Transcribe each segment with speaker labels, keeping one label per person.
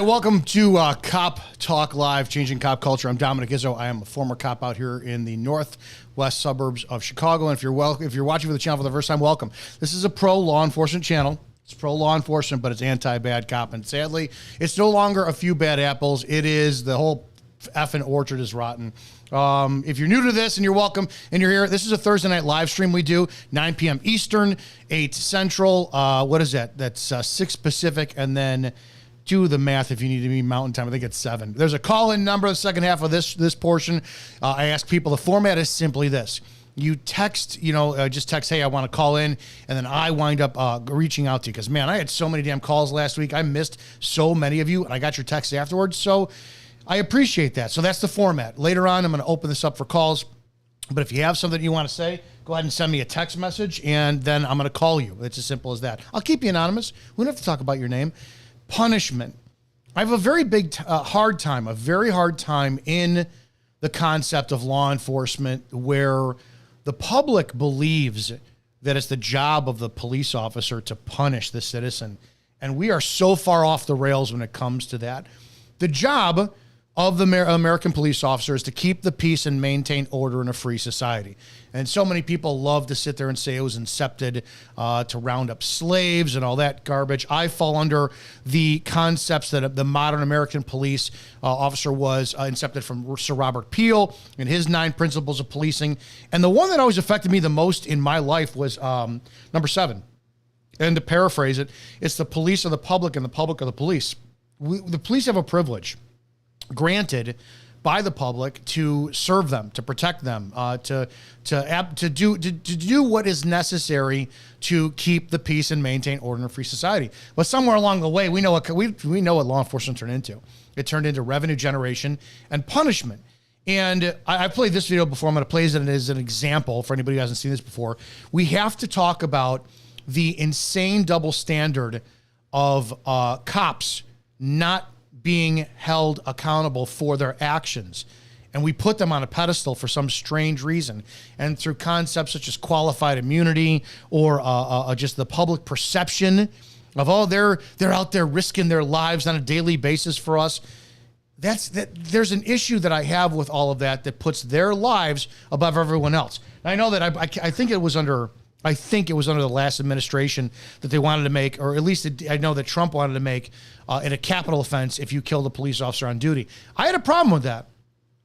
Speaker 1: right, welcome to Cop Talk Live, Changing Cop Culture. I'm Dominic Izzo. I am a former cop out here in the northwest suburbs of Chicago. And if you're watching for the channel for the first time, welcome. This is a pro law enforcement channel. It's pro law enforcement, but it's anti-bad cop. And sadly, it's no longer a few bad apples. It is the whole effing orchard is rotten. If you're new to this, and you're welcome, and you're here, this is a Thursday night live stream we do, 9 p.m. Eastern, 8 Central. What is that? That's 6 Pacific, and then do the math if you need to be Mountain Time. I think it's 7. There's a call-in number, the second half of this portion. I ask people, the format is simply this. You text, just text, hey, I want to call in, and then I wind up reaching out to you. Because, man, I had so many damn calls last week. I missed so many of you, and I got your texts afterwards, so I appreciate that. So that's the format. Later on, I'm going to open this up for calls. But if you have something you want to say, go ahead and send me a text message, and then I'm going to call you. It's as simple as that. I'll keep you anonymous. We don't have to talk about your name. Punishment. I have a very big, hard time in the concept of law enforcement where the public believes that it's the job of the police officer to punish the citizen. And we are so far off the rails when it comes to that. The job of the American police officer is to keep the peace and maintain order in a free society. And so many people love to sit there and say it was incepted to round up slaves and all that garbage. I fall under the concepts that the modern American police officer was incepted from Sir Robert Peel and his 9 principles of policing. And the one that always affected me the most in my life was number 7. And to paraphrase it, it's the police are the public and the public are the police. The police have a privilege granted by the public to serve them, to protect them, to do what is necessary to keep the peace and maintain order in a free society. But somewhere along the way, we know what law enforcement turned into. It turned into revenue generation and punishment. And I played this video before. I'm going to play it as an example for anybody who hasn't seen this before. We have to talk about the insane double standard of cops not being held accountable for their actions. And we put them on a pedestal for some strange reason. And through concepts such as qualified immunity or just the public perception of, they're out there risking their lives on a daily basis for us. There's an issue that I have with all of that puts their lives above everyone else. And I know that I think it was under the last administration that they wanted to make, or at least I know that Trump wanted to make it a capital offense if you killed a police officer on duty. I had a problem with that.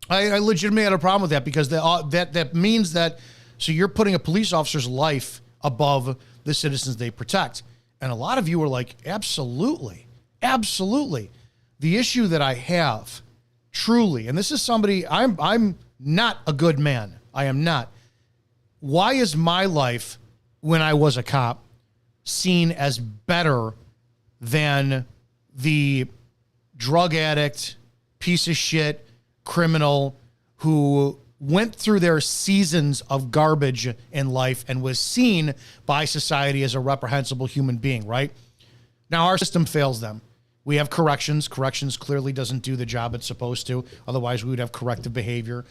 Speaker 1: I legitimately had a problem with that because that means that, so you're putting a police officer's life above the citizens they protect. And a lot of you were like, absolutely, absolutely. The issue that I have, truly, and this is somebody, I'm not a good man. I am not. Why is my life, when I was a cop, seen as better than the drug addict, piece of shit, criminal who went through their seasons of garbage in life and was seen by society as a reprehensible human being, right? Now, our system fails them. We have corrections. Corrections clearly doesn't do the job it's supposed to. Otherwise, we would have corrective behavior.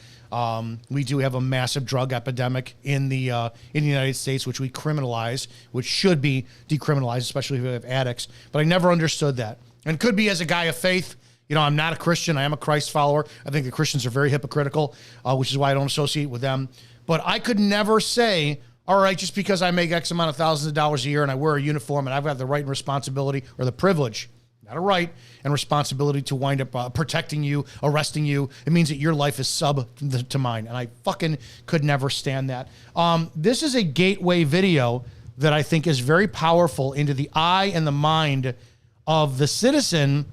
Speaker 1: We do have a massive drug epidemic in the United States, which we criminalize, which should be decriminalized, especially if we have addicts. But I never understood that. And could be as a guy of faith. I'm not a Christian. I am a Christ follower. I think the Christians are very hypocritical, which is why I don't associate with them. But I could never say, all right, just because I make X amount of thousands of dollars a year and I wear a uniform and I've got the right and responsibility or the privilege, not a right, and responsibility to wind up protecting you, arresting you. It means that your life is sub to mine. And I fucking could never stand that. This is a gateway video that I think is very powerful into the eye and the mind of the citizen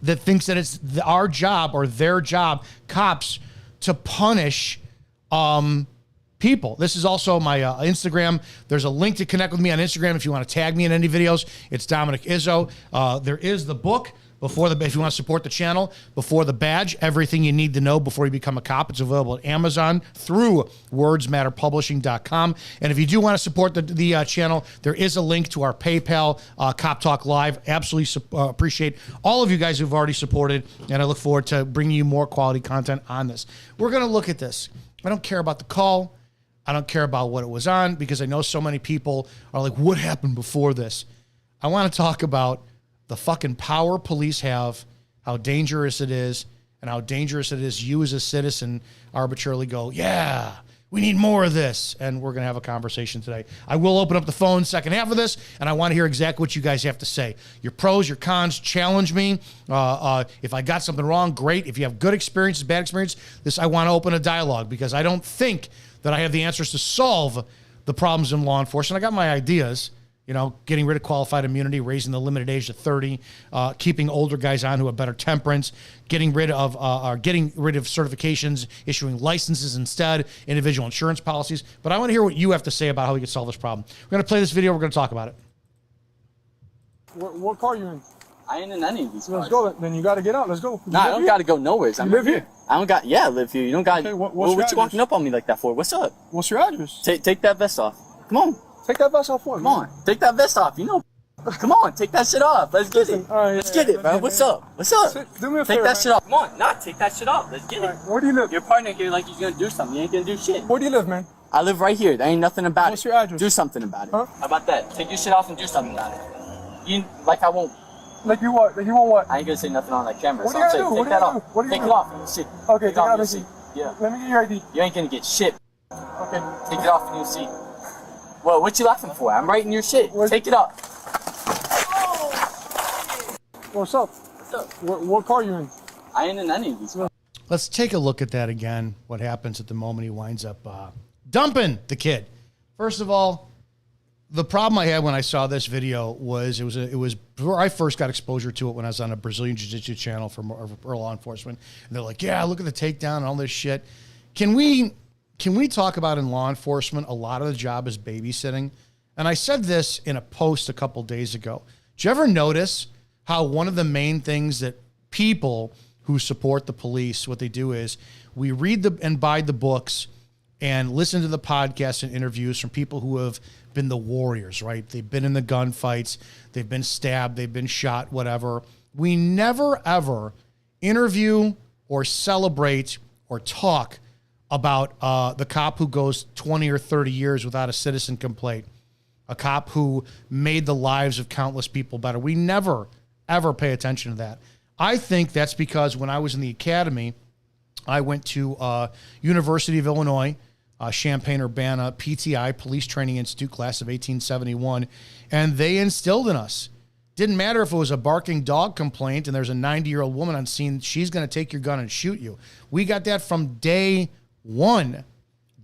Speaker 1: that thinks that it's our job or their job, cops, to punish people. This is also my Instagram. There's a link to connect with me on Instagram if you want to tag me in any videos. It's Dominic Izzo. There is the book, if you want to support the channel, Before the Badge, Everything You Need to Know Before You Become a Cop. It's available at Amazon through wordsmatterpublishing.com. And if you do want to support the channel, there is a link to our PayPal, Cop Talk Live. Absolutely appreciate all of you guys who've already supported, and I look forward to bringing you more quality content on this. We're going to look at this. I don't care about the call. I don't care about what it was on, because I know so many people are like, what happened before this? I want to talk about the fucking power police have how dangerous it is, and how dangerous it is you as a citizen arbitrarily go, yeah, we need more of this. And we're going to have a conversation today. I will open up the phone second half of this, and I want to hear exactly what you guys have to say. Your pros, your cons, challenge me. If I got something wrong, great. If you have good experiences, bad experience, I want to open a dialogue because I don't think that I have the answers to solve the problems in law enforcement. I got my ideas. Getting rid of qualified immunity, raising the limited age to 30, keeping older guys on who have better temperance, getting rid of certifications, issuing licenses instead, individual insurance policies. But I want to hear what you have to say about how we can solve this problem. We're going to play this video. We're going to talk about it.
Speaker 2: What car are you in?
Speaker 3: I ain't in any of these cars.
Speaker 2: Let's go. Then you got to get out. Let's go.
Speaker 3: Nah, I don't got to go nowhere.
Speaker 2: You live here?
Speaker 3: I don't got. Yeah, I live here. You don't got.
Speaker 2: Okay,
Speaker 3: what
Speaker 2: what's
Speaker 3: you walking up on me like that for? What's up?
Speaker 2: What's your address?
Speaker 3: Take that vest off. Come on.
Speaker 2: Take that vest off for me.
Speaker 3: Come on. Take that vest off. Come on. Take that shit off. Let's get it.
Speaker 2: All right,
Speaker 3: Let's get it, bro. What's up? What's up?
Speaker 2: Do me a favor.
Speaker 3: Take that shit off. Come on. Take that shit off. Let's get it.
Speaker 2: Where do you live?
Speaker 3: Your partner here like he's going to do something. You ain't going to do shit.
Speaker 2: Where do you live, man?
Speaker 3: I live right here. There ain't nothing about it.
Speaker 2: What's your address?
Speaker 3: Do something about it.
Speaker 2: Huh?
Speaker 3: How about that? Take your shit off and do something about it. I won't.
Speaker 2: Like you what? Like you want what?
Speaker 3: I ain't going to say nothing on that camera.
Speaker 2: What do you gotta do?
Speaker 3: Take
Speaker 2: What do
Speaker 3: that
Speaker 2: you
Speaker 3: off.
Speaker 2: gotta do? What do you
Speaker 3: Take it
Speaker 2: do?
Speaker 3: off and you see.
Speaker 2: Okay,
Speaker 3: Take it off and you
Speaker 2: see.
Speaker 3: see. Yeah.
Speaker 2: Let me get your ID.
Speaker 3: You ain't going to get shit.
Speaker 2: Okay.
Speaker 3: Take it off and you see. Well, what you laughing for? I'm writing your shit. Take it off.
Speaker 2: What's up?
Speaker 3: What's up?
Speaker 2: What car are you in?
Speaker 3: I ain't in any of these cars.
Speaker 1: Let's take a look at that again. What happens at the moment he winds up dumping the kid. First of all, the problem I had when I saw this video was it was where I first got exposure to it when I was on a Brazilian Jiu-Jitsu channel for law enforcement. And they're like, yeah, look at the takedown and all this shit. Can we talk about in law enforcement, a lot of the job is babysitting? And I said this in a post a couple days ago. Did you ever notice how one of the main things that people who support the police, what they do is we read and buy the books and listen to the podcasts and interviews from people who have been the warriors, right? They've been in the gunfights, they've been stabbed, they've been shot, whatever. We never, ever interview or celebrate or talk about the cop who goes 20 or 30 years without a citizen complaint, a cop who made the lives of countless people better. We never, ever pay attention to that. I think that's because when I was in the academy, I went to University of Illinois, Champaign-Urbana, PTI, Police Training Institute, class of 1871, and they instilled in us. Didn't matter if it was a barking dog complaint and there's a 90-year-old woman on scene, she's going to take your gun and shoot you. We got that from day one,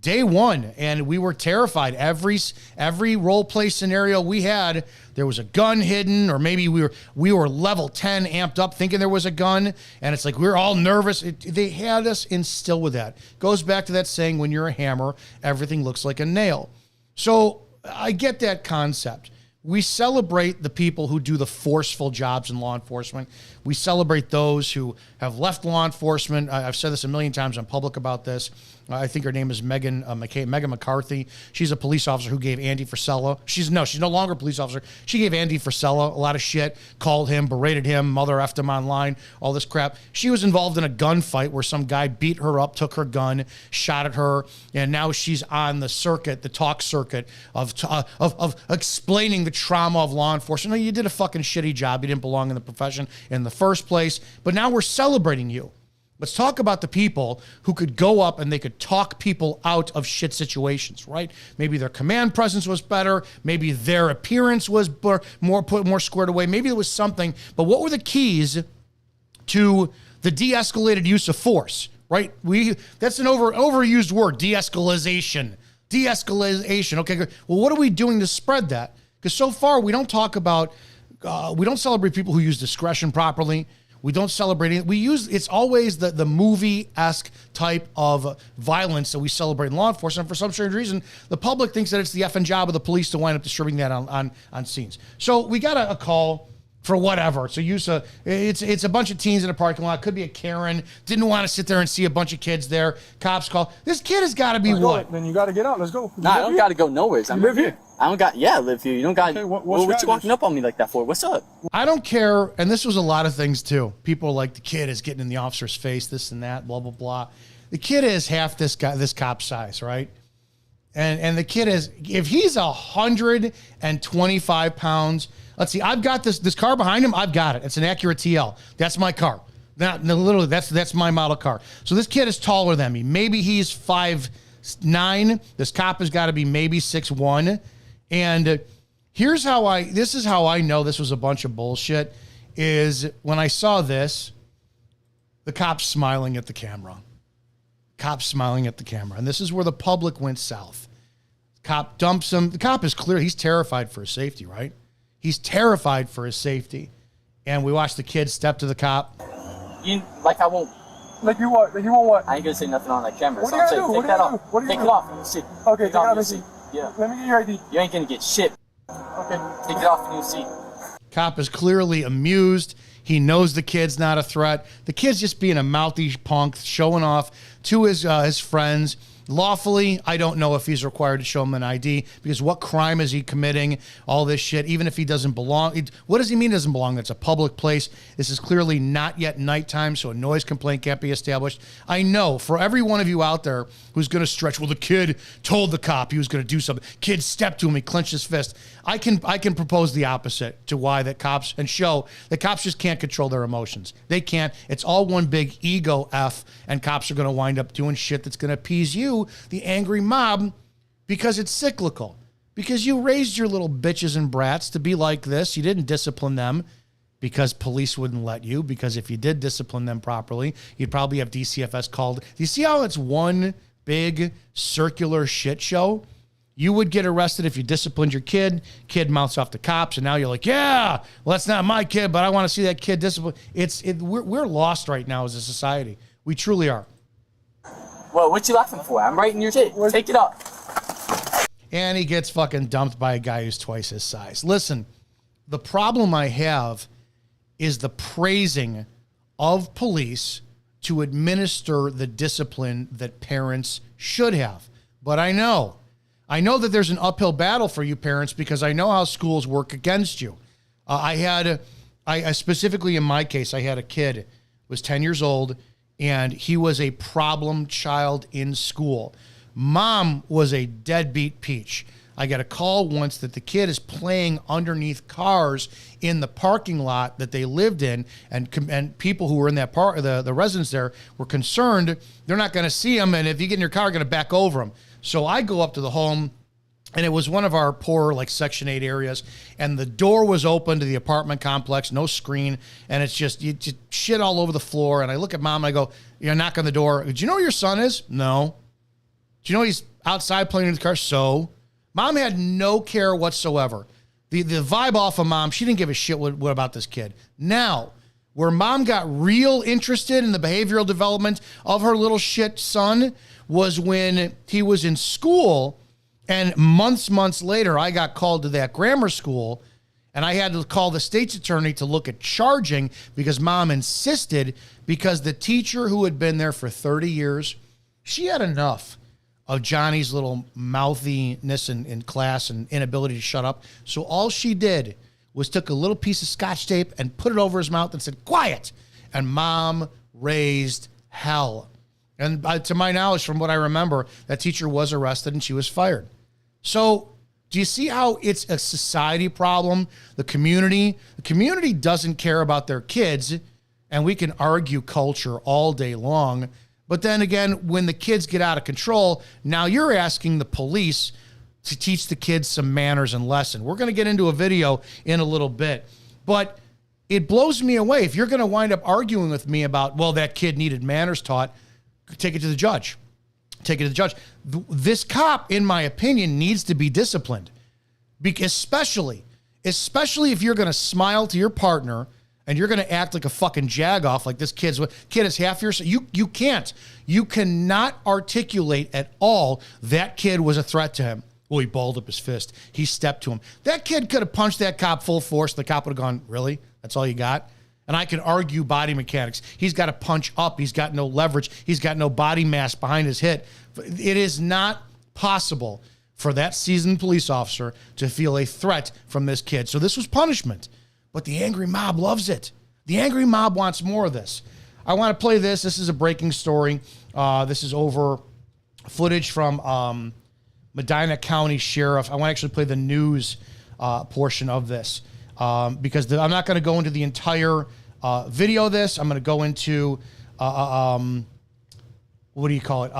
Speaker 1: and we were terrified. Every role play scenario we had, there was a gun hidden, or maybe we were level 10 amped up thinking there was a gun, and it's like we were all nervous. They had us instill with that. Goes back to that saying, when you're a hammer, everything looks like a nail. So I get that concept. We celebrate the people who do the forceful jobs in law enforcement. We celebrate those who have left law enforcement. I've said this a million times. I'm public about this. I think her name is Megan McCarthy. She's a police officer who gave Andy Frisella. She's no longer a police officer. She gave Andy Frisella a lot of shit, called him, berated him, mother effed him online, all this crap. She was involved in a gunfight where some guy beat her up, took her gun, shot at her, and now she's on the circuit, the talk circuit of explaining the trauma of law enforcement. No, you did a fucking shitty job. You didn't belong in the profession in the first place, but now we're celebrating you. Let's talk about the people who could go up and they could talk people out of shit situations, right? Maybe their command presence was better. Maybe their appearance was more squared away. Maybe there was something. But what were the keys to the de-escalated use of force, right? That's an overused word, de-escalation. De-escalation. Okay, good. Well, what are we doing to spread that? Because so far we don't talk about, we don't celebrate people who use discretion properly. We don't celebrate it. It's always the movie-esque type of violence that we celebrate in law enforcement. For some strange reason, the public thinks that it's the effing job of the police to wind up distributing that on scenes. So we got a call for whatever. So it's a bunch of teens in a parking lot. Could be a Karen. Didn't want to sit there and see a bunch of kids there. Cops call. This kid has got to be what?
Speaker 2: Then you got to get out. Let's go.
Speaker 3: Nah, I don't got to go nowhere.
Speaker 2: You live here?
Speaker 3: I live here. You don't got.
Speaker 2: Okay,
Speaker 3: what you walking up on me like that for? What's up?
Speaker 1: I don't care. And this was a lot of things too. People are like, the kid is getting in the officer's face, this and that, blah, blah, blah. The kid is half this cop's size, right? And the kid is, if he's 125 pounds, let's see, I've got this car behind him. I've got it. It's an Acura TL. That's my car. No, literally, that's my model car. So this kid is taller than me. Maybe he's 5'9". This cop has got to be maybe 6'1". And this is how I know this was a bunch of bullshit, is when I saw this, the cop's smiling at the camera. And this is where the public went south. Cop dumps him. The cop is clear. He's terrified for his safety, right? He's terrified for his safety. And we watch the kid step to the cop.
Speaker 3: I won't.
Speaker 2: Like you what? Like you want what?
Speaker 3: I ain't gonna say nothing on that camera.
Speaker 2: What are you gonna do?
Speaker 3: Take that off.
Speaker 2: What are you
Speaker 3: Take it
Speaker 2: gonna
Speaker 3: off and you see.
Speaker 2: Okay,
Speaker 3: take it off and you
Speaker 2: see.
Speaker 3: see. Yeah.
Speaker 2: Let me get your ID.
Speaker 3: You ain't gonna get shit.
Speaker 2: Okay.
Speaker 3: Take it off and you see.
Speaker 1: Cop is clearly amused. He knows the kid's not a threat. The kid's just being a mouthy punk, showing off to his friends. Lawfully, I don't know if he's required to show him an ID, because what crime is he committing? All this shit, even if he doesn't belong. What does he mean doesn't belong? That's a public place. This is clearly not yet nighttime, so a noise complaint can't be established. I know for every one of you out there who's going to stretch, well, the kid told the cop he was going to do something. Kid stepped to him, he clenched his fist. I can propose the opposite to why that cops, and show that cops just can't control their emotions. They can't. It's all one big ego F, and cops are going to wind up doing shit that's going to appease you, the angry mob, because it's cyclical. Because you raised your little bitches and brats to be like this. You didn't discipline them because police wouldn't let you, because if you did discipline them properly, you'd probably have DCFS called. Do you see how it's one big circular shit show? You would get arrested if you disciplined your kid. Kid mounts off the cops, and now you're like, yeah, well, that's not my kid, but I want to see that kid disciplined. We're lost right now as a society. We truly are.
Speaker 3: Well, what you laughing for? I'm right in your shit. Take it up.
Speaker 1: And he gets fucking dumped by a guy who's twice his size. Listen, the problem I have is the praising of police to administer the discipline that parents should have. But I know that there's an uphill battle for you parents, because I know how schools work against you. I specifically in my case, I had a kid, was 10 years old, and he was a problem child in school. Mom was a deadbeat peach. I got a call once that the kid is playing underneath cars in the parking lot that they lived in, and people who were in that the residents there were concerned they're not going to see him, and if you get in your car, going to back over him. So I go up to the home, and it was one of our poor, like, Section 8 areas, and the door was open to the apartment complex, no screen, and it's just shit all over the floor. And I look at Mom, and I go, knock on the door. Do you know where your son is? No. Do you know he's outside playing in the car? So. Mom had no care whatsoever. The vibe off of Mom, she didn't give a shit what about this kid. Now, where Mom got real interested in the behavioral development of her little shit son was when he was in school. And months later, I got called to that grammar school, and I had to call the state's attorney to look at charging, because Mom insisted, because the teacher who had been there for 30 years, she had enough of Johnny's little mouthiness in class and inability to shut up. So all she did was took a little piece of Scotch tape and put it over his mouth and said, quiet. And Mom raised hell. And to my knowledge, from what I remember, that teacher was arrested and she was fired. So do you see how it's a society problem? The community doesn't care about their kids, and we can argue culture all day long. But then again, when the kids get out of control, now you're asking the police to teach the kids some manners and lesson. We're going to get into a video in a little bit, but it blows me away. If you're going to wind up arguing with me about, well, that kid needed manners taught, take it to the judge. Take it to the judge. This cop, in my opinion, needs to be disciplined, because especially if you're going to smile to your partner and you're going to act like a fucking jagoff, like this kid is half your, you cannot articulate at all that kid was a threat to him. Well, he balled up his fist. He stepped to him. That kid could have punched that cop full force. The cop would have gone, really? That's all you got? And I can argue body mechanics. He's got to punch up. He's got no leverage. He's got no body mass behind his hit. It is not possible for that seasoned police officer to feel a threat from this kid. So this was punishment. But the angry mob loves it. The angry mob wants more of this. I want to play this. This is a breaking story. This is over footage from Medina County Sheriff. I want to actually play the news portion of this because I'm not going to go into the entire video this. I'm going to go into, what do you call it?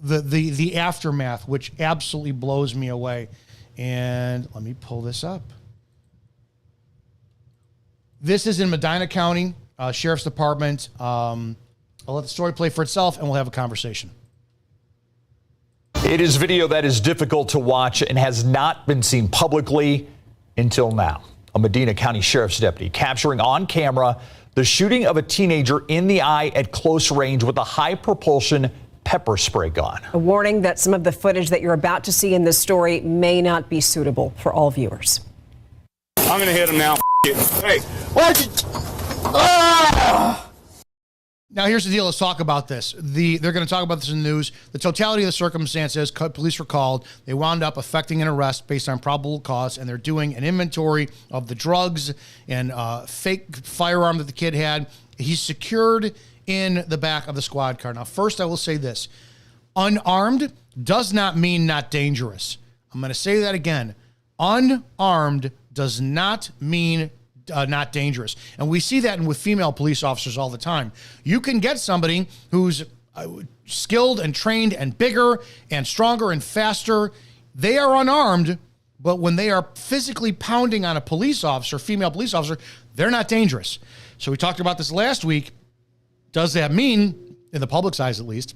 Speaker 1: The aftermath, which absolutely blows me away. And let me pull this up. This is in Medina County Sheriff's Department. I'll let the story play for itself, and we'll have a conversation.
Speaker 4: It is video that is difficult to watch and has not been seen publicly until now. A Medina County Sheriff's deputy capturing on camera the shooting of a teenager in the eye at close range with a high propulsion pepper spray gun.
Speaker 5: A warning that some of the footage that you're about to see in this story may not be suitable for all viewers.
Speaker 6: I'm gonna hit him now. Hey,
Speaker 2: What?
Speaker 1: Now, here's the deal. Let's talk about this. They're going to talk about this in the news. The totality of the circumstances, police were called. They wound up effecting an arrest based on probable cause, and they're doing an inventory of the drugs and fake firearm that the kid had. He's secured in the back of the squad car. Now, first, I will say this. Unarmed does not mean not dangerous. I'm going to say that again. Unarmed does not mean not dangerous. And we see that with female police officers all the time. You can get somebody who's skilled and trained and bigger and stronger and faster. They are unarmed, but when they are physically pounding on a police officer, female police officer, they're not dangerous. So we talked about this last week. Does that mean, in the public's eyes at least,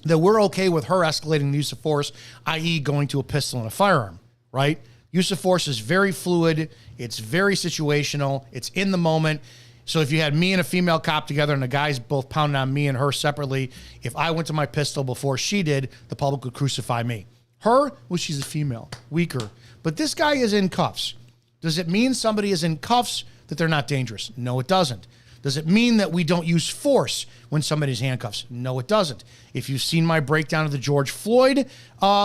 Speaker 1: that we're okay with her escalating the use of force, i.e. going to a pistol and a firearm, right? Use of force is very fluid. It's very situational. It's in the moment. So if you had me and a female cop together and the guys both pounding on me and her separately, if I went to my pistol before she did, the public would crucify me. Her, well, she's a female, weaker. But this guy is in cuffs. Does it mean somebody is in cuffs that they're not dangerous? No, it doesn't. Does it mean that we don't use force when somebody's handcuffs? No, it doesn't. If you've seen my breakdown of the George Floyd,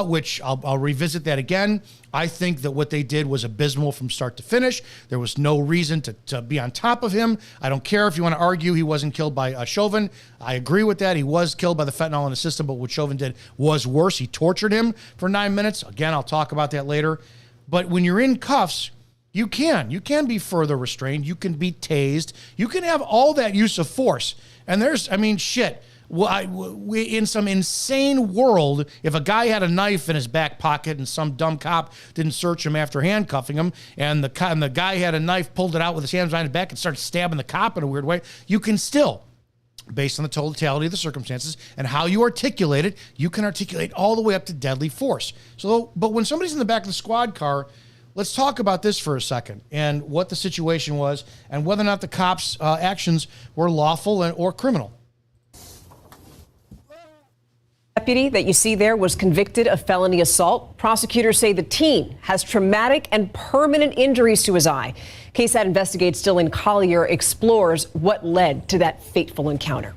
Speaker 1: which I'll revisit that again, I think that what they did was abysmal from start to finish. There was no reason to be on top of him. I don't care if you want to argue he wasn't killed by Chauvin. I agree with that. He was killed by the fentanyl in the system, but what Chauvin did was worse. He tortured him for 9 minutes. Again, I'll talk about that later. But when you're in cuffs, you can be further restrained. You can be tased. You can have all that use of force. And there's, I mean, shit. In some insane world, if a guy had a knife in his back pocket and some dumb cop didn't search him after handcuffing him, and the guy had a knife, pulled it out with his hands behind his back and started stabbing the cop in a weird way, you can still, based on the totality of the circumstances and how you articulate it, you can articulate all the way up to deadly force. So, but when somebody's in the back of the squad car, let's talk about this for a second and what the situation was and whether or not the cops' actions were lawful or criminal.
Speaker 5: Deputy that you see there was convicted of felony assault. Prosecutors say the teen has traumatic and permanent injuries to his eye. Case that investigates Dylan Collier explores what led to that fateful encounter.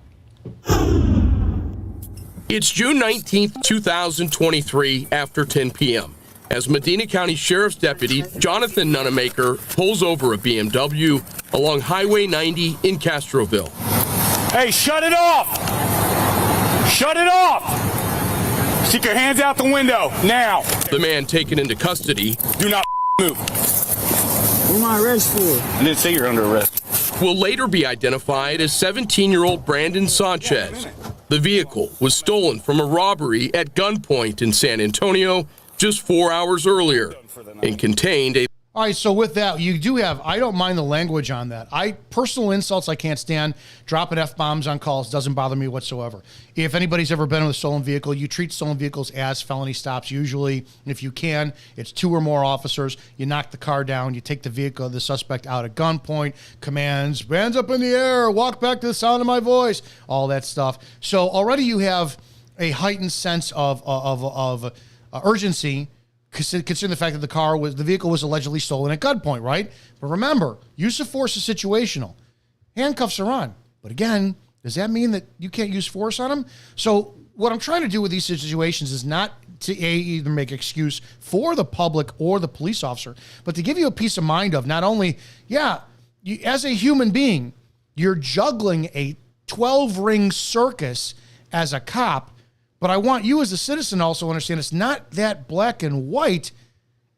Speaker 7: It's June 19th, 2023 after 10 p.m. as Medina County Sheriff's Deputy Jonathan Nunemaker pulls over a BMW along Highway 90 in Castroville.
Speaker 6: hey, shut it off! Shut it off! Stick your hands out the window, now!
Speaker 7: The man taken into custody
Speaker 6: Do not move.
Speaker 8: What am I arrested for?
Speaker 6: I didn't say you're under arrest.
Speaker 7: will later be identified as 17-year-old Brandon Sanchez. The vehicle was stolen from a robbery at gunpoint in San Antonio just 4 hours earlier and contained a...
Speaker 1: All right, so with that, you do have, I don't mind the language on that. Personal insults I can't stand. Dropping F-bombs on calls doesn't bother me whatsoever. If anybody's ever been with a stolen vehicle, you treat stolen vehicles as felony stops. Usually, if you can, it's 2 or more officers. You knock the car down, you take the vehicle, the suspect out at gunpoint, commands, hands up in the air, walk back to the sound of my voice, all that stuff. So already you have a heightened sense of urgency, considering the fact that the vehicle was allegedly stolen at gunpoint, right? But remember, use of force is situational. Handcuffs are on. But again, does that mean that you can't use force on them? So what I'm trying to do with these situations is not to either make excuse for the public or the police officer, but to give you a peace of mind of not only, as a human being, you're juggling a 12-ring circus as a cop, but I want you as a citizen also to understand it's not that black and white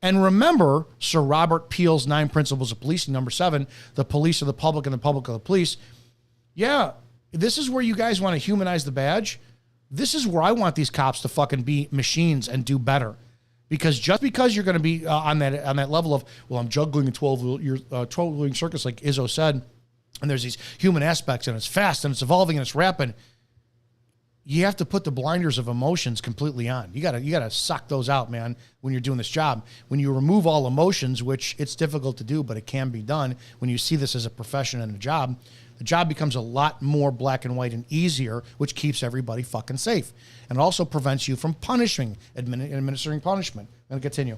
Speaker 1: And remember Sir Robert Peel's 9 principles of policing, number 7, the police are the public and the public are the police. Yeah, this is where you guys want to humanize the badge. This is where I want these cops to fucking be machines and do better. Because just because you're going to be on that level of, well, I'm juggling a 12-wheeling circus, like Izzo said, and there's these human aspects, and it's fast, and it's evolving, and it's rapid, you have to put the blinders of emotions completely on. You gotta suck those out, man, when you're doing this job. When you remove all emotions, which it's difficult to do, but it can be done, when you see this as a profession and a job, the job becomes a lot more black and white and easier, which keeps everybody fucking safe. And also prevents you from administering punishment. And continue.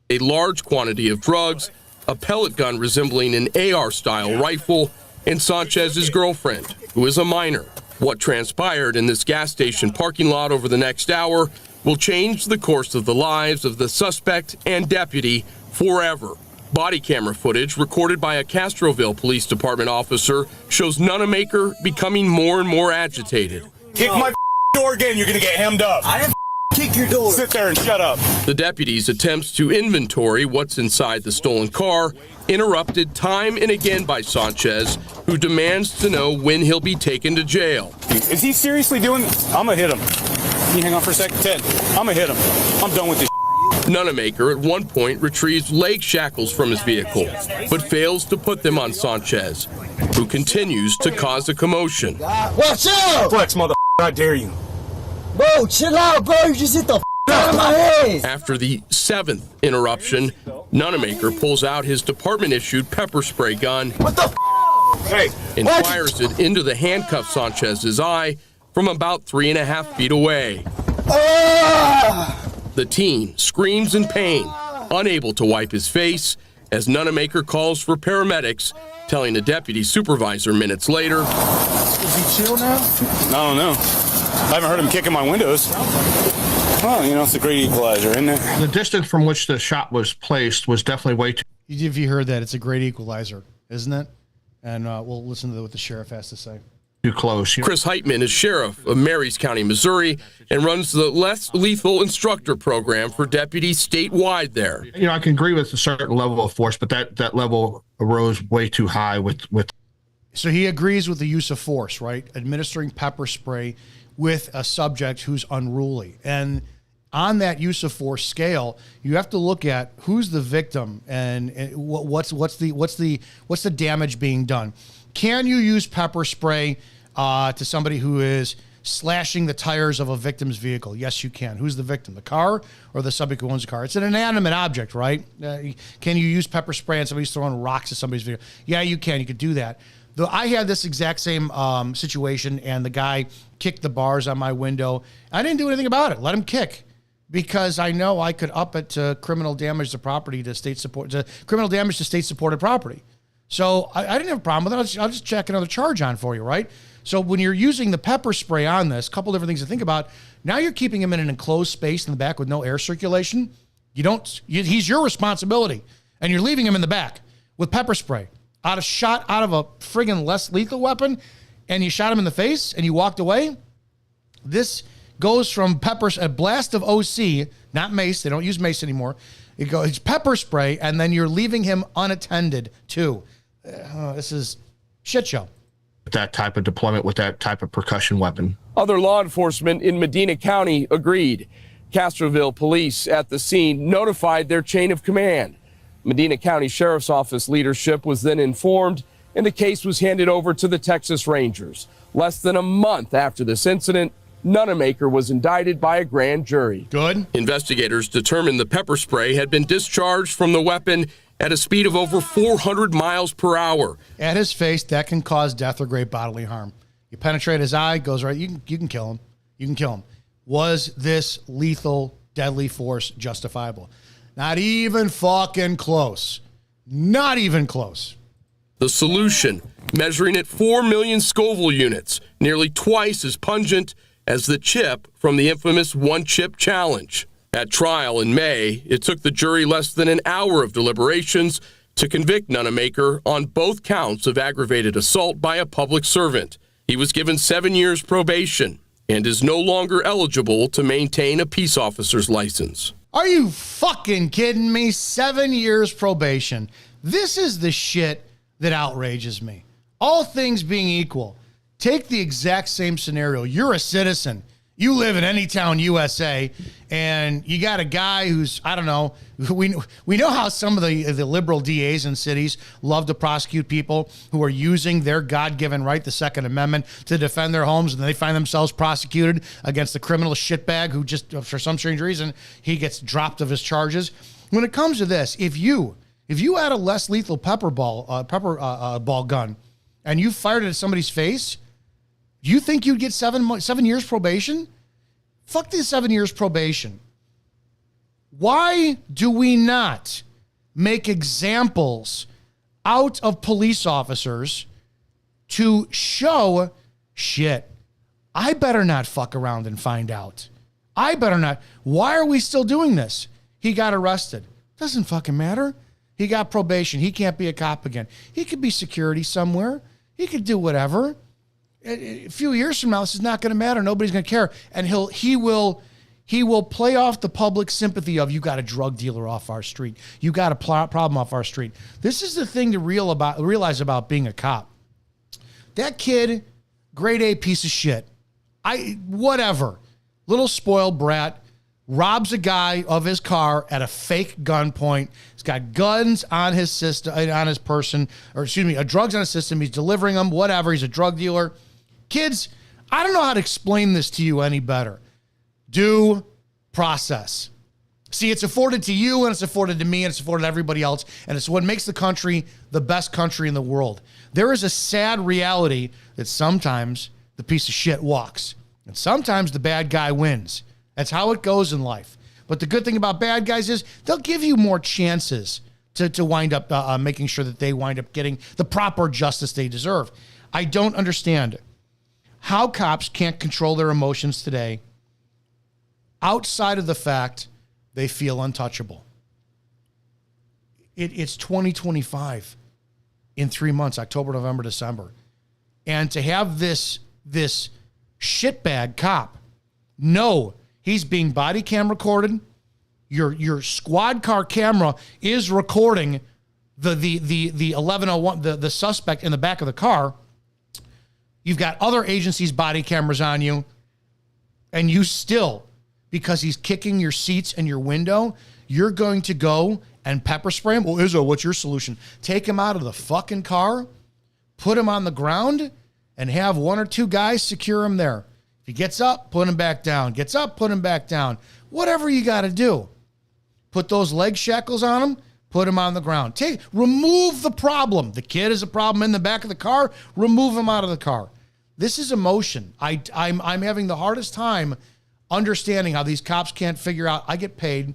Speaker 7: A large quantity of drugs, a pellet gun resembling an AR-style rifle, and Sanchez's girlfriend, who is a minor. What transpired in this gas station parking lot over the next hour will change the course of the lives of the suspect and deputy forever. Body camera footage recorded by a Castroville Police Department officer shows Nunamaker becoming more and more agitated.
Speaker 6: Kick my door again, you're gonna get hemmed up.
Speaker 8: I didn't kick your door.
Speaker 6: Sit there and shut up.
Speaker 7: The deputy's attempts to inventory what's inside the stolen car interrupted time and again by Sanchez, who demands to know when he'll be taken to jail.
Speaker 6: Is he seriously doing this? I'm gonna hit him. Can you hang on for a second? Ted, I'm gonna hit him. I'm done with this.
Speaker 7: Nunamaker at one point retrieves leg shackles from his vehicle, but fails to put them on Sanchez, who continues to cause a commotion.
Speaker 8: What's up?
Speaker 6: Flex, mother, I dare you.
Speaker 8: Bro, chill out, bro. You just hit the out of my head.
Speaker 7: After the 7th interruption, Nunamaker pulls out his department-issued pepper spray gun
Speaker 8: What the
Speaker 6: Hey,
Speaker 7: and fires it into the handcuffed Sanchez's eye from about 3.5 feet away. The teen screams in pain, unable to wipe his face, as Nunamaker calls for paramedics, telling a deputy supervisor minutes later.
Speaker 2: Is he chill now?
Speaker 6: I don't know. I haven't heard him kicking my windows. Well, you know, it's a great equalizer, isn't it?
Speaker 9: The distance from which the shot was placed was definitely way too.
Speaker 1: If you heard that, it's a great equalizer, isn't it? And we'll listen to what the sheriff has to say.
Speaker 9: Too close.
Speaker 7: Chris Heitman is sheriff of Marys County, Missouri, and runs the Less Lethal Instructor Program for deputies statewide there.
Speaker 9: You know, I can agree with a certain level of force, but that level arose way too high with.
Speaker 1: So he agrees with the use of force, right? Administering pepper spray with a subject who's unruly. And on that use of force scale, you have to look at who's the victim and what's the damage being done. Can you use pepper spray to somebody who is slashing the tires of a victim's vehicle? Yes, you can. Who's the victim, the car or the subject who owns the car? It's an inanimate object, right? Can you use pepper spray and somebody's throwing rocks at somebody's vehicle? Yeah, you can. You could do that. Though I had this exact same situation, and the guy kicked the bars on my window. I didn't do anything about it. Let him kick, because I know I could up it to criminal damage to property to state support, to criminal damage to state supported property. So I didn't have a problem with it. I'll just check another charge on for you, right? So when you're using the pepper spray on this, a couple different things to think about. Now you're keeping him in an enclosed space in the back with no air circulation. He's your responsibility, and you're leaving him in the back with pepper spray. Out of a friggin' less lethal weapon, and you shot him in the face and you walked away. This goes from a blast of OC, not mace. They don't use mace anymore. It's pepper spray, and then you're leaving him unattended too. This is shit show.
Speaker 9: That type of deployment with that type of percussion weapon.
Speaker 7: Other law enforcement in Medina County agreed. Castroville police at the scene notified their chain of command. Medina County Sheriff's Office leadership was then informed, and the case was handed over to the Texas Rangers. Less than a month after this incident, Nunamaker was indicted by a grand jury.
Speaker 1: Good.
Speaker 7: Investigators determined the pepper spray had been discharged from the weapon at a speed of over 400 miles per hour.
Speaker 1: At his face, that can cause death or great bodily harm. You penetrate his eye, goes right, you can kill him. You can kill him. Was this lethal, deadly force justifiable? Not even fucking close. Not even close.
Speaker 7: The solution, measuring at 4 million Scoville units, nearly twice as pungent as the chip from the infamous one-chip challenge. At trial in May, it took the jury less than an hour of deliberations to convict Nunamaker on both counts of aggravated assault by a public servant. He was given 7 years probation and is no longer eligible to maintain a peace officer's license.
Speaker 1: Are you fucking kidding me? 7 years probation. This is the shit that outrages me. All things being equal, take the exact same scenario. You're a citizen. You live in any town, USA, and you got a guy who's, I don't know, we know how some of the liberal DAs in cities love to prosecute people who are using their God-given right, the Second Amendment, to defend their homes, and they find themselves prosecuted against the criminal shitbag who just, for some strange reason, he gets dropped of his charges. When it comes to this, if you had a less lethal pepper ball gun and you fired it at somebody's face, do you think you'd get 7 years probation? Fuck the 7 years probation. Why do we not make examples out of police officers to show shit? I better not fuck around and find out. I better not. Why are we still doing this? He got arrested. Doesn't fucking matter. He got probation. He can't be a cop again. He could be security somewhere. He could do whatever. A few years from now, this is not going to matter. Nobody's going to care. And he will play off the public sympathy of, you got a drug dealer off our street. You got a problem off our street. This is the thing to realize about being a cop. That kid, grade A piece of shit. Whatever. Little spoiled brat, robs a guy of his car at a fake gunpoint. He's got guns on his system, on his person, or excuse me, drugs on his system. He's delivering them, whatever. He's a drug dealer. Kids, I don't know how to explain this to you any better. Due process. See, it's afforded to you, and it's afforded to me, and it's afforded to everybody else, and it's what makes the country the best country in the world. There is a sad reality that sometimes the piece of shit walks, and sometimes the bad guy wins. That's how it goes in life. But the good thing about bad guys is they'll give you more chances to wind up making sure that they wind up getting the proper justice they deserve. I don't understand how cops can't control their emotions today outside of the fact they feel untouchable. It's 2025 in 3 months, October, November, December. And to have this shitbag cop know he's being body cam recorded, your squad car camera is recording the 1101, the suspect in the back of the car. You've got other agencies' body cameras on you, and you still, because he's kicking your seats and your window, you're going to go and pepper spray him? Well, Izzo, what's your solution? Take him out of the fucking car, put him on the ground, and have one or two guys secure him there. If he gets up, put him back down. Gets up, put him back down. Whatever you got to do. Put those leg shackles on him, put him on the ground. Remove the problem. The kid is a problem in the back of the car. Remove him out of the car. This is emotion. I'm having the hardest time understanding how these cops can't figure out. I get paid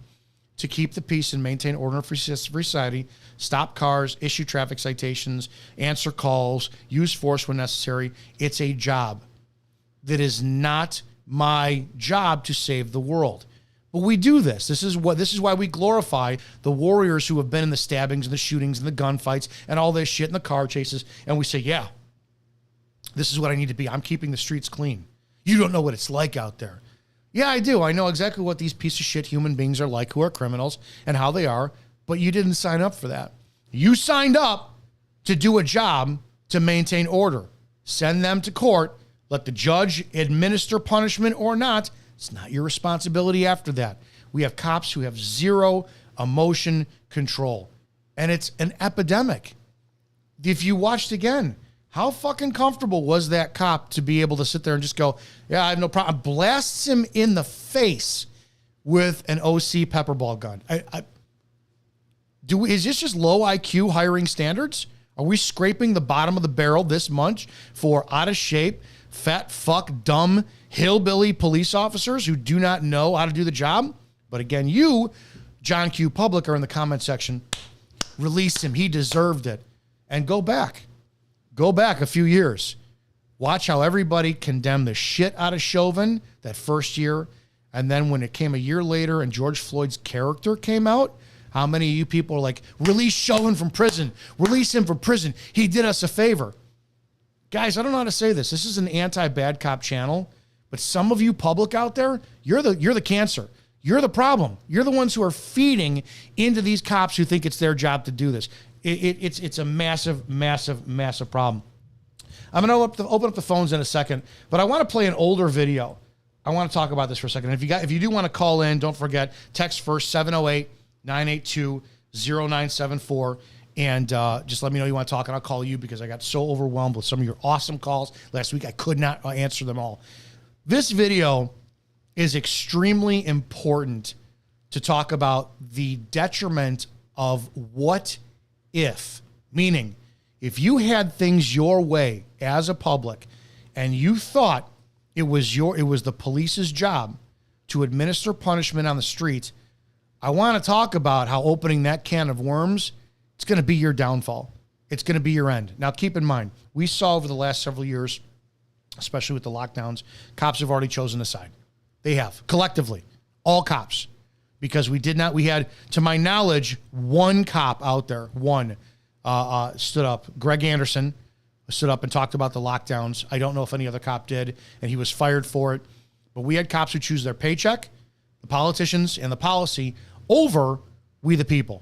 Speaker 1: to keep the peace and maintain order in free society, stop cars, issue traffic citations, answer calls, use force when necessary. It's a job that is not my job to save the world. But we do this. This is why we glorify the warriors who have been in the stabbings and the shootings and the gunfights and all this shit and the car chases. And we say, yeah, this is what I need to be. I'm keeping the streets clean. You don't know what it's like out there. Yeah, I do. I know exactly what these piece of shit human beings are like who are criminals and how they are, but you didn't sign up for that. You signed up to do a job to maintain order. Send them to court. Let the judge administer punishment or not. It's not your responsibility after that. We have cops who have zero emotion control, and it's an epidemic. If you watched again, how fucking comfortable was that cop to be able to sit there and just go, yeah, I have no problem. Blasts him in the face with an OC pepperball gun. Is this just low IQ hiring standards? Are we scraping the bottom of the barrel this much for out of shape, fat, fuck, dumb, hillbilly police officers who do not know how to do the job? But again, you, John Q. Public, are in the comment section. Release him. He deserved it. And go back. Go back a few years. Watch how everybody condemned the shit out of Chauvin that first year. And then when it came a year later and George Floyd's character came out, how many of you people are like, release Chauvin from prison. Release him from prison. He did us a favor. Guys, I don't know how to say this. This is an anti-bad cop channel. But some of you public out there, you're the cancer. You're the problem. You're the ones who are feeding into these cops who think it's their job to do this. It's a massive, massive, massive problem. I'm going to open up the phones in a second, but I want to play an older video. I want to talk about this for a second. If you do want to call in, don't forget, text first 708-982-0974. And just let me know you want to talk, and I'll call you because I got so overwhelmed with some of your awesome calls last week. I could not answer them all. This video is extremely important to talk about the detriment of what if, meaning if you had things your way as a public and you thought it was the police's job to administer punishment on the street, I want to talk about how opening that can of worms, it's going to be your downfall. It's going to be your end. Now, keep in mind, we saw over the last several years, especially with the lockdowns, cops have already chosen a side. They have, collectively, all cops. Because we had, to my knowledge, one cop out there, stood up. Greg Anderson stood up and talked about the lockdowns. I don't know if any other cop did, and he was fired for it. But we had cops who choose their paycheck, the politicians, and the policy over we the people.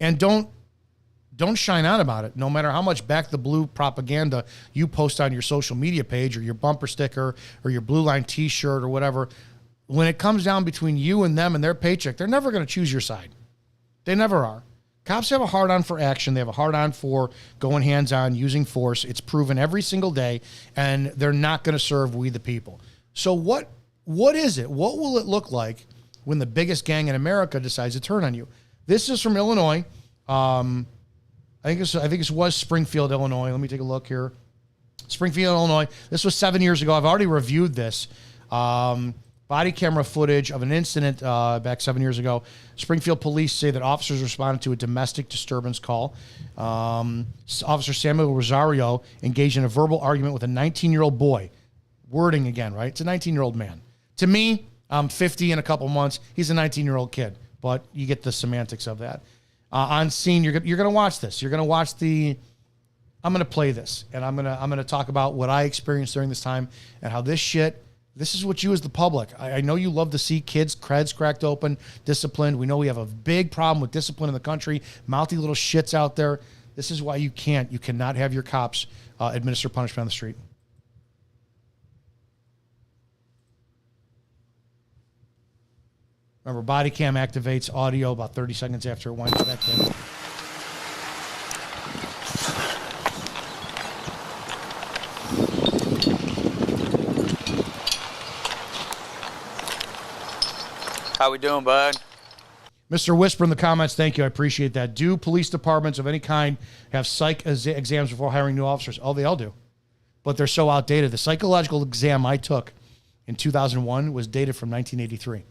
Speaker 1: And don't shine out about it, no matter how much back the blue propaganda you post on your social media page or your bumper sticker or your Blue Line t-shirt or whatever. When it comes down between you and them and their paycheck, they're never going to choose your side. They never are. Cops have a hard-on for action. They have a hard-on for going hands-on, using force. It's proven every single day, and they're not going to serve we the people. So what is it? What will it look like when the biggest gang in America decides to turn on you? This is from Illinois. I think it was Springfield, Illinois. Let me take a look here. Springfield, Illinois. This was 7 years ago. I've already reviewed this. Body camera footage of an incident back 7 years ago. Springfield police say that officers responded to a domestic disturbance call. Officer Samuel Rosario engaged in a verbal argument with a 19-year-old boy. Wording again, right? It's a 19-year-old man. To me, I'm 50 in a couple months. He's a 19-year-old kid, but you get the semantics of that. On scene, you're going to watch this. You're going to watch I'm going to play this, and I'm going to talk about what I experienced during this time and how this is what you as the public. I know you love to see kids' creds cracked open, disciplined. We know we have a big problem with discipline in the country. Mouthy little shits out there. This is why you cannot have your cops administer punishment on the street. Remember, body cam activates audio about 30 seconds after it winds back in.
Speaker 10: How we doing, bud?
Speaker 1: Mr. Whisper in the comments, thank you. I appreciate that. Do police departments of any kind have psych exams before hiring new officers? Oh, they all do. But they're so outdated. The psychological exam I took in 2001 was dated from 1983.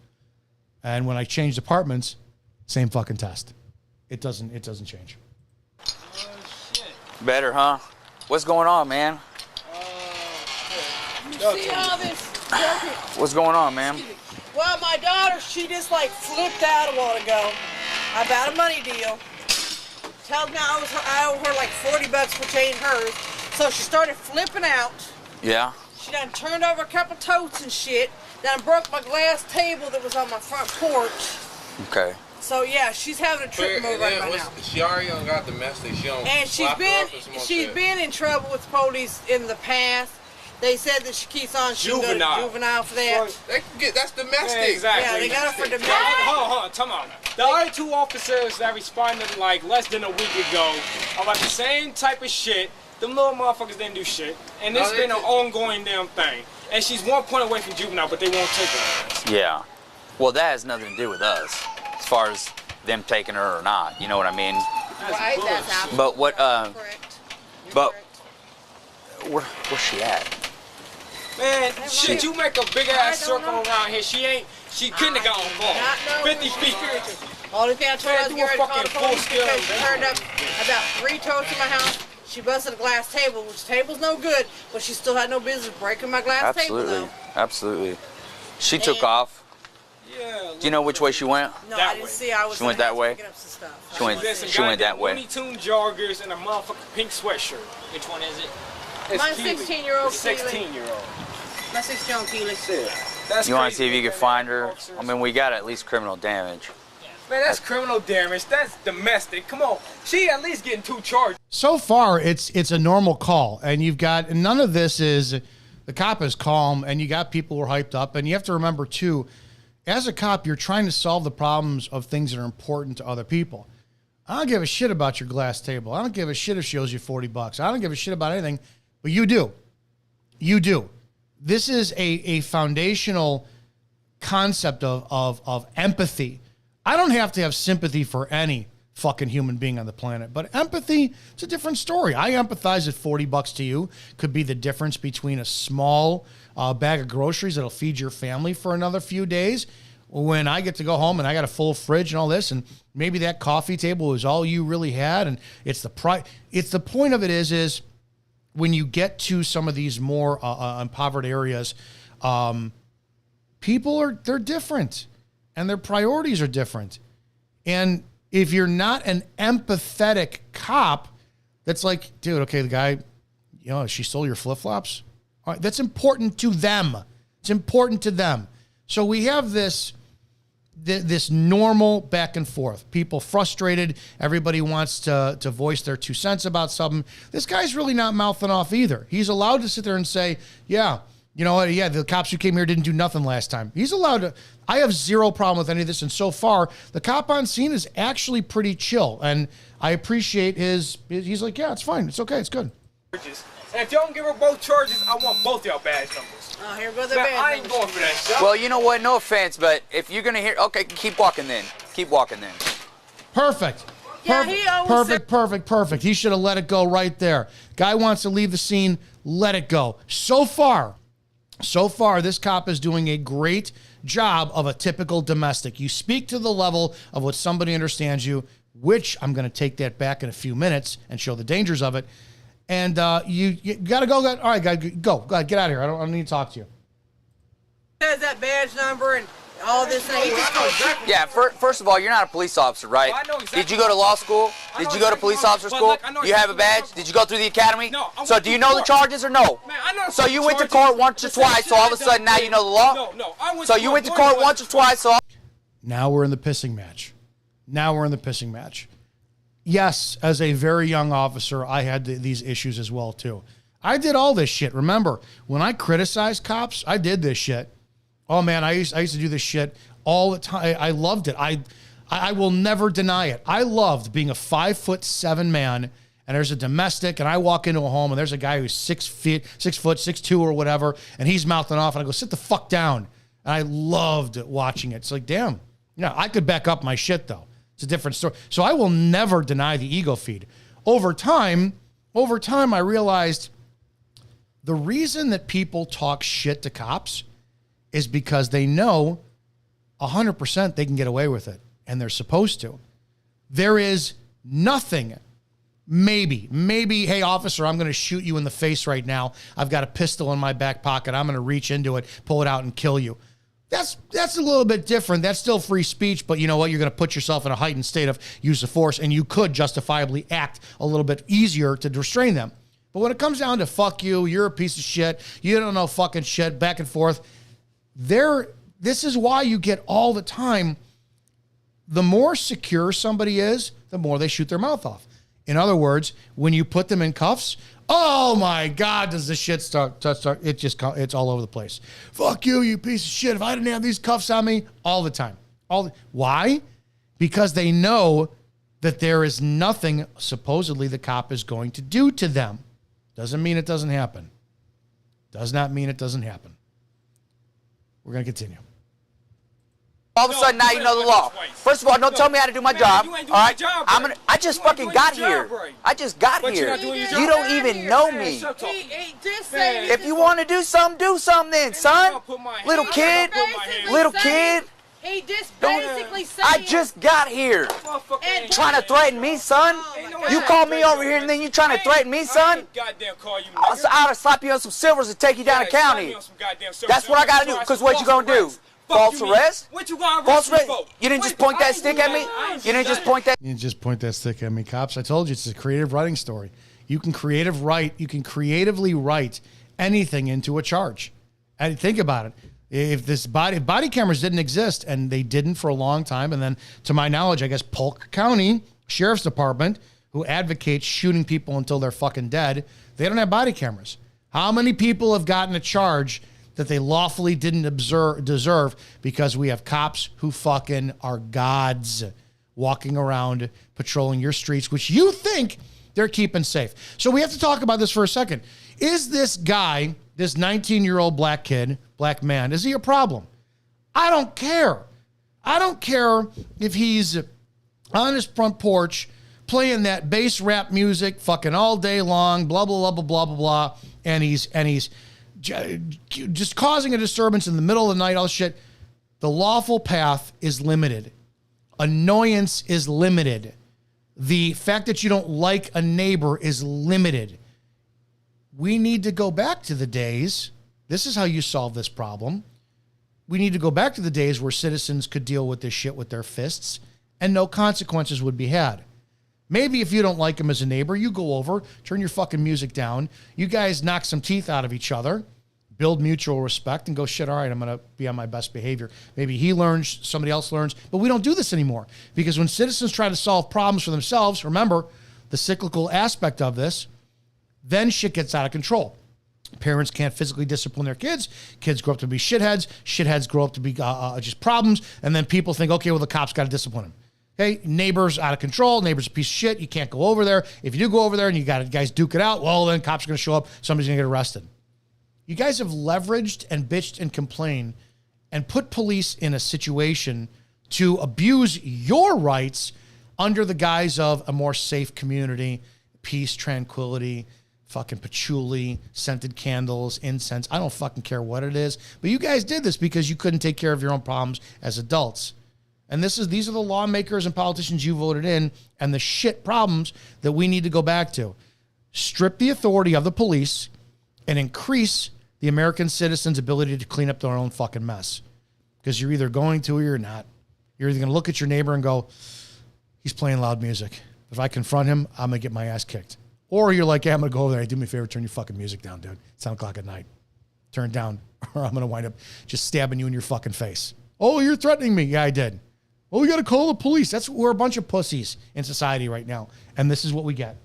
Speaker 1: And when I changed departments, same fucking test. It doesn't change.
Speaker 10: Oh, shit. Better, huh? What's going on, man?
Speaker 11: You see all this?
Speaker 10: What's going on, man?
Speaker 11: Well, my daughter, she just like flipped out a while ago about a money deal. Tells me I owe her like $40 for changing hers. So she started flipping out.
Speaker 10: Yeah?
Speaker 11: She done turned over a couple totes and shit. Done broke my glass table that was on my front porch.
Speaker 10: Okay.
Speaker 11: So yeah, she's having a trip move right now.
Speaker 12: She already got domestic.
Speaker 11: She's been in trouble with police in the past. They said that she keeps on juvenile for that.
Speaker 12: That's domestic.
Speaker 13: Yeah, exactly.
Speaker 11: Yeah, they got her for domestic.
Speaker 13: Hold on, time out. The other two officers that responded like less than a week ago about the same type of shit. Them little motherfuckers didn't do shit. And it's been an ongoing damn thing. And she's 1 point away from juvenile, but they won't take her.
Speaker 10: Yeah. Well, that has nothing to do with us, as far as them taking her or not. You know what I mean?
Speaker 11: Right, that's absolutely
Speaker 10: But what,
Speaker 11: correct.
Speaker 10: Where's she at?
Speaker 13: Man, shit, you make a big ass circle around here. She couldn't have gone far. 50 feet.
Speaker 11: Only thing I told her I was getting ready to call the police because she turned up about 3 totes in my house. She busted a glass table, which table's no good, but she still had no business breaking my glass table, though.
Speaker 10: Absolutely. She took off.
Speaker 13: Yeah.
Speaker 10: Do you know which way she went?
Speaker 11: No, I didn't see. I was.
Speaker 10: She went that way.
Speaker 11: Up some stuff.
Speaker 10: She went that way.
Speaker 13: Looney Tune joggers and a motherfucking pink sweatshirt. Which one is it?
Speaker 11: My 16-year-old.
Speaker 13: 16-year-old.
Speaker 11: My 16-year-old Keely.
Speaker 10: You want to see if you can find her? I mean, we got at least criminal damage.
Speaker 13: Man, that's criminal damage. That's domestic. Come on. She at least getting 2 charges.
Speaker 1: So far, it's a normal call, and you've got none of this is the cop is calm, and you got people who are hyped up, and you have to remember too, as a cop, you're trying to solve the problems of things that are important to other people. I don't give a shit about your glass table. I don't give a shit if she owes you $40. I don't give a shit about anything, but you do. You do. This is a foundational concept of empathy. I don't have to have sympathy for any fucking human being on the planet, but empathy, it's a different story. I empathize that $40 to you could be the difference between a small bag of groceries that'll feed your family for another few days when I get to go home and I got a full fridge and all this, and maybe that coffee table is all you really had, and it's the point of it is when you get to some of these more impoverished areas, they're different. And their priorities are different. And if you're not an empathetic cop, that's like, dude, okay, the guy, she stole your flip-flops. All right, that's important to them. It's important to them. So we have this normal back and forth. People frustrated. Everybody wants to voice their 2 cents about something. This guy's really not mouthing off either. He's allowed to sit there and say, yeah, you know what? Yeah, the cops who came here didn't do nothing last time. He's allowed to. I have zero problem with any of this. And so far, the cop on scene is actually pretty chill. And I appreciate he's like, yeah, it's fine. It's okay. It's good.
Speaker 13: And if y'all don't give her both charges, I want both y'all badge numbers.
Speaker 11: Oh, here goes the
Speaker 13: Man,
Speaker 11: badge
Speaker 13: I ain't going for that shit.
Speaker 10: Well, you know what? No offense, but if you're going to hear... Okay, keep walking then. Keep walking then.
Speaker 1: Perfect.
Speaker 11: Yeah,
Speaker 1: Perfect. He should have let it go right there. Guy wants to leave the scene. Let it go. So far, this cop is doing a great job of a typical domestic. You speak to the level of what somebody understands you, which I'm going to take that back in a few minutes and show the dangers of it. And you got to go. All right, guy, go. Go ahead, get out of here. I don't need to talk to you.
Speaker 11: Has that badge number and all this thing.
Speaker 10: Yeah, first of all, you're not a police officer, right?
Speaker 13: Well, I know exactly.
Speaker 10: Did you go to law school? Did you go to police officer school? You have a badge? Did you go through the academy?
Speaker 13: No.
Speaker 10: So do you know the charges or no?
Speaker 13: Man, I know
Speaker 10: so you went to court once or twice, so all of a sudden now you know the law?
Speaker 13: No.
Speaker 10: So you went to court once or twice, so...
Speaker 1: Now we're in the pissing match. Yes, as a very young officer, I had these issues as well, too. I did all this shit. Remember, when I criticized cops, I did this shit. Oh, man, I used to do this shit all the time. I loved it. I will never deny it. I loved being a 5'7" man, and there's a domestic, and I walk into a home, and there's a guy who's 6 foot, 6'2" or whatever, and he's mouthing off, and I go, sit the fuck down. And I loved watching it. It's like, damn. I could back up my shit, though. It's a different story. So I will never deny the ego feed. Over time, I realized the reason that people talk shit to cops is because they know 100% they can get away with it, and they're supposed to. There is nothing, maybe, hey, officer, I'm going to shoot you in the face right now. I've got a pistol in my back pocket. I'm going to reach into it, pull it out, and kill you. That's a little bit different. That's still free speech, but you know what? You're going to put yourself in a heightened state of use of force, and you could justifiably act a little bit easier to restrain them. But when it comes down to fuck you, you're a piece of shit, you don't know fucking shit, back and forth, this is why you get all the time, the more secure somebody is, the more they shoot their mouth off. In other words, when you put them in cuffs, oh my God, does the shit start? It's all over the place. Fuck you, you piece of shit. If I didn't have these cuffs on me, all the time. Why? Because they know that there is nothing supposedly the cop is going to do to them. Doesn't mean it doesn't happen. Does not mean it doesn't happen. We're going to continue.
Speaker 10: All of a sudden now you know the law. First of all, don't tell me how to do my job. All right, I just fucking got here. I just got here. You don't even know me. If you want to do something then, son. Little kid.
Speaker 11: He just basically said.
Speaker 10: I just got here. Trying to threaten me, son? You call me over here and then you trying to threaten me, son? I'll slap you on some silvers and take you down the county. That's what I got to do, because what you going to do? False arrest? False arrest? You didn't just point that stick at me? You didn't just point that
Speaker 1: stick at me, cops. I told you, it's a creative writing story. You can creatively write anything into a charge. And think about it. If body cameras didn't exist, and they didn't for a long time, and then to my knowledge, I guess Polk County Sheriff's Department, who advocates shooting people until they're fucking dead, they don't have body cameras. How many people have gotten a charge that they lawfully didn't deserve because we have cops who fucking are gods walking around patrolling your streets, which you think they're keeping safe. So we have to talk about this for a second. Is this guy, this 19-year-old black kid, black man, is he a problem? I don't care. I don't care if he's on his front porch playing that bass rap music fucking all day long, blah, blah, blah, blah, blah, blah, blah, and he's just causing a disturbance in the middle of the night, all this shit. The lawful path is limited. Annoyance is limited. The fact that you don't like a neighbor is limited. We need to go back to the days. This is how you solve this problem. We need to go back to the days where citizens could deal with this shit with their fists and no consequences would be had. Maybe if you don't like him as a neighbor, you go over, turn your fucking music down. You guys knock some teeth out of each other, build mutual respect, and go, shit, all right, I'm going to be on my best behavior. Maybe he learns, somebody else learns, but we don't do this anymore. Because when citizens try to solve problems for themselves, remember the cyclical aspect of this, then shit gets out of control. Parents can't physically discipline their kids. Kids grow up to be shitheads. Shitheads grow up to be just problems. And then people think, okay, well, the cops got to discipline them. Okay, neighbor's out of control. Neighbor's a piece of shit. You can't go over there. If you do go over there and you got guys duke it out, well, then cops are going to show up. Somebody's going to get arrested. You guys have leveraged and bitched and complained and put police in a situation to abuse your rights under the guise of a more safe community, peace, tranquility, fucking patchouli, scented candles, incense. I don't fucking care what it is. But you guys did this because you couldn't take care of your own problems as adults. And these are the lawmakers and politicians you voted in and the shit problems that we need to go back to. Strip the authority of the police and increase the American citizens' ability to clean up their own fucking mess. Because you're either going to or you're not. You're either going to look at your neighbor and go, he's playing loud music. If I confront him, I'm going to get my ass kicked. Or you're like, hey, I'm going to go over there. Hey, do me a favor, turn your fucking music down, dude. It's 7 o'clock at night. Turn it down, or I'm going to wind up just stabbing you in your fucking face. Oh, you're threatening me. Yeah, I did. Well, we got to call the police. We're a bunch of pussies in society right now. And this is what we get.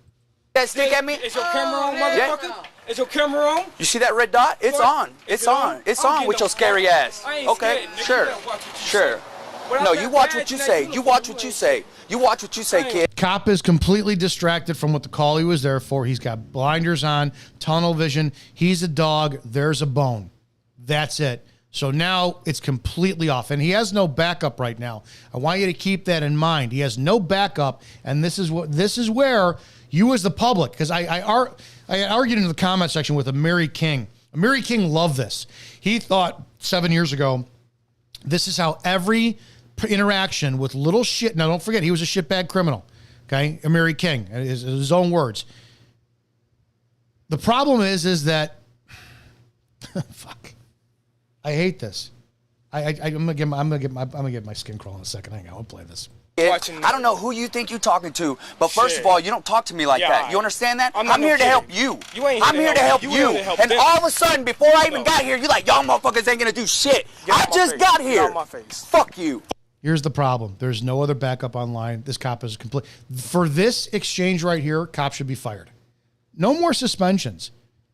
Speaker 10: That stick at me?
Speaker 13: Is your camera on, motherfucker? Yeah. Is your camera on?
Speaker 10: You see that red dot? It's on. It's on. It's on with your scary ass. Okay, sure. Sure. No, you watch what you say. You watch what you say. You watch what you say, kid.
Speaker 1: Cop is completely distracted from what the call he was there for. He's got blinders on, tunnel vision. He's a dog. There's a bone. That's it. So now it's completely off, and he has no backup right now. I want you to keep that in mind. He has no backup, and this is where you as the public, because I argued in the comment section with Mary King. Mary King loved this. He thought 7 years ago, this is how every interaction with little shit. Now, don't forget, he was a shitbag criminal. Okay, Mary King, his own words. The problem is that fuck. I hate this. I'm gonna get my skin crawl in a second. Hang on, I'll play this.
Speaker 10: I don't know who you think you're talking to, but first of all, you don't talk to me like that. You understand that? I'm here to help you. I'm here to help you. And all of a sudden, before I even got here, you're like, y'all motherfuckers ain't gonna do shit. I just got here. Fuck you.
Speaker 1: Here's the problem. There's no other backup online. This cop is complete. For this exchange right here, cop should be fired. No more suspensions.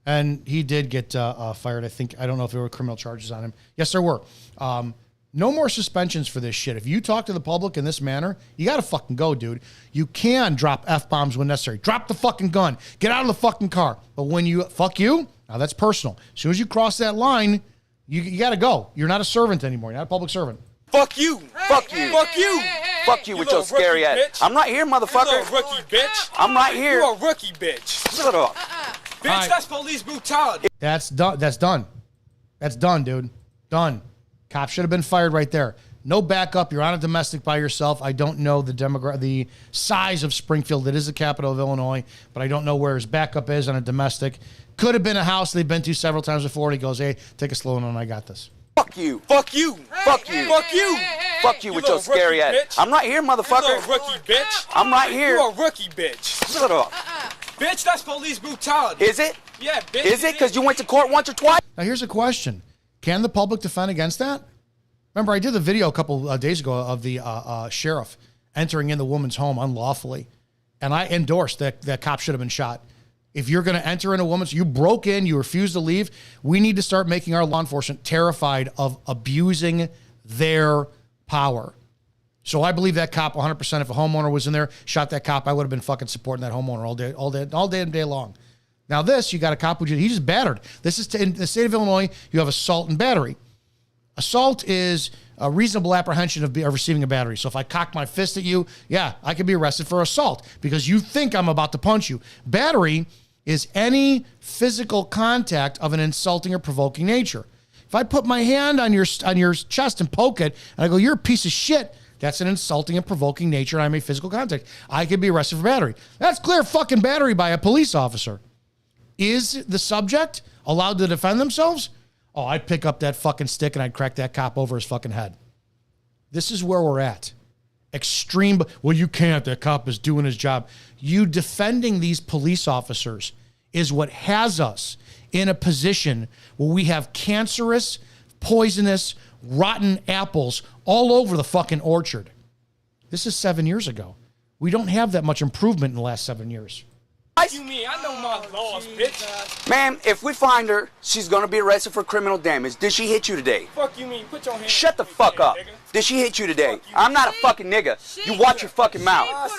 Speaker 1: And he did get fired. I don't know if there were criminal charges on him. Yes, there were. No more suspensions for this shit. If you talk to the public in this manner, you got to fucking go, dude. You can drop F-bombs when necessary. Drop the fucking gun. Get out of the fucking car. But when you, fuck you, now that's personal. As soon as you cross that line, you got to go. You're not a servant anymore. You're not a public servant.
Speaker 10: Fuck you. Fuck you. Fuck you. Fuck you with your scary ass.
Speaker 13: Bitch.
Speaker 10: I'm right here, motherfucker.
Speaker 13: You a rookie, bitch.
Speaker 10: I'm right here.
Speaker 13: You a rookie, bitch.
Speaker 10: Shut up.
Speaker 13: Bitch, right. That's police brutality.
Speaker 1: That's done. That's done. That's done, dude. Done. Cop should have been fired right there. No backup. You're on a domestic by yourself. I don't know the size of Springfield. It is the capital of Illinois, but I don't know where his backup is on a domestic. Could have been a house they've been to several times before. And he goes, hey, take a slow one. I got this.
Speaker 10: Fuck you. Fuck you. Fuck you. Fuck you. Fuck you with your scary ass.
Speaker 13: Bitch.
Speaker 10: I'm right here, motherfucker.
Speaker 13: You a rookie, bitch.
Speaker 10: I'm right here.
Speaker 13: You a rookie, bitch.
Speaker 10: Shut up.
Speaker 13: Bitch, that's police brutality.
Speaker 10: Is it?
Speaker 13: Yeah, bitch.
Speaker 10: Is it? Because you went to court once or twice?
Speaker 1: Now, here's a question. Can the public defend against that? Remember, I did the video a couple of days ago of the sheriff entering in the woman's home unlawfully. And I endorsed that cop should have been shot. If you're going to enter in a woman's, you broke in, you refuse to leave, we need to start making our law enforcement terrified of abusing their power. So I believe that cop 100%. If a homeowner was in there, shot that cop, I would have been fucking supporting that homeowner all day long. Now this, you got a cop he just battered. This is in the state of Illinois. You have assault and battery. Assault is a reasonable apprehension of receiving a battery. So if I cock my fist at you, yeah, I could be arrested for assault because you think I'm about to punch you. Battery is any physical contact of an insulting or provoking nature. If I put my hand on your chest and poke it, and I go, you're a piece of shit, that's an insulting and provoking nature, and I made physical contact. I could be arrested for battery. That's clear fucking battery by a police officer. Is the subject allowed to defend themselves? Oh, I'd pick up that fucking stick and I'd crack that cop over his fucking head. This is where we're at. Extreme, well, you can't. That cop is doing his job. You defending these police officers is what has us in a position where we have cancerous, poisonous, rotten apples all over the fucking orchard. This is 7 years ago. We don't have that much improvement in the last 7 years.
Speaker 13: What you mean? I know my laws, bitch.
Speaker 10: Ma'am, if we find her, she's gonna be arrested for criminal damage. Did she hit you today?
Speaker 13: Fuck you mean? Put your hands.
Speaker 10: Shut the fuck up.
Speaker 13: Nigga.
Speaker 10: Did she hit you today? I'm not a fucking nigga. You watch your fucking mouth.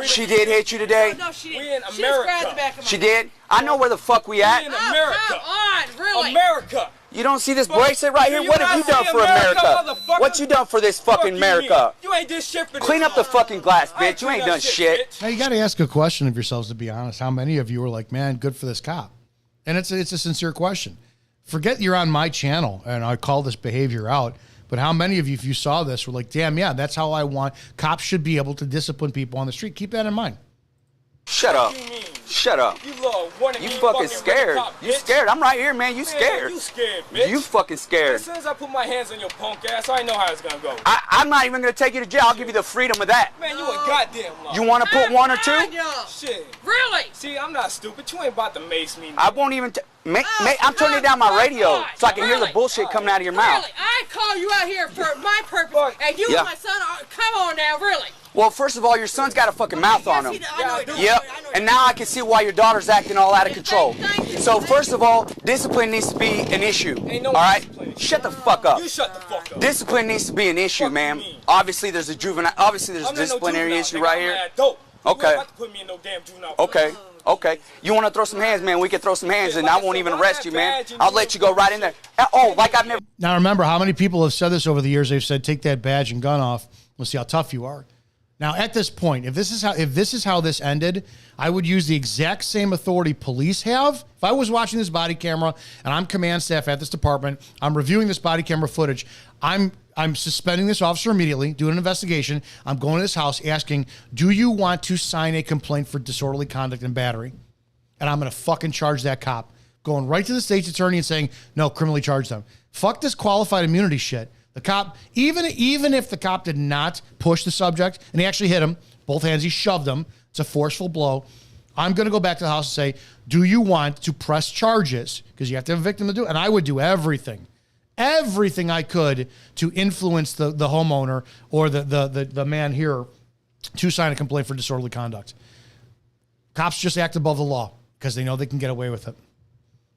Speaker 10: She did hit you today?
Speaker 11: No, she didn't.
Speaker 13: We in America.
Speaker 10: She did? I know where the fuck we at.
Speaker 13: We in America.
Speaker 11: Come on, really?
Speaker 13: America.
Speaker 10: You don't see this bracelet right here? What have you done for America? What you done for this fucking America?
Speaker 13: You ain't did shit for this.
Speaker 10: Clean up the fucking glass, bitch. You ain't done shit.
Speaker 1: Now you got to ask a question of yourselves, to be honest. How many of you are like, man, good for this cop? And it's a sincere question. Forget you're on my channel and I call this behavior out. But how many of you, if you saw this, were like, damn, yeah, that's how I want. Cops should be able to discipline people on the street. Keep that in mind.
Speaker 10: Shut up. Shut up.
Speaker 13: You
Speaker 10: fucking scared. You scared. I'm right here, man. You scared.
Speaker 13: You scared, bitch.
Speaker 10: You fucking scared.
Speaker 13: As soon as I put my hands on your punk ass, I know how it's gonna go.
Speaker 10: I'm not even gonna take you to jail. I'll give you the freedom of that.
Speaker 13: Man, you a goddamn liar.
Speaker 10: You want to put one or two?
Speaker 13: Shit.
Speaker 11: Really?
Speaker 13: See, I'm not stupid. You ain't about to mace me.
Speaker 10: I won't even. I'm turning down my radio so I can hear the bullshit coming out of your mouth.
Speaker 11: Really? I call you out here for my purpose, and you and my son are. Come on now, really.
Speaker 10: Well, first of all, your son's got a fucking mouth on him. Yep. And now I can see why your daughter's acting all out of control. So first of all, discipline needs to be an issue. All right? Shut the fuck up.
Speaker 13: You shut the fuck up.
Speaker 10: Discipline needs to be an issue, ma'am. Obviously, there's a juvenile. Obviously, there's a disciplinary issue right here. Okay. Okay. Okay. You want to throw some hands, man? We can throw some hands, and I won't even arrest you, man. I'll let you go right in there. Oh, like I've never.
Speaker 1: Now remember, how many people have said this over the years? They've said, "Take that badge and gun off. We'll see how tough you are." Now, at this point, if this is how this ended, I would use the exact same authority police have. If I was watching this body camera and I'm command staff at this department, I'm reviewing this body camera footage, I'm suspending this officer immediately, doing an investigation. I'm going to this house asking, do you want to sign a complaint for disorderly conduct and battery? And I'm going to fucking charge that cop. Going right to the state's attorney and saying, no, criminally charge them. Fuck this qualified immunity shit. The cop, even if the cop did not push the subject and he actually hit him, both hands, he shoved him. It's a forceful blow. I'm going to go back to the house and say, do you want to press charges? Because you have to have a victim to do it. And I would do everything I could to influence the homeowner or the man here to sign a complaint for disorderly conduct. Cops just act above the law because they know they can get away with it.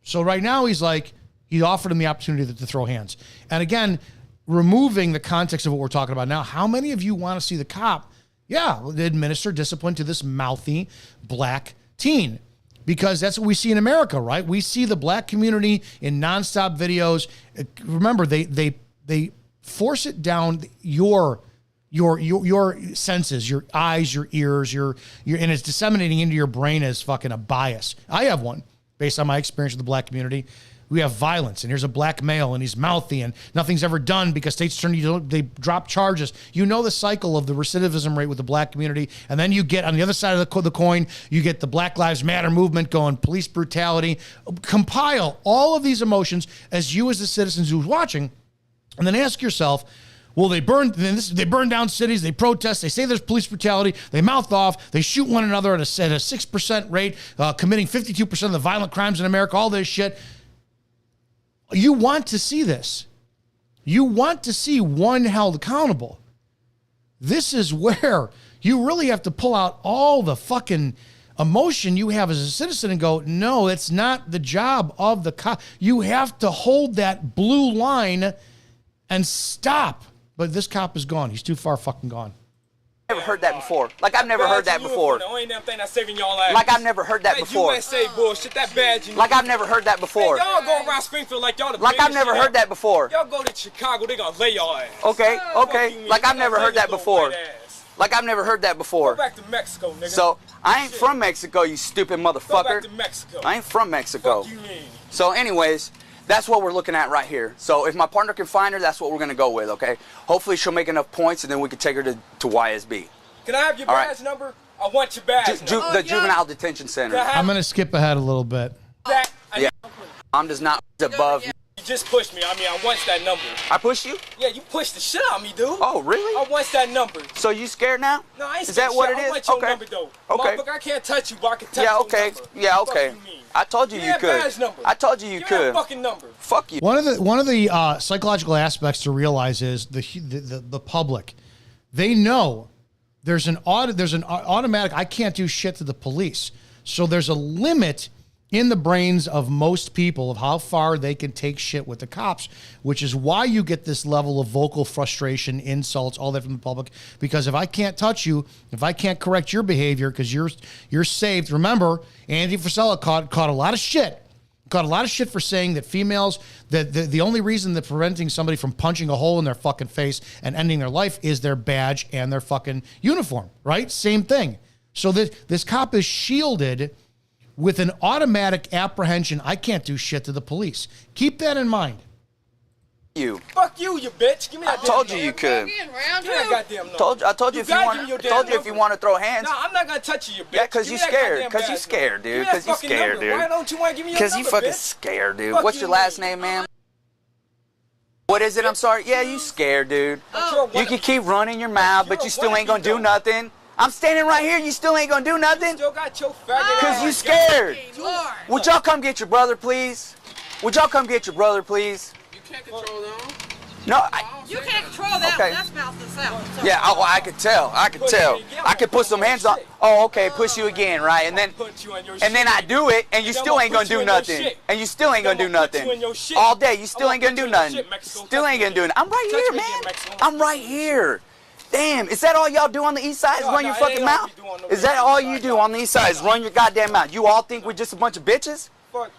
Speaker 1: So right now he offered him the opportunity to throw hands. And again, removing the context of what we're talking about now, how many of you want to see the cop, administer discipline to this mouthy black teen? Because that's what we see in America, right? We see the black community in nonstop videos. Remember, they force it down your senses, your eyes, your ears, and it's disseminating into your brain as fucking a bias. I have one based on my experience with the black community. We have violence, and here's a black male, and he's mouthy, and nothing's ever done because state's attorney, they drop charges. You know the cycle of the recidivism rate with the black community, and then you get, on the other side of the coin, you get the Black Lives Matter movement going, police brutality. Compile all of these emotions as you as the citizens who's watching, and then ask yourself, well, they burn down cities, they protest, they say there's police brutality, they mouth off, they shoot one another at a 6% rate, committing 52% of the violent crimes in America, all this shit. You want to see this. You want to see one held accountable. This is where you really have to pull out all the fucking emotion you have as a citizen and go, no, it's not the job of the cop. You have to hold that blue line and stop. But this cop is gone. He's too far fucking gone.
Speaker 10: I've never heard that before. Like I've never heard that before. Like I've never heard that before.
Speaker 13: USA bullshit, that badge.
Speaker 10: Like I've never heard that before.
Speaker 13: Y'all go around Springfield like y'all the
Speaker 10: Like I've never heard that before.
Speaker 13: Y'all go to Chicago, they gonna lay y'all ass.
Speaker 10: Okay, okay. Like I've never heard that before. Like I've never heard that before.
Speaker 13: Go back to Mexico, nigga.
Speaker 10: So I ain't from Mexico, you stupid motherfucker.
Speaker 13: Go back to Mexico.
Speaker 10: I ain't from Mexico.
Speaker 13: Fuck you mean?
Speaker 10: So anyways, that's what we're looking at right here. So if my partner can find her, that's what we're gonna go with, okay? Hopefully she'll make enough points and then we can take her to YSB.
Speaker 13: Can I have your badge number? I want your badge number.
Speaker 10: The juvenile detention center.
Speaker 1: I'm going to skip ahead a little bit.
Speaker 10: Yeah. I'm just not above you.
Speaker 13: You just pushed me. I mean, I want that number.
Speaker 10: I pushed you?
Speaker 13: Yeah, you pushed the shit out of me, dude.
Speaker 10: Oh, really?
Speaker 13: I want that number.
Speaker 10: So you scared now?
Speaker 13: No, I ain't
Speaker 10: Is that
Speaker 13: scared
Speaker 10: what
Speaker 13: shit.
Speaker 10: it is?
Speaker 13: I want your
Speaker 10: Okay.
Speaker 13: number, though.
Speaker 10: Okay.
Speaker 13: Motherfucker, I can't touch you, but I can touch
Speaker 10: Yeah,
Speaker 13: your
Speaker 10: okay.
Speaker 13: number.
Speaker 10: Yeah, okay.
Speaker 13: Fuck you mean?
Speaker 10: I told you you could.
Speaker 13: Badge number.
Speaker 10: I told you you
Speaker 13: Give me
Speaker 10: could.
Speaker 13: that fucking number.
Speaker 10: Fuck you.
Speaker 1: One of the psychological aspects to realize is the public. They know there's an automatic, I can't do shit to the police. So there's a limit in the brains of most people of how far they can take shit with the cops, which is why you get this level of vocal frustration, insults, all that from the public. Because if I can't touch you, if I can't correct your behavior because you're saved. Remember, Andy Frisella caught a lot of shit. Got a lot of shit for saying that females, that the only reason that preventing somebody from punching a hole in their fucking face and ending their life is their badge and their fucking uniform, right? Same thing. So this cop is shielded with an automatic apprehension. I can't do shit to the police. Keep that in mind.
Speaker 10: You.
Speaker 13: Fuck you, you bitch. Give me that
Speaker 10: I told you you could.
Speaker 13: Give me that goddamn number.
Speaker 10: I told you if you want to throw hands.
Speaker 13: No, I'm not gonna touch you, you bitch.
Speaker 10: Yeah, because you scared. Because you scared, dude. Because you scared, dude.
Speaker 13: Why don't you want to give me your number,
Speaker 10: Because you fucking
Speaker 13: bitch?
Speaker 10: scared, dude.
Speaker 13: Fuck
Speaker 10: What's
Speaker 13: you,
Speaker 10: your last name, ma'am? What is it? I'm sorry. Yeah, you scared, dude. You can keep running your mouth, but you still ain't gonna do nothing. I'm standing right here. You still ain't gonna do nothing?
Speaker 13: Still got your faggot.
Speaker 10: Because you scared. Would y'all come get your brother, please? Would y'all come get your brother, please?
Speaker 12: You can't control them.
Speaker 10: No,
Speaker 11: You can't control that
Speaker 10: Okay.
Speaker 11: one. That's mouth to south. So.
Speaker 10: yeah, I could tell. I could tell. I could put some hands on. Oh, okay, push you again, right? And then I do it, and you still ain't gonna do nothing. And you still ain't gonna do nothing. All day, you still ain't gonna do nothing. Still ain't gonna do nothing. I'm right here, man. I'm right here. Damn, is that all y'all do on the east side is run your fucking mouth? Is that all you do on the east side is run your goddamn mouth? You all think we're just a bunch of bitches?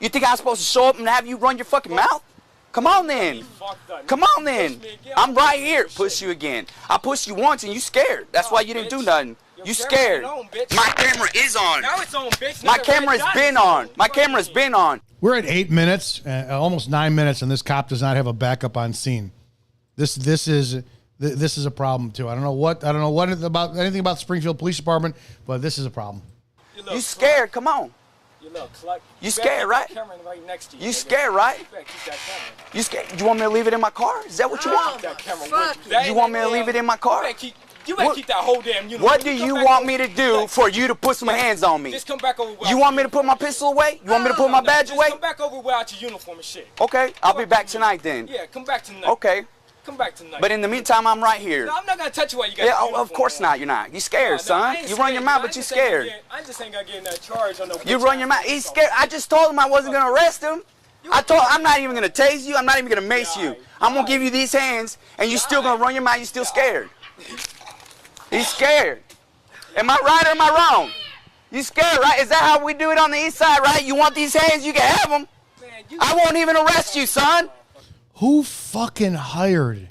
Speaker 10: You think I'm supposed to show up and have you run your fucking mouth? Come on then. Come on then. I'm right here. Push you again. I pushed you once and you scared. That's why you didn't do nothing. You scared. My camera is on.
Speaker 13: Now it's on, bitch.
Speaker 10: My camera's been on. My camera's been on.
Speaker 1: We're at 8 minutes, almost 9 minutes, and this cop does not have a backup on scene. This is a problem too. I don't know what about anything about the Springfield Police Department, but this is a problem.
Speaker 10: You scared? Come on. You scared, right? You scared, right? You scared? You want me to leave it in my car? Is that what you want? You want me to leave it in my car?
Speaker 13: You better keep that whole damn uniform.
Speaker 10: What do you want me to do for you to put some hands on me?
Speaker 13: Just come back over.
Speaker 10: You want me to put my pistol away? You want me to put my badge away?
Speaker 13: Come back over without your uniform and shit.
Speaker 10: Okay, I'll be back tonight then.
Speaker 13: Yeah, come back tonight.
Speaker 10: Okay.
Speaker 13: Come back tonight.
Speaker 10: But in the meantime, I'm right here.
Speaker 13: No, I'm not gonna touch you while you got
Speaker 10: Yeah,
Speaker 13: your
Speaker 10: of course not. You're not. You scared, son. You run your mouth, but you scared.
Speaker 13: I just ain't gonna get in that charge on no.
Speaker 10: You run your mouth. He's scared. I just told him I wasn't gonna arrest him. I'm not even gonna tase you. I'm not even gonna mace you. I'm gonna give you these hands, and you're still gonna run your mouth. You're still scared. He's scared. Am I right or am I wrong? You scared, right? Is that how we do it on the east side, right? You want these hands, you can have them. I won't even arrest you, son.
Speaker 1: Who fucking hired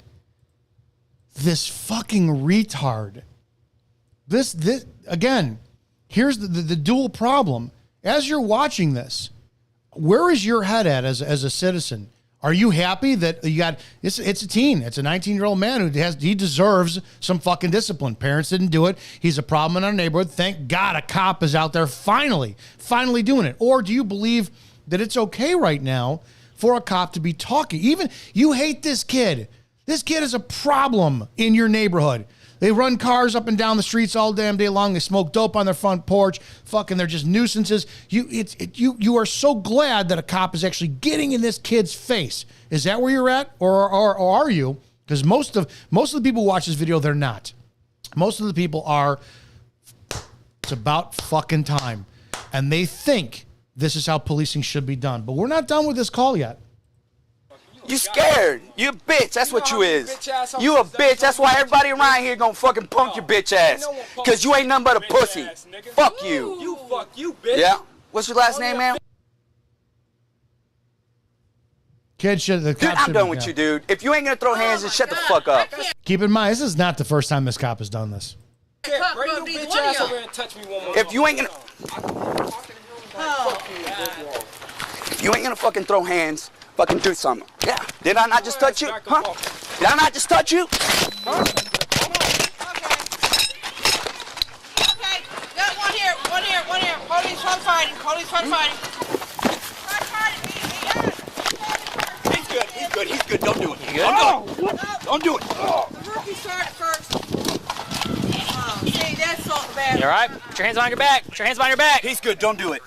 Speaker 1: this fucking retard? This again, here's the dual problem. As you're watching this, where is your head at as a citizen? Are you happy that you got it's a teen? It's a 19-year-old man he deserves some fucking discipline. Parents didn't do it. He's a problem in our neighborhood. Thank God a cop is out there finally doing it. Or do you believe that it's okay right now for a cop to be talking? Even you hate this kid. This kid is a problem in your neighborhood. They run cars up and down the streets all damn day long. They smoke dope on their front porch. Fucking, they're just nuisances. You are so glad that a cop is actually getting in this kid's face. Is that where you're at, or are you? Because most of the people who watch this video, they're not. Most of the people are. It's about fucking time, and they think this is how policing should be done. But we're not done with this call yet.
Speaker 10: You scared. You a bitch. That's what you is. You a bitch. That's why everybody around here gonna fucking punk your bitch ass. Because you ain't nothing but a pussy. Fuck you.
Speaker 13: Fuck you, bitch.
Speaker 10: Yeah. What's your last name, man?
Speaker 1: Kid should.
Speaker 10: Dude, I'm done with you, dude. If you ain't gonna throw hands, then shut the fuck up.
Speaker 1: Keep in mind, this is not the first time this cop has done this.
Speaker 13: Bring your bitch ass over and touch me one more.
Speaker 10: If you ain't gonna... If you ain't gonna fucking throw hands, fucking do something. Yeah. Did I not just touch you? Huh? Did I not just touch you?
Speaker 11: Okay. Got one here. Police trying fighting.
Speaker 10: He's good. Don't do it. Don't do it.
Speaker 11: The rookie started first. See, that's all bad.
Speaker 3: You all right? Put your hands behind your back.
Speaker 10: He's good. Don't do it.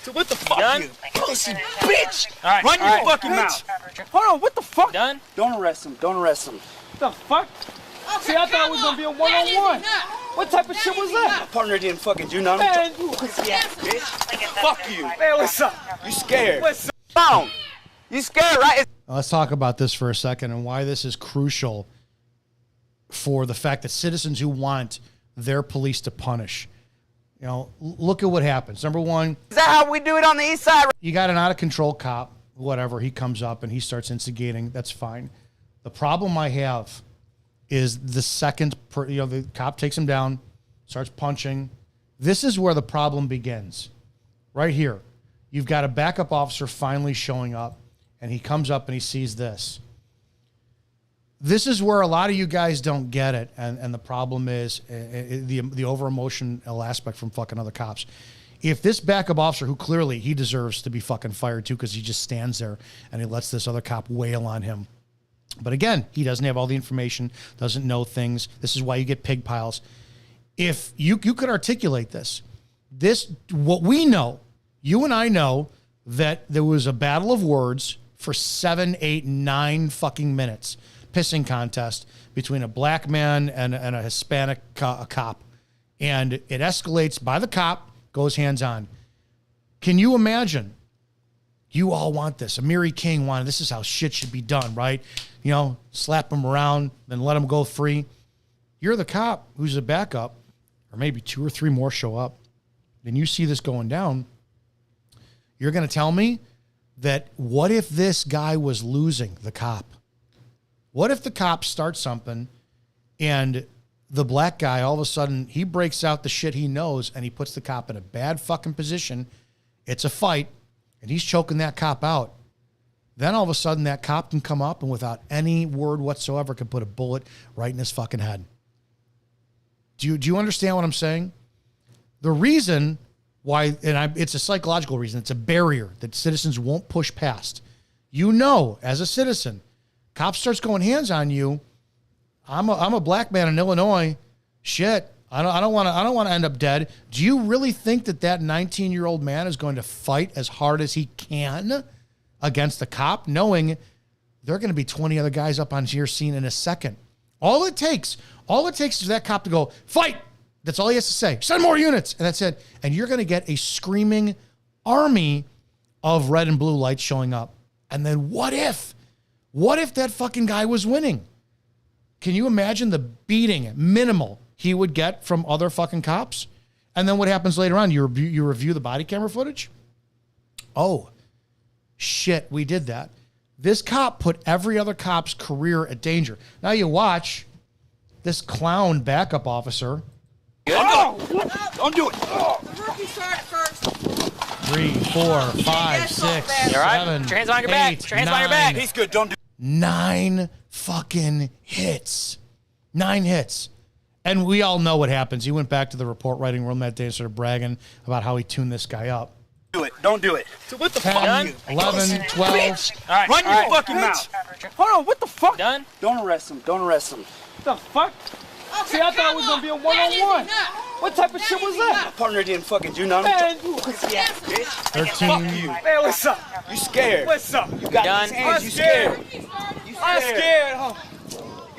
Speaker 10: So what the fuck?
Speaker 3: Done?
Speaker 10: You pussy bitch.
Speaker 3: All right.
Speaker 10: Run your fucking mouth. Hold on. What the fuck?
Speaker 3: Done?
Speaker 10: Don't arrest him.
Speaker 13: What the fuck? See, I thought it was gonna be a one-on-one. What type of shit was that?
Speaker 10: My partner didn't fucking do nothing.
Speaker 13: Man,
Speaker 10: Pussy ass bitch. Fuck you.
Speaker 13: man, what's up?
Speaker 10: You scared.
Speaker 13: What's up?
Speaker 10: Down. You scared, right?
Speaker 1: Let's talk about this for a second and why this is crucial for the fact that citizens who want their police to punish. You know, look at what happens. Number one,
Speaker 10: Is that how we do it on the east side?
Speaker 1: you got an out-of-control cop, whatever, he comes up and he starts instigating. That's fine. The problem I have is the second, the cop takes him down, starts punching. This is where the problem begins. Right here. You've got a backup officer finally showing up, and he comes up and he sees this. This is where a lot of you guys don't get it, and the problem is the over-emotional aspect from fucking other cops. If this backup officer, who clearly he deserves to be fucking fired too because he just stands there and he lets this other cop wail on him. But again, he doesn't have all the information, doesn't know things. This is why you get pig piles. If you could articulate this, what we know, you and I know that there was a battle of words for 7, 8, 9 fucking minutes. Pissing contest between a black man and a Hispanic cop. And it escalates by the cop, goes hands on. Can you imagine? You all want this. Amiri King wanted, this is how shit should be done, right? You know, slap him around, then let him go free. You're the cop who's a backup, or maybe 2 or 3 more show up. Then you see this going down. You're going to tell me that what if this guy was losing, the cop? What if the cop starts something and the black guy, all of a sudden, he breaks out the shit he knows and he puts the cop in a bad fucking position. It's a fight and he's choking that cop out. Then all of a sudden that cop can come up and without any word whatsoever can put a bullet right in his fucking head. Do you understand what I'm saying? The reason why, it's a psychological reason, it's a barrier that citizens won't push past. You know, as a citizen, cop starts going hands on you. I'm a black man in Illinois. Shit, I don't want to end up dead. Do you really think that 19-year-old man is going to fight as hard as he can against the cop, knowing there are going to be 20 other guys up on your scene in a second? All it takes is that cop to go fight. That's all he has to say. Send more units, and that's it. And you're going to get a screaming army of red and blue lights showing up. And then what if that fucking guy was winning? Can you imagine the beating, minimal, he would get from other fucking cops? And then what happens later on? You review the body camera footage? Oh, shit, we did that. This cop put every other cop's career at danger. Now you watch this clown backup officer.
Speaker 10: Don't do it.
Speaker 11: The rookie started first.
Speaker 1: 3, 4, 5, 6,
Speaker 3: You all right?
Speaker 1: 7,
Speaker 3: Put your hands behind your back.
Speaker 1: 8,
Speaker 3: Put your hands behind your back.
Speaker 1: 9.
Speaker 10: He's good. Don't do
Speaker 1: 9 fucking hits. 9 hits. And we all know what happens. He went back to the report writing room that day and started bragging about how he tuned this guy up.
Speaker 10: it. Don't do it. So what the
Speaker 1: 10,
Speaker 10: fuck?
Speaker 1: 11, 12.
Speaker 10: Bitch. All right, run your fucking mouth. Hold on. What the fuck?
Speaker 3: Done?
Speaker 10: Don't arrest him. Don't arrest him.
Speaker 13: The fuck? See, I thought it was gonna be a one-on-one. What type of shit was that?
Speaker 10: My partner didn't fucking do nothing.
Speaker 13: Man, you pussy ass bitch.
Speaker 1: 13.
Speaker 13: Fuck you. Man, what's up?
Speaker 10: You scared.
Speaker 13: What's up?
Speaker 10: You got these hands, you scared.
Speaker 13: I'm scared, huh?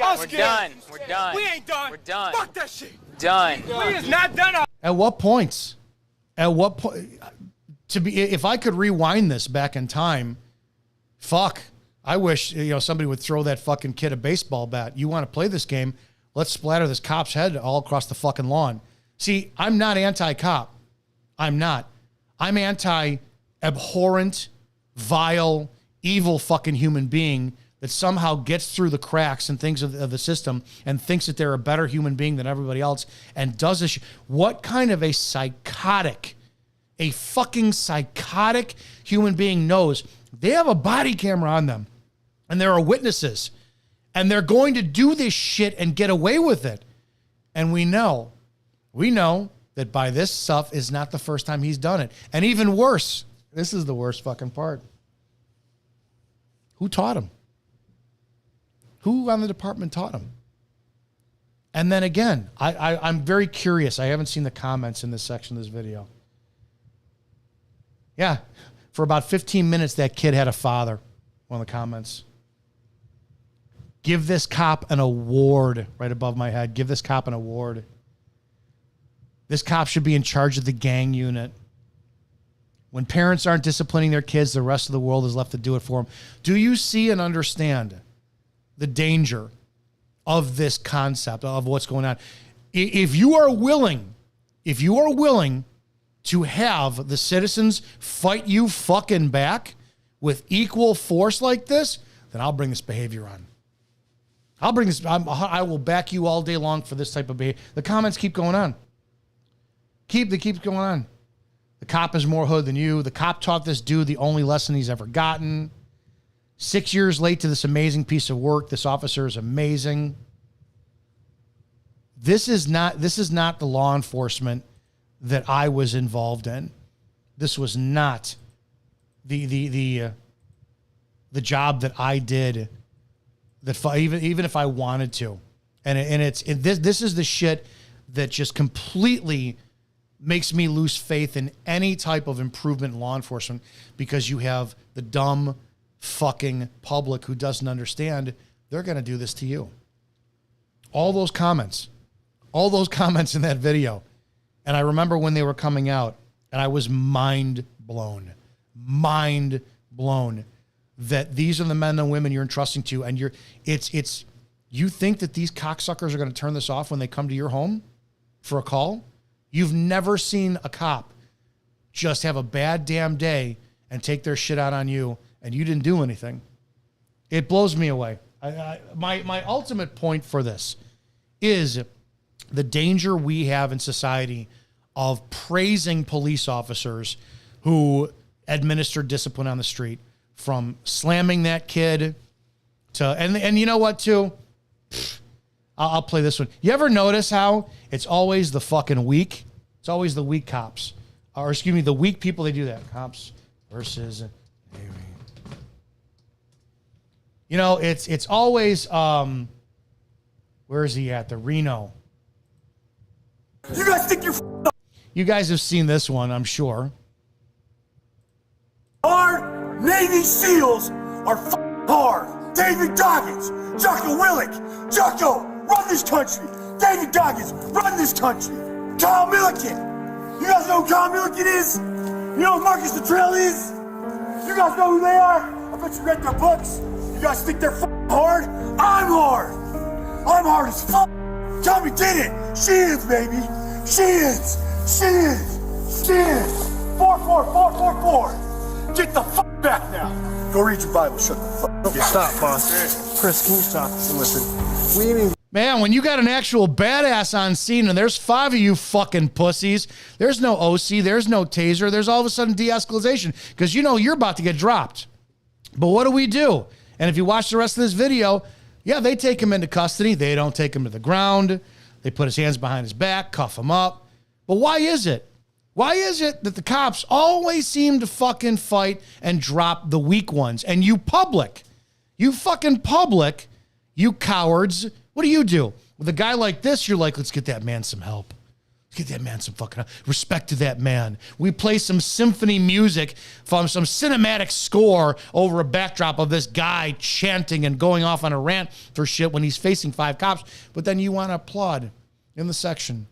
Speaker 13: I'm
Speaker 14: We're
Speaker 13: scared.
Speaker 14: done. We're done.
Speaker 13: We ain't done.
Speaker 14: We're done.
Speaker 13: Fuck that shit.
Speaker 14: Done.
Speaker 13: We is not done.
Speaker 1: At what points? At what point? If I could rewind this back in time, fuck. I wish somebody would throw that fucking kid a baseball bat. You want to play this game? Let's splatter this cop's head all across the fucking lawn. See, I'm not anti-cop. I'm not. I'm anti-abhorrent, vile, evil fucking human being that somehow gets through the cracks and things of the system and thinks that they're a better human being than everybody else and does this. What kind of a fucking psychotic human being knows they have a body camera on them and there are witnesses and they're going to do this shit and get away with it? And we know that by this stuff is not the first time he's done it. And even worse, this is the worst fucking part. Who taught him? Who on the department taught him? And then again, I'm very curious. I haven't seen the comments in this section of this video. Yeah, for about 15 minutes, that kid had a father. One of the comments. Give this cop an award right above my head. Give this cop an award. This cop should be in charge of the gang unit. When parents aren't disciplining their kids, the rest of the world is left to do it for them. Do you see and understand the danger of this concept, of what's going on? If you are willing to have the citizens fight you fucking back with equal force like this, then I'll bring this behavior on. I will back you all day long for this type of behavior. The comments keep going on. They keep going on. The cop is more hood than you. The cop taught this dude the only lesson he's ever gotten. 6 years late to this amazing piece of work. This officer is amazing. This is not the law enforcement that I was involved in. This was not the job that I did. Even if I wanted to, this is the shit that just completely makes me lose faith in any type of improvement in law enforcement, because you have the dumb fucking public who doesn't understand they're going to do this to you. All those comments in that video. And I remember when they were coming out and I was mind blown that these are the men and women you're entrusting to. And you think that these cocksuckers are going to turn this off when they come to your home for a call? You've never seen a cop just have a bad damn day and take their shit out on you, and you didn't do anything. It blows me away. My ultimate point for this is the danger we have in society of praising police officers who administer discipline on the street, from slamming that kid to, and you know what too? I'll play this one. You ever notice how it's always the fucking weak? It's always the weak cops. Or excuse me, the weak people, they do that. Cops versus Navy. It's always, where is he at? The Reno.
Speaker 8: You guys think you're
Speaker 1: You guys have seen this one, I'm sure.
Speaker 8: Our Navy SEALs are hard. David Goggins, Jocko Willick, Jocko, run this country. David Goggins, run this country. Kyle Milliken. You guys know who Kyle Milliken is? You know who Marcus Luttrell is? You guys know who they are? I bet you read their books. You guys think they're hard? I'm hard. I'm hard as fuck. Tommy did it. She is, baby. She is. 44444. Get the fuck back now. Go read your Bible. Shut the fuck up.
Speaker 2: Stop, boss. Chris, can you stop? Listen, we ain't even...
Speaker 1: Man, when you got an actual badass on scene and there's 5 of you fucking pussies, there's no OC, there's no taser, there's all of a sudden de-escalation because you're about to get dropped. But what do? And if you watch the rest of this video, yeah, they take him into custody. They don't take him to the ground. They put his hands behind his back, cuff him up. But why is it? Why is it that the cops always seem to fucking fight and drop the weak ones? And you fucking public, you cowards, What do you do? With a guy like this, you're like, let's get that man some help. Get that man some fucking respect to that man. We play some symphony music from some cinematic score over a backdrop of this guy chanting and going off on a rant for shit when he's facing 5 cops. But then you want to applaud in the section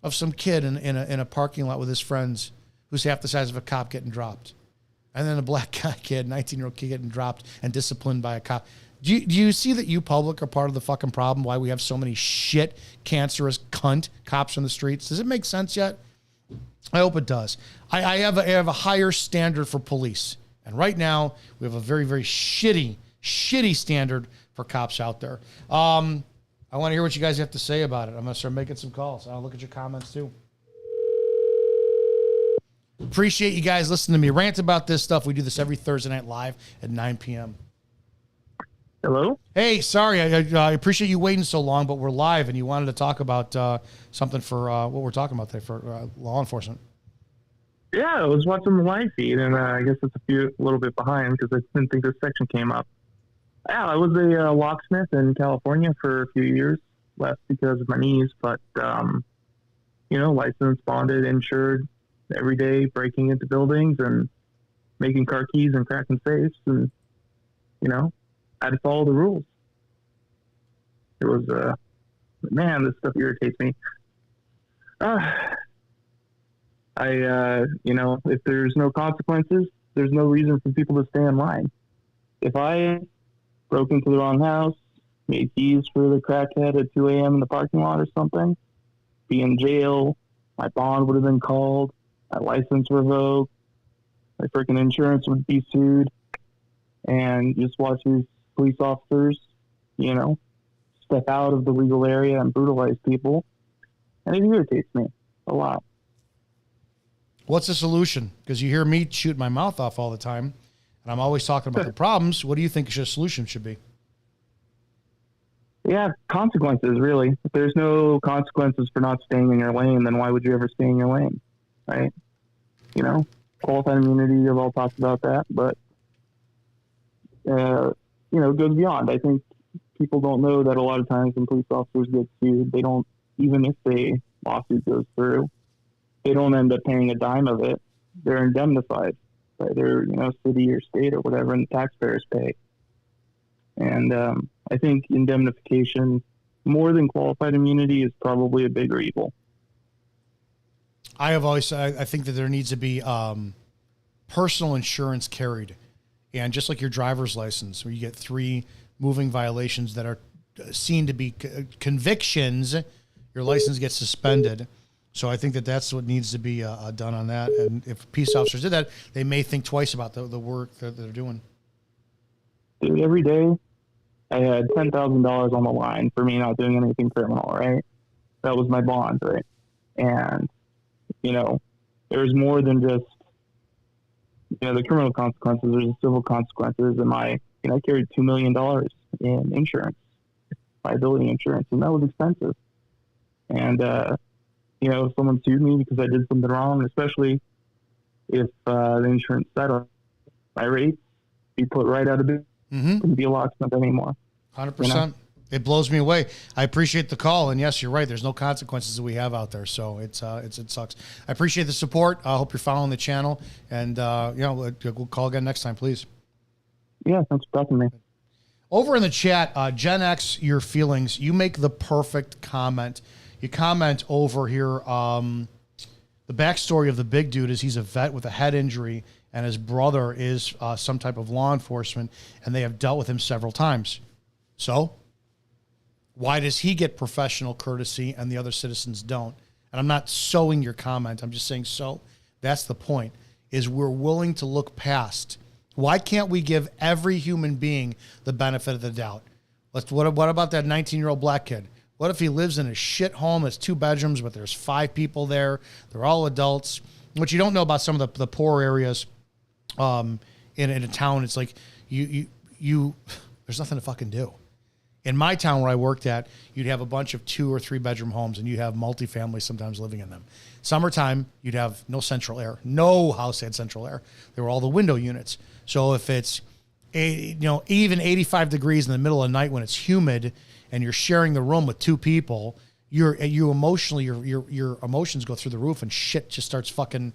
Speaker 1: of some kid in a parking lot with his friends who's half the size of a cop getting dropped. And then a black kid, 19-year-old kid getting dropped and disciplined by a cop. Do you see that you public are part of the fucking problem? Why we have so many shit, cancerous cunt cops on the streets? Does it make sense yet? I hope it does. I have a higher standard for police. And right now, we have a very, very shitty standard for cops out there. I want to hear what you guys have to say about it. I'm going to start making some calls. I'll look at your comments too. Appreciate you guys listening to me rant about this stuff. We do this every Thursday night live at 9 p.m.
Speaker 14: Hello?
Speaker 1: Hey, sorry. I appreciate you waiting so long, but we're live, and you wanted to talk about something for what we're talking about today for law enforcement.
Speaker 14: Yeah, I was watching the live feed, and I guess it's a little bit behind because I didn't think this section came up. Yeah, I was a locksmith in California for a few years, left because of my knees, but, licensed, bonded, insured, every day breaking into buildings and making car keys and cracking safes and, had to follow the rules. It was, man, this stuff irritates me. If there's no consequences, there's no reason for people to stay in line. If I broke into the wrong house, made keys for the crackhead at 2 a.m. in the parking lot or something, be in jail, my bond would have been called, my license revoked, my freaking insurance would be sued, and just watch these police officers, step out of the legal area and brutalize people. And it irritates me a lot.
Speaker 1: What's the solution? Because you hear me shoot my mouth off all the time, and I'm always talking about the problems. What do you think a solution should be?
Speaker 14: Yeah, consequences, really. If there's no consequences for not staying in your lane, then why would you ever stay in your lane, right? Qualified immunity, you've all talked about that, but it goes beyond. I think people don't know that a lot of times when police officers get sued, they don't, even if the lawsuit goes through, they don't end up paying a dime of it. They're indemnified by their, city or state or whatever, and the taxpayers pay. And I think indemnification, more than qualified immunity, is probably a bigger evil.
Speaker 1: I think that there needs to be personal insurance carried. And just like your driver's license, where you get 3 moving violations that are seen to be convictions, your license gets suspended. So I think that that's what needs to be done on that. And if police officers did that, they may think twice about the work that they're doing.
Speaker 14: Dude, every day I had $10,000 on the line for me not doing anything criminal, right? That was my bond, right? And, there's more than just, the criminal consequences. There's the civil consequences. And I carried $2 million in insurance, liability insurance, and that was expensive. And, if someone sued me because I did something wrong, especially if the insurance settled, my rates be put right out of business. Couldn't be a locksmith anymore.
Speaker 1: 100%. It blows me away. I appreciate the call, and yes, you're right. There's no consequences that we have out there, so it sucks. I appreciate the support. I hope you're following the channel, and we'll call again next time, please.
Speaker 14: Yeah, thanks for talking to me.
Speaker 1: Over in the chat, Gen X, your feelings. You make the perfect comment. You comment over here. The backstory of the big dude is he's a vet with a head injury, and his brother is some type of law enforcement, and they have dealt with him several times. So why does he get professional courtesy and the other citizens don't? And I'm not sowing your comment. I'm just saying so. That's the point, is we're willing to look past. Why can't we give every human being the benefit of the doubt? What about that 19-year-old black kid? What if he lives in a shit home that's 2 bedrooms, but there's 5 people there? They're all adults. What you don't know about some of the poor areas in a town, it's like you there's nothing to fucking do. In my town where I worked at, you'd have a bunch of 2 or 3 bedroom homes, and you have multifamily sometimes living in them. Summertime, you'd have no central air. No house had central air. They were all the window units. So if it's even 85 degrees in the middle of the night when it's humid and you're sharing the room with two people, your emotions go through the roof and shit just starts fucking.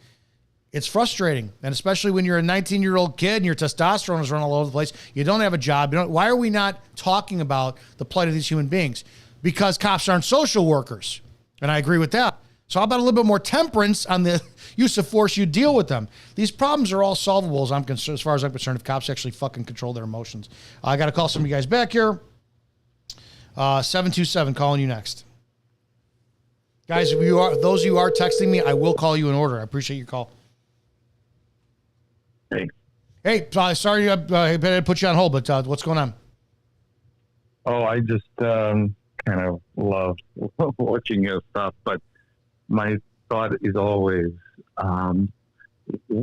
Speaker 1: It's frustrating, and especially when you're a 19-year-old kid and your testosterone is running all over the place. You don't have a job. Why are we not talking about the plight of these human beings? Because cops aren't social workers, and I agree with that. So how about a little bit more temperance on the use of force you deal with them? These problems are all solvable as far as I'm concerned if cops actually fucking control their emotions. I got to call some of you guys back here. 727 calling you next. Guys, if those of you who are texting me, I will call you in order. I appreciate your call. Hey, sorry I put you on hold, but what's going on?
Speaker 15: Oh, I just kind of love watching your stuff, but my thought is always,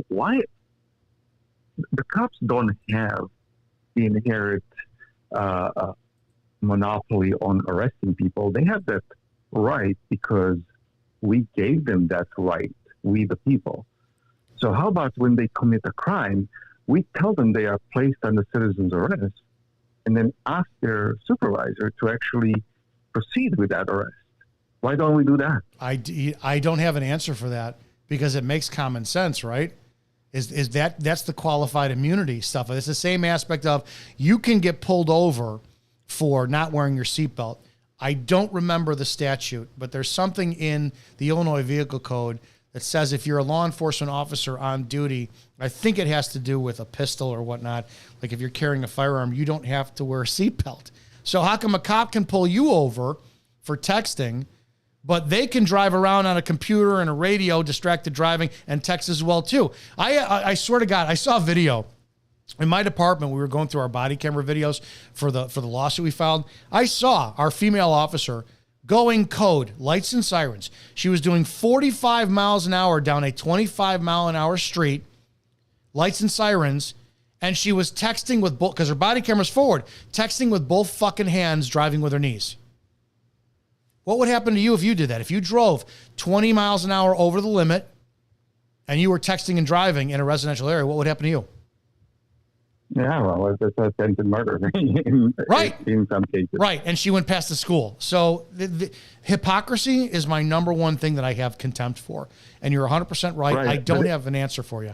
Speaker 15: why the cops don't have the inherent monopoly on arresting people. They have that right because we gave them that right, we the people. So how about when they commit a crime, we tell them they are placed under citizen's arrest and then ask their supervisor to actually proceed with that arrest. Why don't we do that?
Speaker 1: I don't have an answer for that because it makes common sense, right? That's the qualified immunity stuff. It's the same aspect of you can get pulled over for not wearing your seatbelt. I don't remember the statute, but there's something in the Illinois Vehicle Code that says if you're a law enforcement officer on duty, I think it has to do with a pistol or whatnot. Like if you're carrying a firearm, you don't have to wear a seatbelt. So how come a cop can pull you over for texting, but they can drive around on a computer and a radio, distracted driving, and text as well too? I swear to God, I saw a video in my department. We were going through our body camera videos for the lawsuit we filed. I saw our female officer going code, lights and sirens. She was doing 45 miles an hour down a 25 mile an hour street, lights and sirens, and she was texting with both, because her body camera's forward, texting with both fucking hands, driving with her knees. What would happen to you if you did that? If you drove 20 miles an hour over the limit and you were texting and driving in a residential area, what would happen to you?
Speaker 15: Yeah, well, it's attempted murder
Speaker 1: right.
Speaker 15: in some cases.
Speaker 1: Right, and she went past the school. So the hypocrisy is my number one thing that I have contempt for. And you're 100% right. I don't have an answer for you.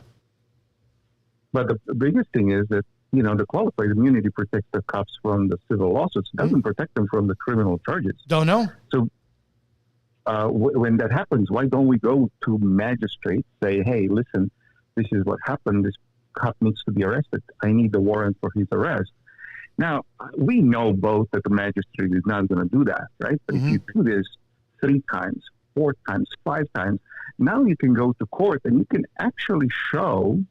Speaker 15: But the biggest thing is that, the qualified immunity protects the cops from the civil lawsuits. It doesn't protect them from the criminal charges.
Speaker 1: Don't know.
Speaker 15: So when that happens, why don't we go to magistrates, say, hey, listen, this is what happened. This cop needs to be arrested. I need the warrant for his arrest. Now, we know both that the magistrate is not going to do that, right? But if you do this 3 times, 4 times, 5 times, now you can go to court and you can actually show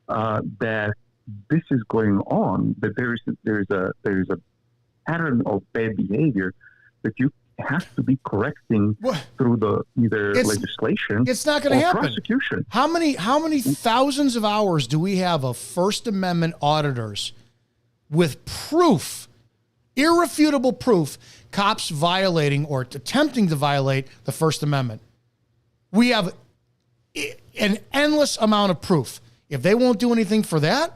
Speaker 15: that this is going on, that there's a pattern of bad behavior that you have to be correcting through the either legislation.
Speaker 1: It's not going to happen.
Speaker 15: Prosecution.
Speaker 1: How many thousands of hours do we have of First Amendment auditors with proof, irrefutable proof, cops violating or attempting to violate the First Amendment? We have an endless amount of proof. If they won't do anything for that,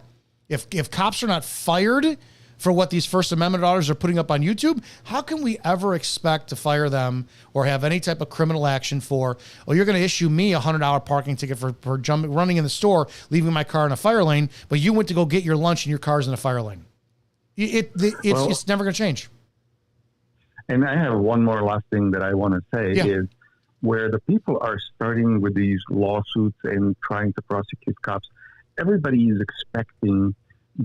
Speaker 1: if cops are not fired for what these First Amendment auditors are putting up on YouTube, how can we ever expect to fire them or have any type of criminal action for, you're going to issue me a $100 parking ticket for running in the store, leaving my car in a fire lane, but you went to go get your lunch and your car's in a fire lane. It's never going to change.
Speaker 15: And I have one more last thing that I want to say is where the people are starting with these lawsuits and trying to prosecute cops, everybody is expecting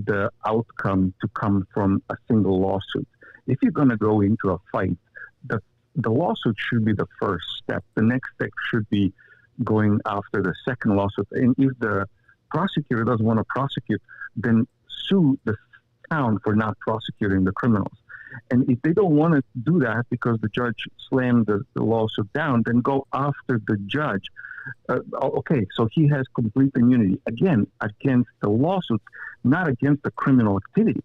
Speaker 15: the outcome to come from a single lawsuit. If you're going to go into a fight, the lawsuit should be the first step. The next step should be going after the second lawsuit. And if the prosecutor doesn't want to prosecute, then sue the town for not prosecuting the criminals. And if they don't want to do that because the judge slammed the lawsuit down, then go after the judge. Okay, so he has complete immunity, again, against the lawsuit, not against the criminal activity.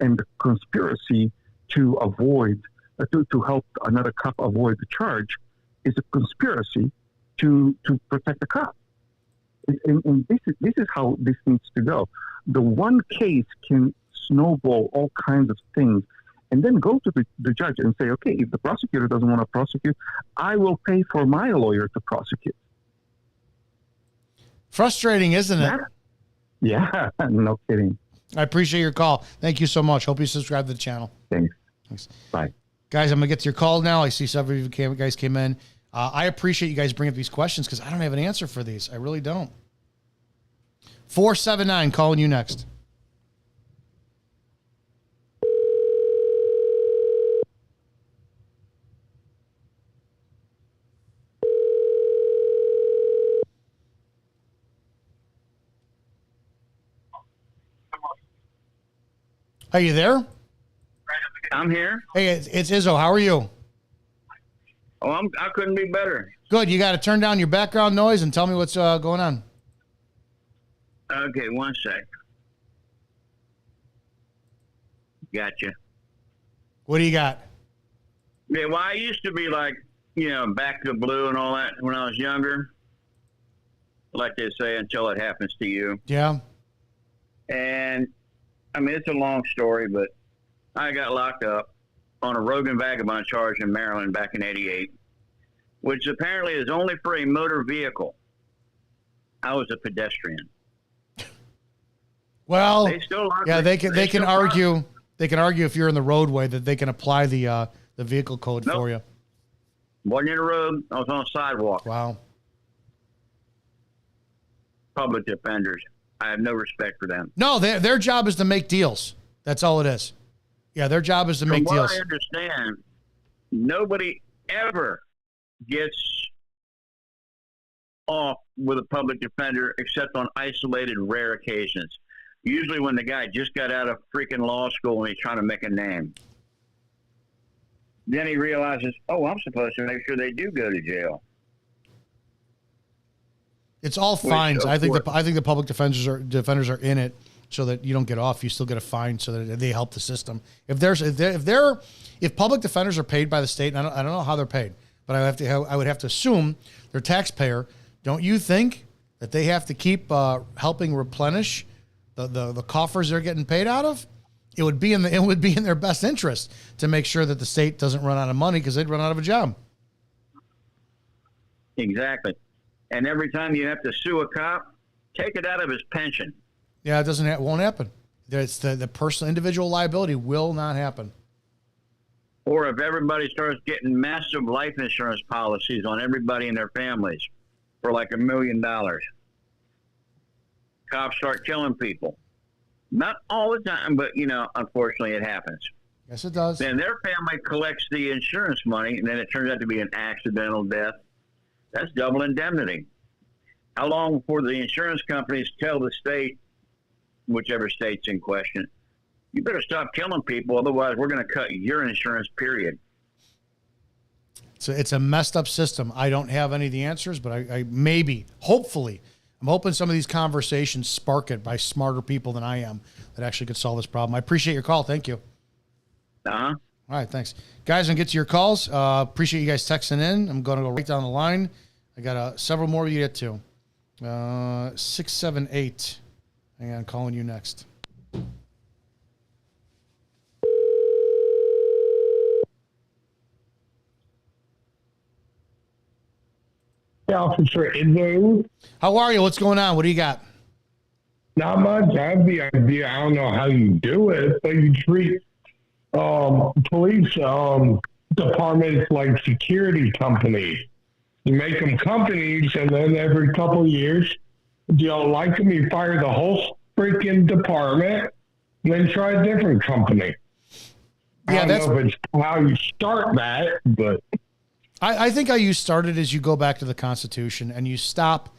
Speaker 15: And the conspiracy to avoid, to help another cop avoid the charge is a conspiracy to protect the cop. And this is how this needs to go. The one case can snowball all kinds of things and then go to the judge and say, okay, if the prosecutor doesn't want to prosecute, I will pay for my lawyer to prosecute.
Speaker 1: Frustrating, isn't it?
Speaker 15: Yeah, no kidding.
Speaker 1: I appreciate your call. Thank you so much. Hope you subscribe to the channel.
Speaker 15: Thanks. Bye.
Speaker 1: Guys, I'm going to get to your call now. I see several of you guys came in. I appreciate you guys bringing up these questions because I don't have an answer for these. I really don't. 479, calling you next. Are you there?
Speaker 16: I'm here.
Speaker 1: Hey, it's Izzo. How are you?
Speaker 16: Oh, I couldn't be better.
Speaker 1: Good. You got to turn down your background noise and tell me what's going on.
Speaker 16: Okay, one sec. Gotcha.
Speaker 1: What do you got?
Speaker 16: Yeah, well, I used to be like, back to the blue and all that when I was younger. Like they say, until it happens to you.
Speaker 1: Yeah.
Speaker 16: And, I mean, it's a long story, but I got locked up on a Rogan vagabond charge in Maryland back in '88, which apparently is only for a motor vehicle. I was a pedestrian.
Speaker 1: Well, they can argue if you're in the roadway that they can apply the vehicle code for you.
Speaker 16: Wasn't in the road. I was on a sidewalk.
Speaker 1: Wow.
Speaker 16: Public defenders. I have no respect for them.
Speaker 1: No, their job is to make deals. That's all it is. Yeah, their job is to make deals.
Speaker 16: From what I understand, nobody ever gets off with a public defender except on isolated, rare occasions. Usually when the guy just got out of freaking law school and he's trying to make a name. Then he realizes, oh, I'm supposed to make sure they do go to jail.
Speaker 1: It's all fines. I think the public defenders are in it so that you don't get off. You still get a fine so that they help the system. If public defenders are paid by the state, and I don't know how they're paid, but I would have to assume they're taxpayer. Don't you think that they have to keep helping replenish the coffers they're getting paid out of? It would be in their best interest to make sure that the state doesn't run out of money because they'd run out of a job.
Speaker 16: Exactly. And every time you have to sue a cop, take it out of his pension.
Speaker 1: Yeah, it won't happen. It's the personal individual liability will not happen.
Speaker 16: Or if everybody starts getting massive life insurance policies on everybody and their families for like $1 million. Cops start killing people. Not all the time, but, unfortunately it happens.
Speaker 1: Yes, it does.
Speaker 16: Then their family collects the insurance money, and then it turns out to be an accidental death. That's double indemnity. How long before the insurance companies tell the state, whichever state's in question, you better stop killing people, otherwise we're going to cut your insurance, period.
Speaker 1: So it's a messed up system. I don't have any of the answers, but I hopefully, I'm hoping some of these conversations spark it by smarter people than I am that actually could solve this problem. I appreciate your call. Thank you.
Speaker 16: Uh-huh.
Speaker 1: All right, thanks. Guys, I'm going to get to your calls. Appreciate you guys texting in. I'm going to go right down the line. I got several more to get to. 678. Hang on, I'm calling you next.
Speaker 17: Officer Izzo.
Speaker 1: How are you? What's going on? What do you got?
Speaker 17: Not much. I have the idea. I don't know how you do it, but you treat police departments like security companies. You make them companies, and then every couple of years, if you don't like them, you fire the whole freaking department, and then try a different company.
Speaker 1: Yeah,
Speaker 17: I don't know if it's how you start that, but
Speaker 1: I think how you started is you go back to the Constitution and you stop.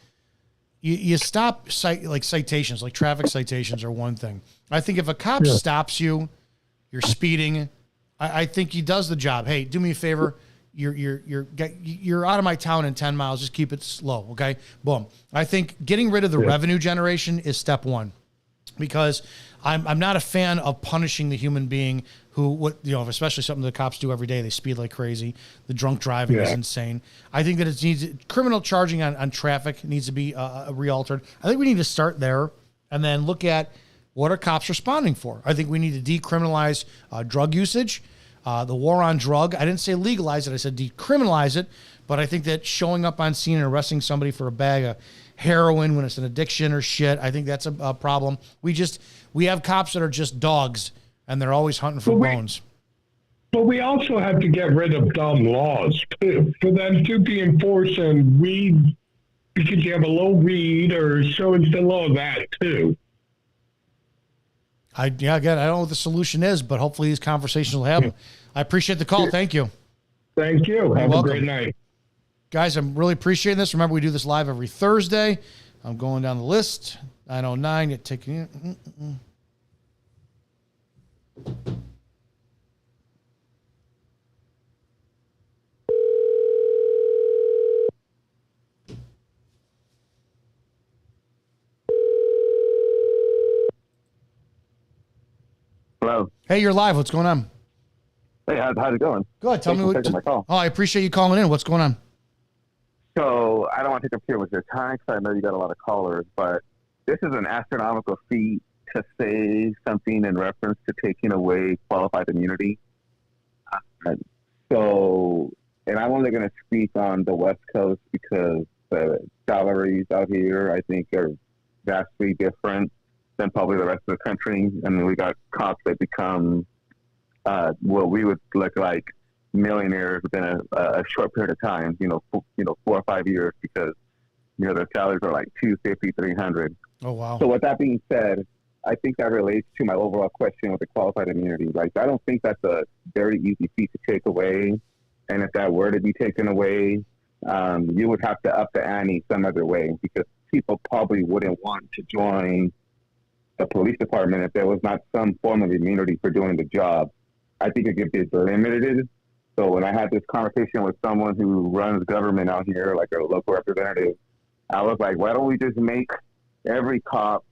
Speaker 1: You stop citations, like traffic citations are one thing. I think if a cop stops you, you're speeding. I think he does the job. Hey, do me a favor. You're out of my town in 10 miles. Just keep it slow. Okay. Boom. I think getting rid of the revenue generation is step one, because I'm not a fan of punishing the human being who, especially something the cops do every day. They speed like crazy. The drunk driving is insane. I think that it needs criminal charging on traffic needs to be realtered. I think we need to start there and then look at what are cops responding for? I think we need to decriminalize drug usage. The war on drug, I didn't say legalize it, I said decriminalize it, but I think that showing up on scene and arresting somebody for a bag of heroin when it's an addiction or shit, I think that's a problem. We have cops that are just dogs, and they're always hunting for bones.
Speaker 17: But we also have to get rid of dumb laws for them to be enforcing weed because you have a low weed, or so it's the law of that too.
Speaker 1: Again, I don't know what the solution is, but hopefully these conversations will happen. I appreciate the call. Thank you.
Speaker 17: Thank you. Have a great night.
Speaker 1: Guys, I'm really appreciating this. Remember, we do this live every Thursday. I'm going down the list. 909, get taken.
Speaker 18: Hello.
Speaker 1: Hey, you're live. What's going on?
Speaker 18: Hey, how's it going?
Speaker 1: Good. Tell me
Speaker 18: Thanks for
Speaker 1: what.
Speaker 18: taking my call.
Speaker 1: Oh, I appreciate you calling in. What's going on?
Speaker 18: So I don't want to interfere with your time because I know you got a lot of callers, but this is an astronomical feat to say something in reference to taking away qualified immunity. And I'm only going to speak on the West Coast because the salaries out here, I think, are vastly different than probably the rest of the country. I mean, we got cops that become what we would look like millionaires within a short period of time, 4 or 5 years, because, their salaries are like $250, $300.
Speaker 1: Oh, wow.
Speaker 18: So with that being said, I think that relates to my overall question with the qualified immunity. Like, I don't think that's a very easy feat to take away. And if that were to be taken away, you would have to up the ante some other way, because people probably wouldn't want to join the police department if there was not some form of immunity for doing the job. I think it could be limited. So when I had this conversation with someone who runs government out here, like a local representative, I was like, why don't we just make every cop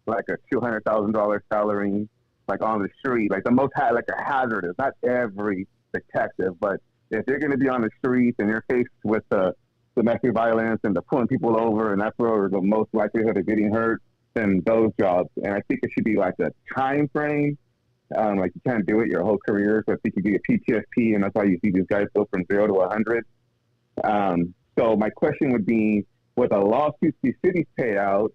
Speaker 18: like a $200,000 salary, like on the street, like the most like a hazardous, not every detective, but if you're going to be on the streets and you're faced with the domestic violence and the pulling people over, and that's where the most likelihood of getting hurt, then those jobs. And I think it should be like a time frame. Like you can't do it your whole career. So I think you get PTSD, and that's why you see these guys go from 0 to 100. So my question would be, with a lawsuit these cities pay out,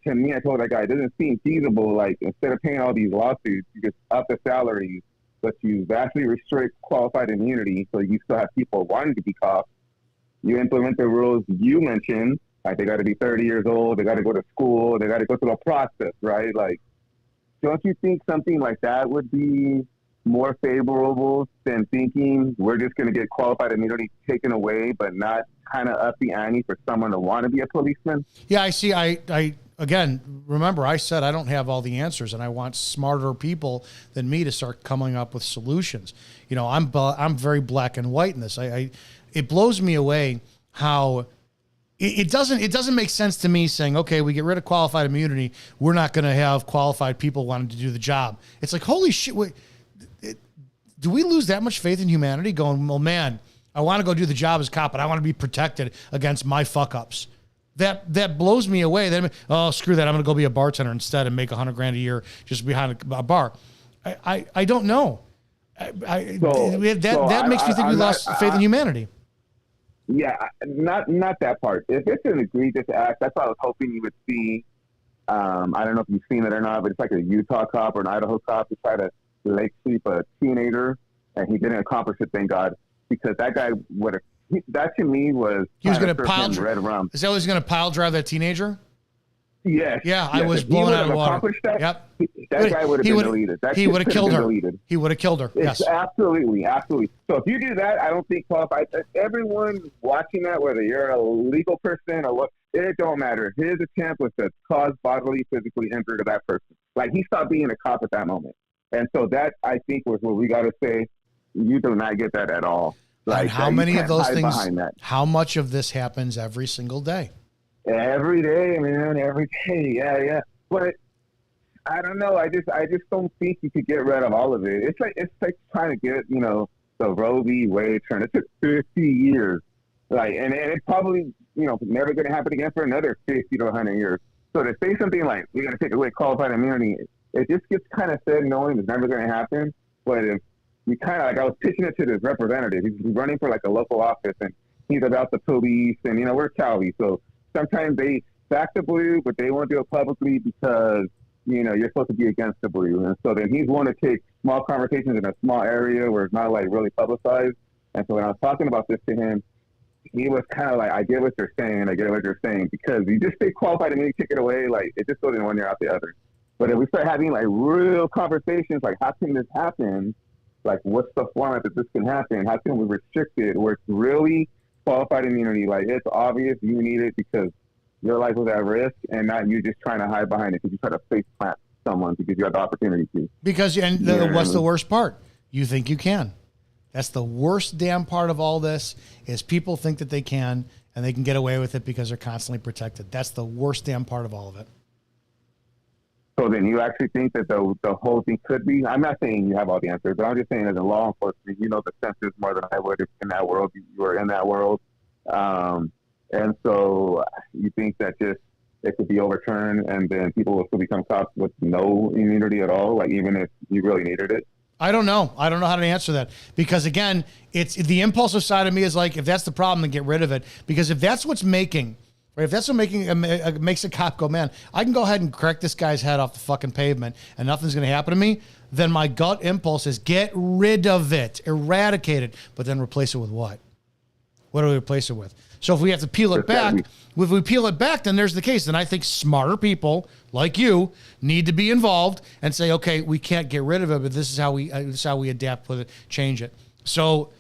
Speaker 18: to me, I told that guy, it doesn't seem feasible. Like, instead of paying all these lawsuits, you just up the salaries, but you vastly restrict qualified immunity, so you still have people wanting to be cops. You implement the rules you mentioned, like they got to be 30 years old, they got to go to school, they got to go through a process, right? Like, don't you think something like that would be more favorable than thinking we're just going to get qualified immunity taken away, but not kind of up the ante for someone to want to be a policeman?
Speaker 1: Yeah, I see. I again, remember, I said I don't have all the answers, and I want smarter people than me to start coming up with solutions. I'm very black and white in this. It blows me away how it doesn't make sense to me saying, okay, we get rid of qualified immunity, we're not going to have qualified people wanting to do the job. It's like, holy shit, do we lose that much faith in humanity? Going, well, man, I want to go do the job as a cop, but I want to be protected against my fuck ups. That blows me away. Then, oh, screw that, I'm going to go be a bartender instead and make $100,000 a year just behind a bar. I don't know. That makes me think we lost faith in humanity.
Speaker 18: Yeah, not that part. If it's an egregious act, that's what I was hoping you would see. I don't know if you've seen it or not, but it's like a Utah cop or an Idaho cop who tried to lake sweep a teenager, and he didn't accomplish it, thank God, because that guy that to me was
Speaker 1: he was going to pile
Speaker 18: red rum.
Speaker 1: Is that what he's going to pile drive that teenager?
Speaker 18: Yes.
Speaker 1: Yeah, I was blown out of water.
Speaker 18: That,
Speaker 1: yep.
Speaker 18: That guy would have been deleted.
Speaker 1: He would have killed her. He would have killed her. Yes.
Speaker 18: Absolutely. So if you do that, I don't think qualified. Everyone watching that, whether you're a legal person or what, it don't matter. His attempt was to cause bodily, physically injury to that person. Like, he stopped being a cop at that moment. And so that, I think, was what we got to say. You do not get that at all. Like,
Speaker 1: and how many of those things, how much of this happens every single day?
Speaker 18: Every day, man, every day. Yeah. But I don't know. I just don't think you could get rid of all of it. It's like trying to get, the Roe v. Wade turn. It took 50 years. Like, and it's probably, never going to happen again for another 50 to 100 years. So to say something like, we're going to take away qualified immunity, it just gets kind of said knowing it's never going to happen. But if you kind of, like, I was pitching it to this representative. He's running for, like, a local office, and he's about the police, and, you know, we're Cali. So sometimes they back the blue, but they won't do it publicly because, you know, you're supposed to be against the blue. And so then he's willing to take small conversations in a small area where it's not, like, really publicized. And so when I was talking about this to him, he was kind of like, I get what you're saying, because you just say qualified immunity, take it away, like, it just goes in one ear out the other. But if we start having, like, real conversations, like, how can this happen? Like, what's the format that this can happen? How can we restrict it where it's really qualified immunity? Like, it's obvious you need it because your life was at risk, and not you just trying to hide behind it because you try to face plant someone because you have the opportunity to.
Speaker 1: Because, what's the worst part? You think you can. That's the worst damn part of all this, is people think that they can, and they can get away with it because they're constantly protected. That's the worst damn part of all of it.
Speaker 18: So then you actually think that the whole thing could be, I'm not saying you have all the answers, but I'm just saying as a law enforcement, you know the census more than I would if in that world, you were in that world. And so you think that just it could be overturned and then people will still become cops with no immunity at all, like even if you really needed it?
Speaker 1: I don't know. I don't know how to answer that because, again, it's the impulsive side of me is like, if that's the problem, then get rid of it. Because if that's what's making, right, if that's what makes a cop go, man, I can go ahead and crack this guy's head off the fucking pavement and nothing's going to happen to me, then my gut impulse is get rid of it, eradicate it, but then replace it with what? What do we replace it with? So if we have to peel it back, if we peel it back, then there's the case. Then I think smarter people like you need to be involved and say, okay, we can't get rid of it, but this is how we adapt with it, change it. So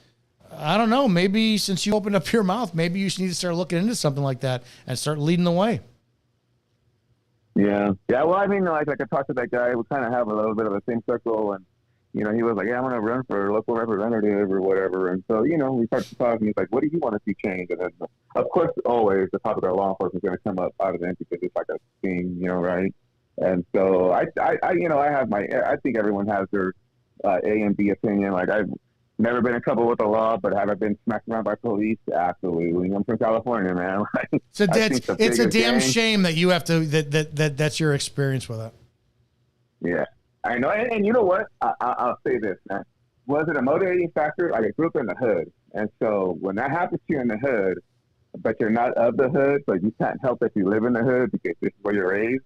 Speaker 1: I don't know. Maybe since you opened up your mouth, maybe you need to start looking into something like that and start leading the way.
Speaker 18: Yeah. Well, I mean, like I talked to that guy. We kind of have a little bit of the same circle, and you know, he was like, yeah, I'm going to run for local representative or whatever. And so, you know, we started to talk, and he's like, what do you want to see change? And then, of course, always the topic of law enforcement is going to come up out of it because it's like a thing, you know, right? And so I think everyone has their A and B opinion. Like, I've never been in trouble with the law, but have I been smacked around by police? Absolutely. I'm from California, man.
Speaker 1: So it's a damn shame that you have to, that's your experience with it.
Speaker 18: Yeah. I know, and you know what? I'll say this, man. Was it a motivating factor? Like, I grew up in the hood, and so when that happens to you in the hood, but you're not of the hood, but you can't help that you live in the hood because this is where you're raised,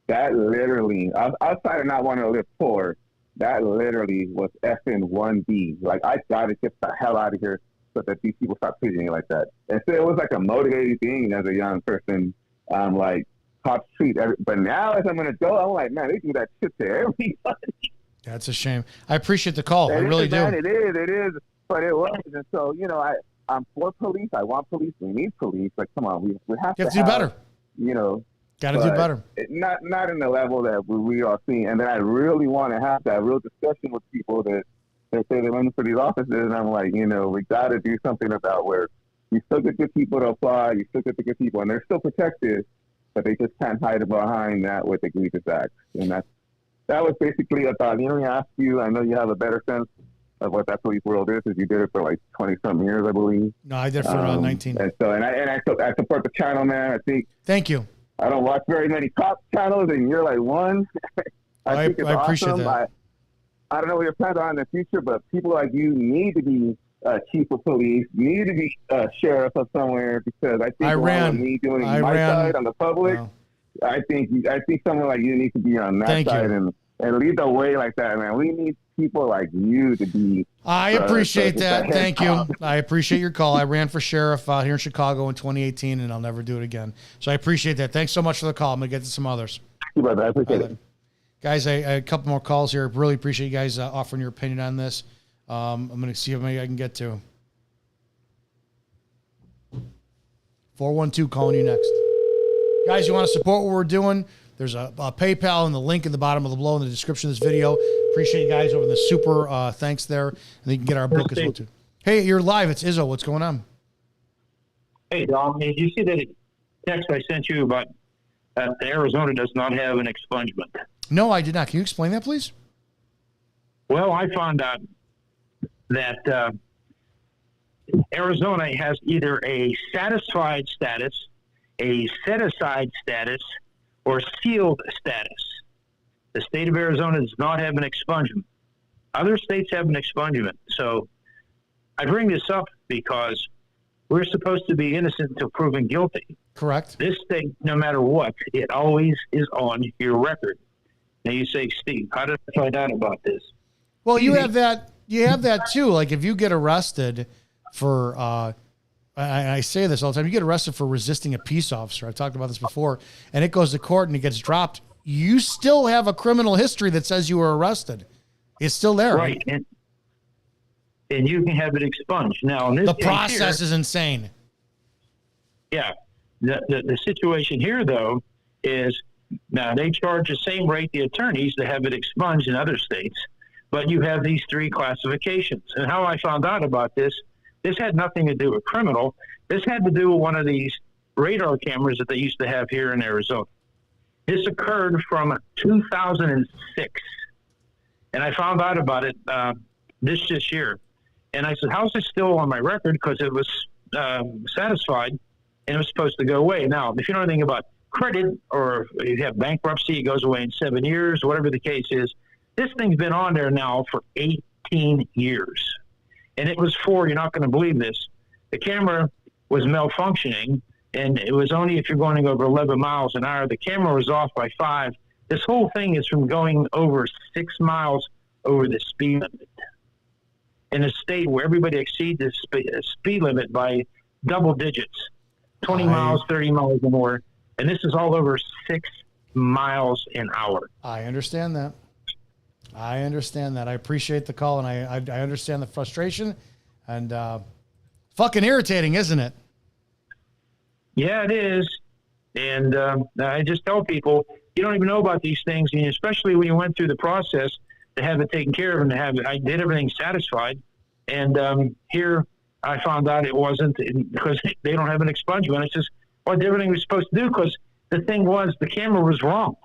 Speaker 18: that literally, outside of not wanting to live poor, that literally was effing 1B. Like, I got to get the hell out of here so that these people stop treating me like that. And so it was like a motivating thing as a young person, like, cops treat but now as I'm an adult, I'm like, man, they do that shit to everybody.
Speaker 1: That's a shame. I appreciate the call. I really do.
Speaker 18: Man, it is, but it was. And so, you know, I'm for police. I want police. We need police. Like, come on, we have to
Speaker 1: do better.
Speaker 18: You know,
Speaker 1: got to do better.
Speaker 18: Not in the level that we are seeing. And then I really want to have that real discussion with people that they say they're running for these offices, and I'm like, you know, we got to do something about where you still get good people to apply, you still get the good people, and they're still protected. But they just can't hide behind that with egregious acts. And that was basically a thought. You know, I ask you, I know you have a better sense of what that police world is, because you did it for like 20-something years, I believe.
Speaker 1: No, I did for 19.
Speaker 18: And so, I support the channel, man.
Speaker 1: Thank you.
Speaker 18: I don't watch very many cop channels, and you're like one. I think it's
Speaker 1: appreciate
Speaker 18: awesome.
Speaker 1: that.
Speaker 18: I don't know what your plans are in the future, but people like you need to be chief of police, need to be sheriff of somewhere, because I think me doing my side on the public, I think someone like you needs to be on that side and lead the way like that, man. We need people like you to be.
Speaker 1: I appreciate that. Thank you. I appreciate your call. I ran for sheriff out here in Chicago in 2018, and I'll never do it again. So I appreciate that. Thanks so much for the call. I'm going to get to some others.
Speaker 18: Thank you, brother. I appreciate it.
Speaker 1: Guys, a couple more calls here. Really appreciate you guys offering your opinion on this. I'm going to see how many I can get to. 412 calling you next. Guys, you want to support what we're doing? There's a PayPal and the link in the bottom of the below in the description of this video. Appreciate you guys over the super thanks there. And you can get our book as well, too. Hey, you're live. It's Izzo. What's going on?
Speaker 19: Hey, Dom. Did you see that text I sent you about Arizona does not have an expungement?
Speaker 1: No, I did not. Can you explain that, please?
Speaker 19: Well, I found out that Arizona has either a satisfied status, a set-aside status, or sealed status. The state of Arizona does not have an expungement. Other states have an expungement. So I bring this up because we're supposed to be innocent until proven guilty.
Speaker 1: Correct.
Speaker 19: This state, no matter what, it always is on your record. Now you say, Steve, how did I find out about this?
Speaker 1: Well, you have that. You have that too. Like if you get arrested for, I say this all the time, you get arrested for resisting a peace officer. I've talked about this before, and it goes to court and it gets dropped. You still have a criminal history that says you were arrested. It's still there,
Speaker 19: right? And you can have it expunged. Now, in this
Speaker 1: the
Speaker 19: case
Speaker 1: process
Speaker 19: here,
Speaker 1: is insane.
Speaker 19: Yeah. The situation here, though, is now they charge the same rate the attorneys to have it expunged in other states, but you have these three classifications. And how I found out about this had nothing to do with criminal. This had to do with one of these radar cameras that they used to have here in Arizona. This occurred from 2006. And I found out about it this year. And I said, how's this still on my record? Because it was satisfied and it was supposed to go away. Now, if you know anything about credit or if you have bankruptcy, it goes away in 7 years, whatever the case is. This thing's been on there now for 18 years. And it was for, you're not going to believe this, the camera was malfunctioning, and it was only if you're going over 11 miles an hour. The camera was off by 5. This whole thing is from going over 6 miles over the speed limit in a state where everybody exceeds the speed limit by double digits, 20 miles, 30 miles or more. And this is all over 6 miles an hour.
Speaker 1: I understand that. I appreciate the call, and I understand the frustration, and fucking irritating, isn't it?
Speaker 19: Yeah, it is. And I just tell people, you don't even know about these things, and especially when you went through the process to have it taken care of and to have it, I did everything satisfied. And here I found out it wasn't because they don't have an expungement. It's just what everything was supposed to do, because the thing was the camera was wrong.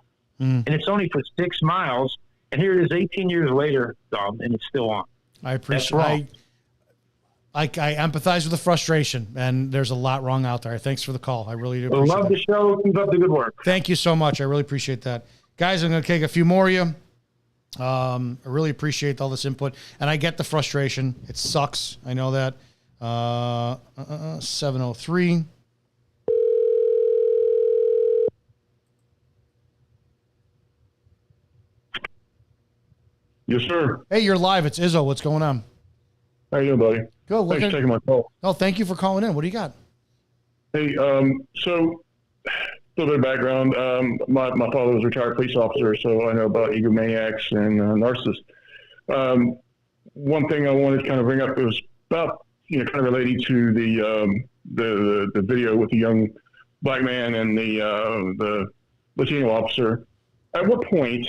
Speaker 19: And it's only for 6 miles. And here it is 18 years later, Dom, and it's still on.
Speaker 1: I appreciate I empathize with the frustration, and there's a lot wrong out there. Thanks for the call. I really do appreciate it.
Speaker 19: Love the show. Keep up the good work.
Speaker 1: Thank you so much. I really appreciate that. Guys, I'm going to take a few more of you. I really appreciate all this input, and I get the frustration. It sucks. I know that. 703.
Speaker 17: Yes, sir.
Speaker 1: Hey, you're live. It's Izzo. What's going on?
Speaker 17: How you doing, buddy?
Speaker 1: Good.
Speaker 17: Thanks for taking my call.
Speaker 1: Oh, thank you for calling in. What do you got?
Speaker 17: Hey, so a little bit of background. My father was a retired police officer, so I know about egomaniacs and narcissists. One thing I wanted to kind of bring up was about, kind of relating to the video with the young black man and the Latino officer. At what point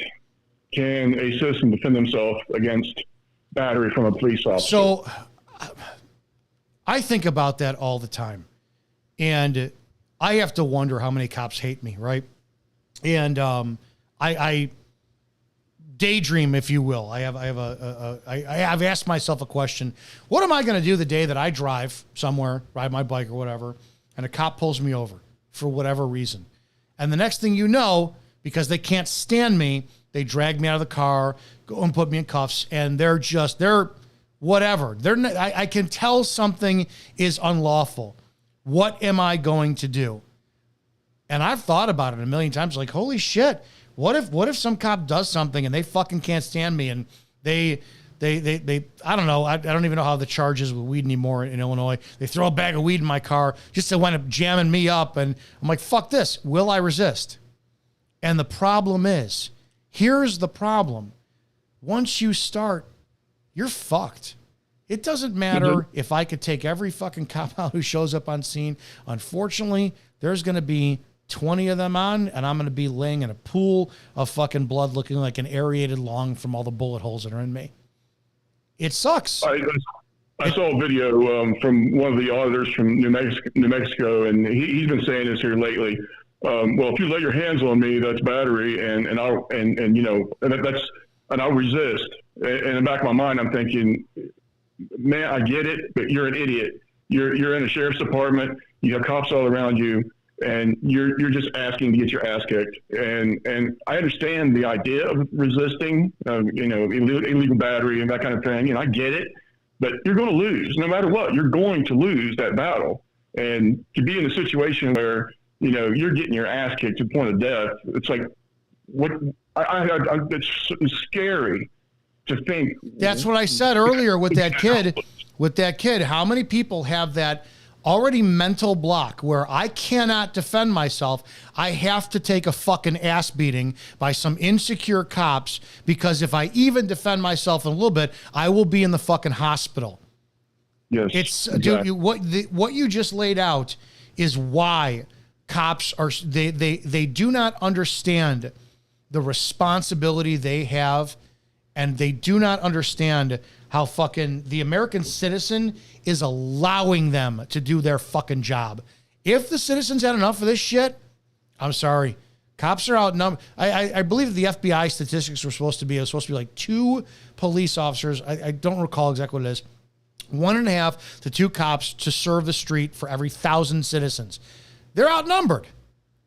Speaker 17: can a citizen defend themselves against battery from a police officer?
Speaker 1: So I think about that all the time. And I have to wonder how many cops hate me, right? And I daydream, if you will. I've asked myself a question. What am I going to do the day that I drive somewhere, ride my bike or whatever, and a cop pulls me over for whatever reason? And the next thing you know, because they can't stand me, they drag me out of the car, go and put me in cuffs, and they're whatever. I can tell something is unlawful. What am I going to do? And I've thought about it a million times, like, holy shit, what if some cop does something and they fucking can't stand me, and they I don't know, I don't even know how the charge is with weed anymore in Illinois. They throw a bag of weed in my car just to wind up jamming me up, and I'm like, fuck this. Will I resist? And the problem is, here's the problem. Once you start, you're fucked. It doesn't matter if I could take every fucking cop out who shows up on scene. Unfortunately, there's going to be 20 of them on, and I'm going to be laying in a pool of fucking blood looking like an aerated lung from all the bullet holes that are in me. It sucks.
Speaker 17: I saw a video from one of the auditors from New Mexico, and he's been saying this here lately. Well, if you lay your hands on me, that's battery, and I'll resist. And in the back of my mind, I'm thinking, man, I get it, but you're an idiot. You're in a sheriff's department. You have cops all around you, and you're just asking to get your ass kicked. And I understand the idea of resisting, illegal battery and that kind of thing. I get it, but you're going to lose no matter what. You're going to lose that battle. And to be in a situation where, you're getting your ass kicked to the point of death, it's like, it's scary to think.
Speaker 1: That's what I said earlier with that kid. With that kid, how many people have that already mental block where I cannot defend myself? I have to take a fucking ass beating by some insecure cops because if I even defend myself in a little bit, I will be in the fucking hospital.
Speaker 17: Yes,
Speaker 1: it's
Speaker 17: exactly.
Speaker 1: Dude. What you just laid out is why cops are they do not understand the responsibility they have, and they do not understand how fucking the American citizen is allowing them to do their fucking job. If the citizens had enough of this shit, I'm sorry. Cops are outnumbered. I believe the FBI statistics were supposed to be like 2 police officers. I don't recall exactly what it is. 1.5 to 2 cops to serve the street for every 1,000 citizens. They're outnumbered.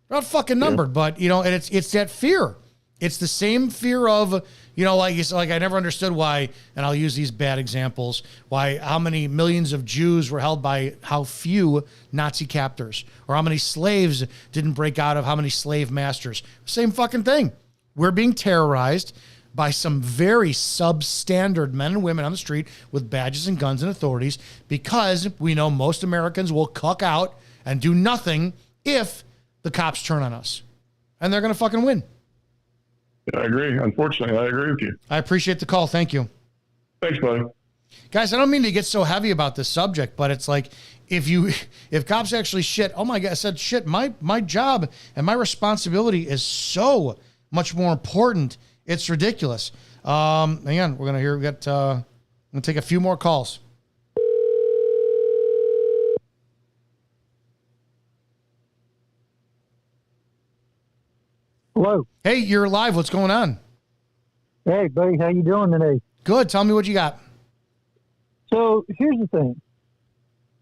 Speaker 1: They're out fucking numbered. But, and it's that fear. It's the same fear of, like I never understood why, and I'll use these bad examples, how many millions of Jews were held by how few Nazi captors, or how many slaves didn't break out of how many slave masters. Same fucking thing. We're being terrorized by some very substandard men and women on the street with badges and guns and authorities because we know most Americans will cuck out and do nothing if the cops turn on us. And they're going to fucking win.
Speaker 17: I agree. Unfortunately, I agree with you.
Speaker 1: I appreciate the call. Thank you.
Speaker 17: Thanks, buddy.
Speaker 1: Guys, I don't mean to get so heavy about this subject, but it's like if cops actually shit, oh my God, I said shit, my job and my responsibility is so much more important. It's ridiculous. Hang on, we're gonna take a few more calls.
Speaker 20: Hello.
Speaker 1: Hey, you're live. What's going on?
Speaker 20: Hey, buddy. How you doing today?
Speaker 1: Good. Tell me what you got.
Speaker 20: So here's the thing.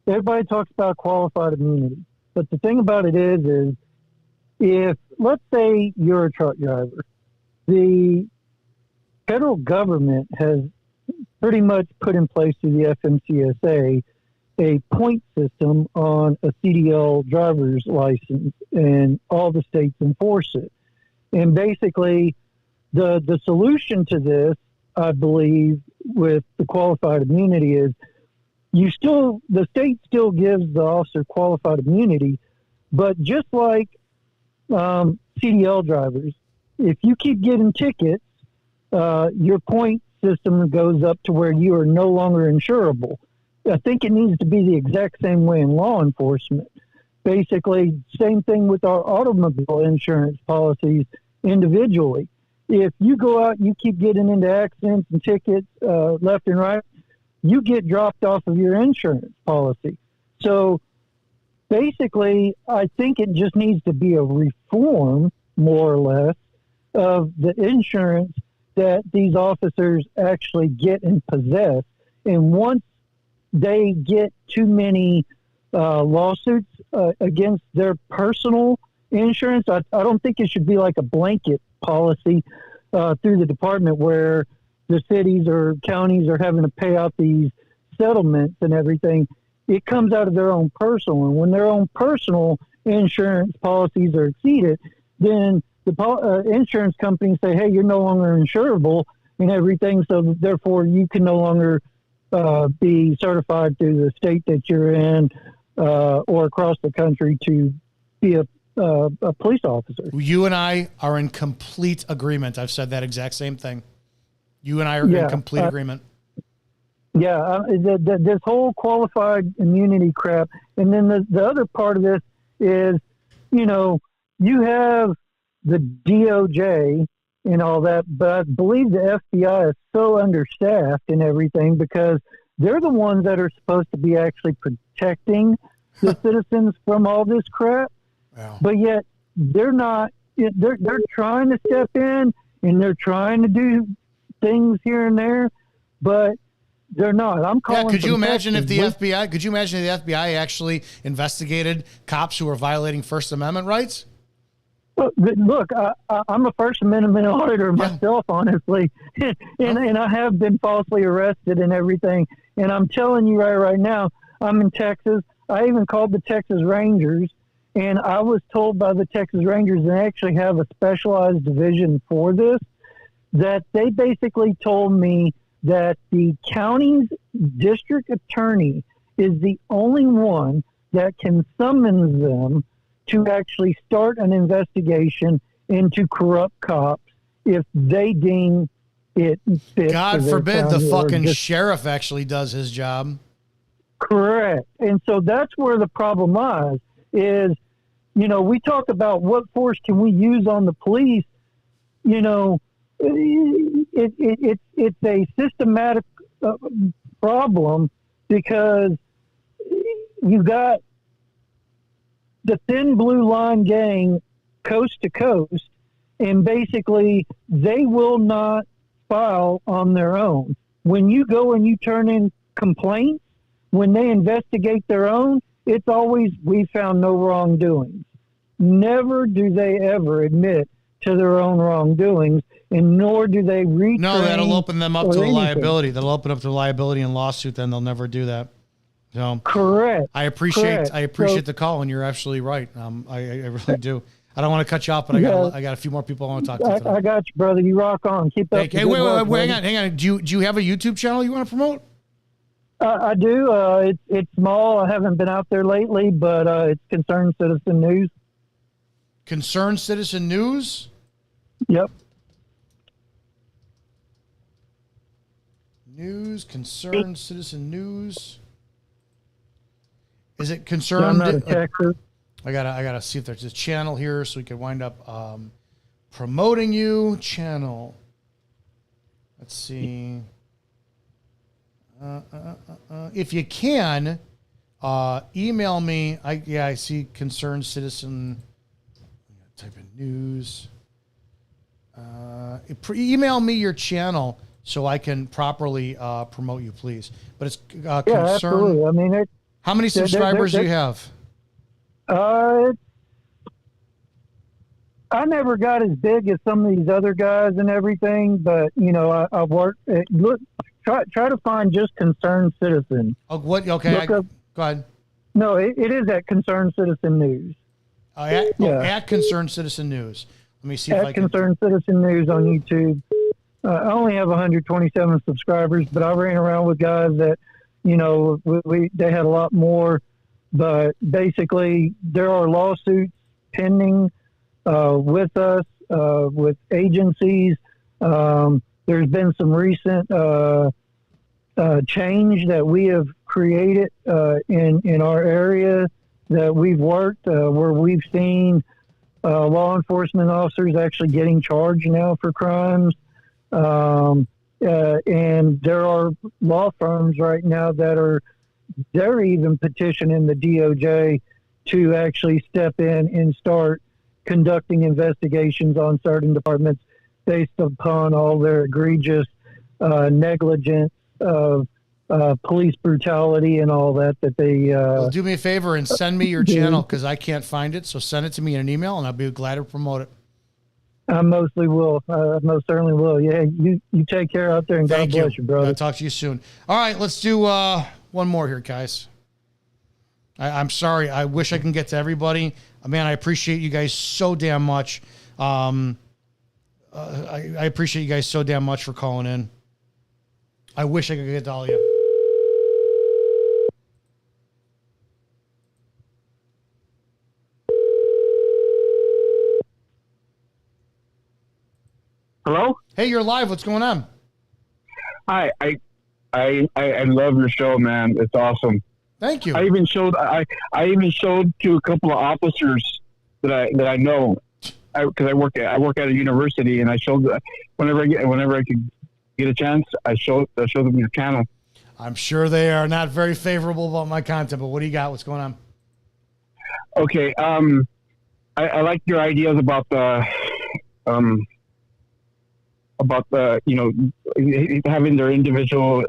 Speaker 20: Everybody talks about qualified immunity, but the thing about it is if, let's say you're a truck driver, the federal government has pretty much put in place through the FMCSA a point system on a CDL driver's license, and all the states enforce it. And basically, the solution to this, I believe, with the qualified immunity is the state still gives the officer qualified immunity, but just like CDL drivers, if you keep getting tickets, your point system goes up to where you are no longer insurable. I think it needs to be the exact same way in law enforcement. Basically, same thing with our automobile insurance policies individually. If you go out, you keep getting into accidents and tickets left and right, you get dropped off of your insurance policy. So basically, I think it just needs to be a reform, more or less, of the insurance that these officers actually get and possess. And once they get too many lawsuits against their personal insurance, I don't think it should be like a blanket policy through the department where the cities or counties are having to pay out these settlements and everything. It comes out of their own personal. And when their own personal insurance policies are exceeded, then the insurance companies say, hey, you're no longer insurable and everything. So therefore you can no longer be certified through the state that you're in or across the country to be a police officer.
Speaker 1: You and I are in complete agreement. I've said that exact same thing. You and I are in complete agreement.
Speaker 20: Yeah, this whole qualified immunity crap. And then the other part of this is, you have the DOJ and all that, but I believe the FBI is so understaffed and everything because they're the ones that are supposed to be actually protecting the citizens from all this crap. Wow. But yet they're not. They're trying to step in and they're trying to do things here and there, but They're not. I'm calling.
Speaker 1: Yeah, could you imagine if the
Speaker 20: Texas.
Speaker 1: FBI? Could you imagine if the FBI actually investigated cops who were violating First Amendment rights?
Speaker 20: Look, I'm a First Amendment auditor myself, honestly, and I have been falsely arrested and everything. And I'm telling you right now, I'm in Texas. I even called the Texas Rangers, and I was told by the Texas Rangers they actually have a specialized division for this, that they basically told me that the county's district attorney is the only one that can summons them to actually start an investigation into corrupt cops if they deem it fit.
Speaker 1: God forbid the fucking sheriff actually does his job.
Speaker 20: Correct. And so that's where the problem lies is, we talk about what force can we use on the police. It's a systematic problem because you got the thin blue line gang coast to coast, and basically they will not file on their own. When you go and you turn in complaints, when they investigate their own, it's always, we found no wrongdoings. Never do they ever admit to their own wrongdoings, and nor do they retrain.
Speaker 1: No, that'll open them up to the liability. That'll open up to liability and lawsuit. Then they'll never do that. So
Speaker 20: correct.
Speaker 1: I appreciate the call, and you're absolutely right. I really do. I don't want to cut you off, but I got a few more people I want to talk to today.
Speaker 20: I got you, brother. You rock on. Keep up.
Speaker 1: Hey, wait, hang on. Do you have a YouTube channel you want to promote?
Speaker 20: I do. It's small. I haven't been out there lately, but it's Concerned Citizen News.
Speaker 1: Concerned Citizen News?
Speaker 20: Yep.
Speaker 1: Concerned Citizen News. Is it Concerned?
Speaker 20: I'm out of Texas.
Speaker 1: I gotta see if there's a channel here so we can wind up promoting you. Channel. Let's see. If you can, email me. I see Concerned Citizen. Type in news. Email me your channel so I can properly promote you, please. But it's Concerned.
Speaker 20: Yeah, absolutely. I mean,
Speaker 1: how many subscribers do you have?
Speaker 20: I never got as big as some of these other guys and everything, but I work. Try to find just Concerned Citizen.
Speaker 1: Oh, what? Okay, go ahead.
Speaker 20: No, it is at Concerned Citizen News.
Speaker 1: At Concerned Citizen News. Let me see if I can.
Speaker 20: At Concerned Citizen News on YouTube. I only have 127 subscribers, but I ran around with guys that, they had a lot more. But basically, there are lawsuits pending with us, with agencies. There's been some recent change that we have created in our area that we've worked, where we've seen law enforcement officers actually getting charged now for crimes. And there are law firms right now that they're even petitioning the DOJ to actually step in and start conducting investigations on certain departments based upon all their egregious negligence of police brutality and all that they
Speaker 1: well, do me a favor and send me your channel because I can't find it. So send it to me in an email and I'll be glad to promote it.
Speaker 20: I mostly will. Most certainly will. Yeah, you take care out there and God bless you, brother.
Speaker 1: I'll talk to you soon. All right, let's do one more here, guys. I'm sorry. I wish I can get to everybody. Man, I appreciate you guys so damn much. I appreciate you guys so damn much for calling in. I wish I could get to all of you.
Speaker 21: Hello?
Speaker 1: Hey, you're live. What's going on?
Speaker 21: Hi. I love your show, man. It's awesome.
Speaker 1: Thank you.
Speaker 21: I even showed to a couple of officers that I know because I work at a university, and I showed whenever I could get a chance, I showed them your channel.
Speaker 1: I'm sure they are not very favorable about my content, but what do you got? What's going on?
Speaker 21: Okay. I like your ideas about the about the, having their individual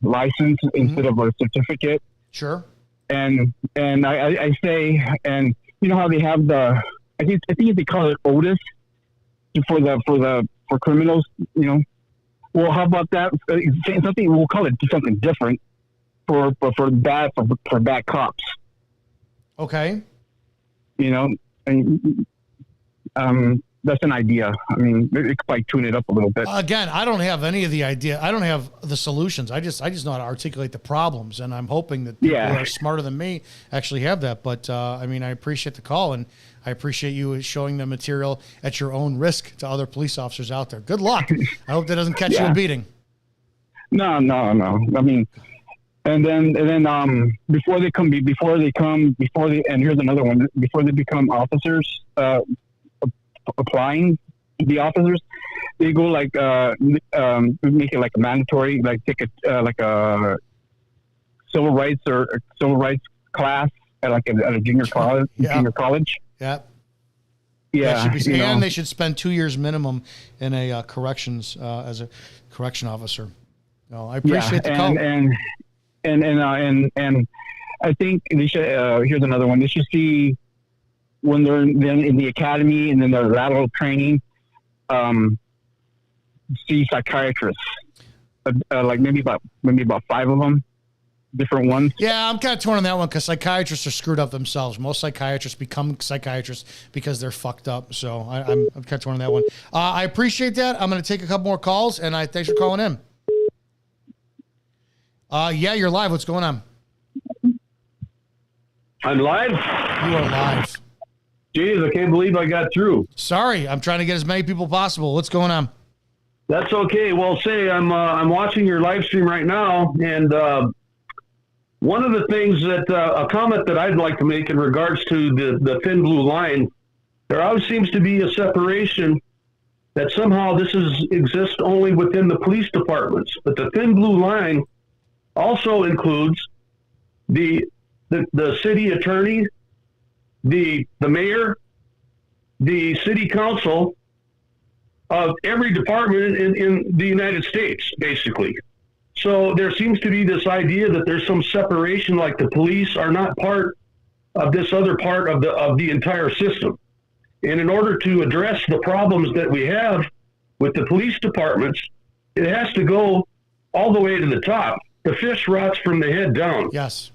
Speaker 21: license instead of a certificate.
Speaker 1: Sure.
Speaker 21: And I say, and you know how they have I think they call it Otis for criminals, Well, how about that? Something we'll call it something different for bad cops.
Speaker 1: Okay.
Speaker 21: That's an idea. I mean, it could probably tune it up a little bit.
Speaker 1: Again, I don't have any of the idea. I don't have the solutions. I just know how to articulate the problems, and I'm hoping that people who are smarter than me actually have that. But I appreciate the call, and I appreciate you showing the material at your own risk to other police officers out there. Good luck. I hope that doesn't catch you a beating.
Speaker 21: No. I mean, and then before they here's another one. Before they become officers, applying to be officers, they go make it like a mandatory, like take a civil rights class at a junior college. Junior college.
Speaker 1: Yeah.
Speaker 21: Yeah.
Speaker 1: They should spend 2 years minimum in a corrections as a correction officer. No, I appreciate the call.
Speaker 21: And I think they should. Here's another one. They should see when they're then in the academy and then their lateral training. See psychiatrists, like maybe about 5 of them. Different ones.
Speaker 1: Yeah, I'm kind of torn on that one because psychiatrists are screwed up themselves. Most psychiatrists become psychiatrists because they're fucked up. So I'm kind of torn on that one. I appreciate that. I'm going to take a couple more calls, and thanks for calling in. Yeah, you're live. What's going on?
Speaker 4: I'm live?
Speaker 1: You are live.
Speaker 4: Jeez, I can't believe I got through.
Speaker 1: Sorry, I'm trying to get as many people possible. What's going on?
Speaker 4: That's okay. Well, I'm watching your live stream right now, and one of the things that a comment that I'd like to make in regards to the thin blue line, there always seems to be a separation that somehow this exists only within the police departments. But the thin blue line also includes the city attorney, the mayor, the city council of every department in the United States, basically. So there seems to be this idea that there's some separation, like the police are not part of this other part of the entire system. And in order to address the problems that we have with the police departments, it has to go all the way to the top. The fish rots from the head down.
Speaker 1: Yes.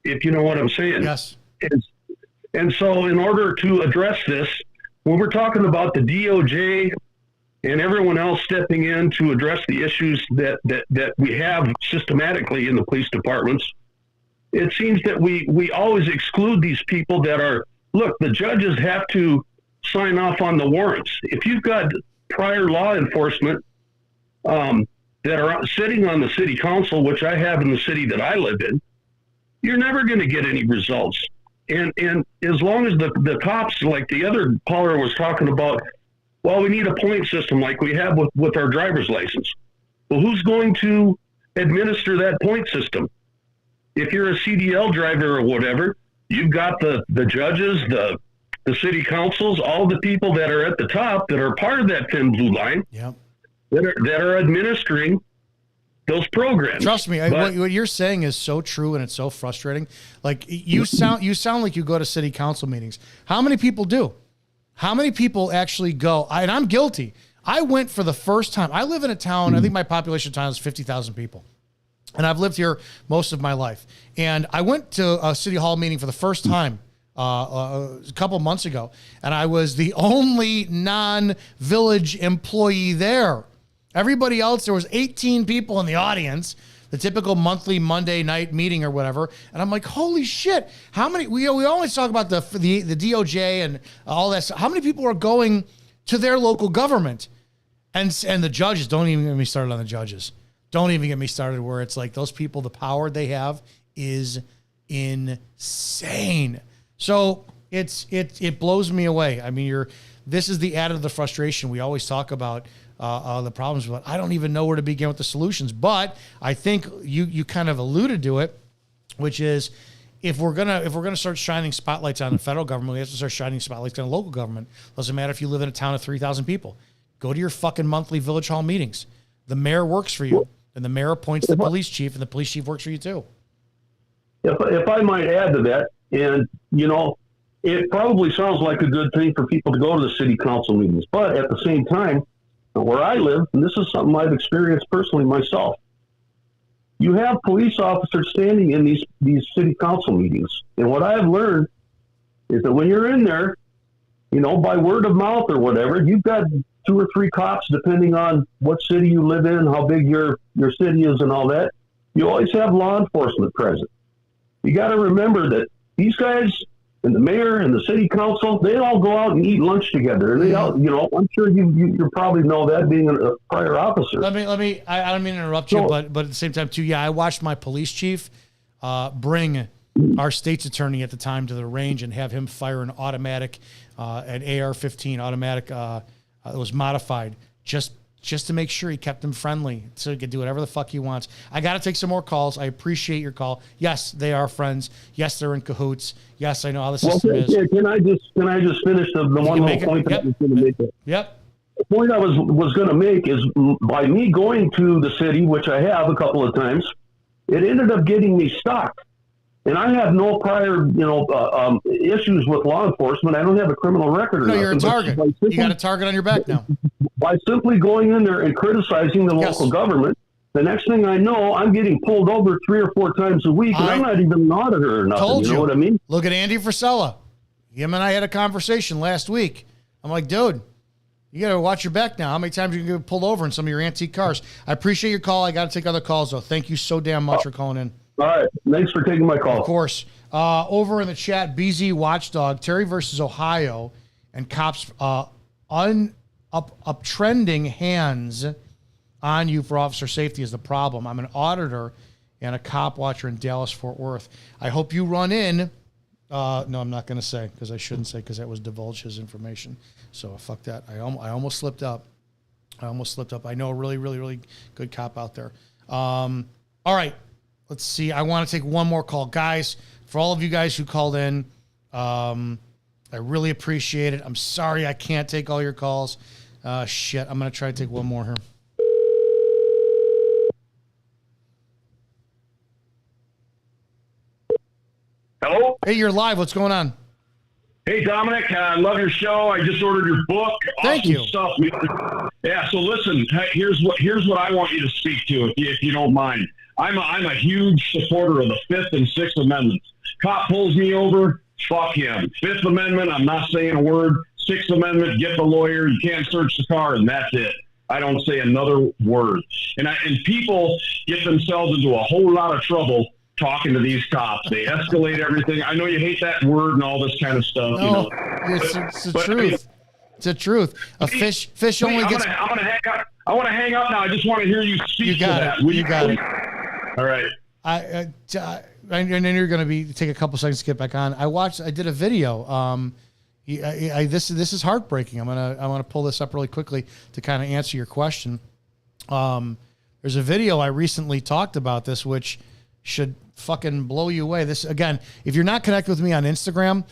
Speaker 4: If you know what I'm saying.
Speaker 1: Yes.
Speaker 4: And so in order to address this, when we're talking about the DOJ and everyone else stepping in to address the issues that we have systematically in the police departments, it seems that we always exclude these people that are, look, the judges have to sign off on the warrants. If you've got prior law enforcement that are sitting on the city council, which I have in the city that I live in, you're never going to get any results. And as long as the cops, like the other caller was talking about, well, we need a point system like we have with our driver's license. Well, who's going to administer that point system? If you're a CDL driver or whatever, you've got the judges, the city councils, all the people that are at the top that are part of that thin blue line, that are administering those programs.
Speaker 1: Trust me, what you're saying is so true, and it's so frustrating. Like you sound like you go to city council meetings. How many people do? How many people actually go? And I'm guilty. I went for the first time. I live in a town. I think my population town is 50,000 people. And I've lived here most of my life. And I went to a city hall meeting for the first time a couple months ago. And I was the only non-village employee there. Everybody else, there was 18 people in the audience, the typical monthly Monday night meeting or whatever. And I'm like, holy shit, how many, we always talk about the DOJ and all that stuff. How many people are going to their local government? And the judges, don't even get me started on the judges. Don't even get me started where it's like those people, the power they have is insane. So it blows me away. I mean, this is the added the frustration we always talk about. The problems with it. I don't even know where to begin with the solutions, but I think you kind of alluded to it, which is if we're gonna start shining spotlights on the federal government, we have to start shining spotlights on the local government. Doesn't matter if you live in a town of 3,000 people. Go to your fucking monthly village hall meetings. The mayor works for you, and the mayor appoints the police chief, and the police chief works for you too.
Speaker 4: If I might add to that, and it probably sounds like a good thing for people to go to the city council meetings, but at the same time, where I live, and this is something I've experienced personally myself, you have police officers standing in these city council meetings, and what I've learned is that when you're in there, by word of mouth or whatever, you've got 2 or 3 cops, depending on what city you live in, how big your city is, and all that. You always have law enforcement present. You got to remember that these guys and the mayor and the city council, they all go out and eat lunch together. And they all, I'm sure you probably know that, being a prior officer.
Speaker 1: Let me. I don't mean to interrupt you, but at the same time too, yeah, I watched my police chief bring our state's attorney at the time to the range and have him fire an automatic, an AR-15 automatic that was modified just to make sure he kept him friendly so he could do whatever the fuck he wants. I got to take some more calls. I appreciate your call. Yes, they are friends. Yes, they're in cahoots. Yes, I know how the system is.
Speaker 4: Can I just finish the one little point that I was going to make?
Speaker 1: Yep.
Speaker 4: The point I was going to make is, by me going to the city, which I have a couple of times, it ended up getting me stuck. And I have no prior, issues with law enforcement. I don't have a criminal record or
Speaker 1: no,
Speaker 4: nothing.
Speaker 1: You're a target. You got a target on your back now.
Speaker 4: By simply going in there and criticizing the local government, the next thing I know, I'm getting pulled over 3 or 4 times a week, and I'm not even an auditor or nothing. You know what I mean?
Speaker 1: Look at Andy Frisella. Him and I had a conversation last week. I'm like, dude, you got to watch your back now. How many times you can get pulled over in some of your antique cars? I appreciate your call. I got to take other calls, though. Thank you so damn much for calling in.
Speaker 4: All right. Thanks for taking my call.
Speaker 1: Of course. Over in the chat, BZ Watchdog, Terry versus Ohio, and cops uptrending hands on you for officer safety is the problem. I'm an auditor and a cop watcher in Dallas, Fort Worth. I hope you run in. No, I'm not going to say, because I shouldn't say, because that was divulge his information. So fuck that. I almost slipped up. I know a really, really, really good cop out there. All right. Let's see. I want to take one more call. Guys, for all of you guys who called in, I really appreciate it. I'm sorry I can't take all your calls. Shit. I'm going to try to take one more here.
Speaker 5: Hello?
Speaker 1: Hey, you're live. What's going on?
Speaker 5: Hey, Dominic. I love your show. I just ordered your book.
Speaker 1: Thank you.
Speaker 5: Stuff. Yeah, so listen, here's what I want you to speak to, if you don't mind. I'm a huge supporter of the Fifth and Sixth Amendments. Cop pulls me over, fuck him. Fifth Amendment, I'm not saying a word. Sixth Amendment, get the lawyer. You can't search the car, and that's it. I don't say another word. And people get themselves into a whole lot of trouble talking to these cops. They escalate everything. I know you hate that word and all this kind of stuff.
Speaker 1: No, it's the truth. It's the truth. A fish only gets.
Speaker 5: I'm gonna hang up. I want to hang up now. I just want to hear you speak.
Speaker 1: You got
Speaker 5: to
Speaker 1: it.
Speaker 5: that.
Speaker 1: You got it.
Speaker 5: All right.
Speaker 1: I know you're going to take a couple seconds to get back on. I did a video. This is heartbreaking. I want to pull this up really quickly to kind of answer your question. There's a video I recently talked about this, which should fucking blow you away. This, again, if you're not connected with me on Instagram,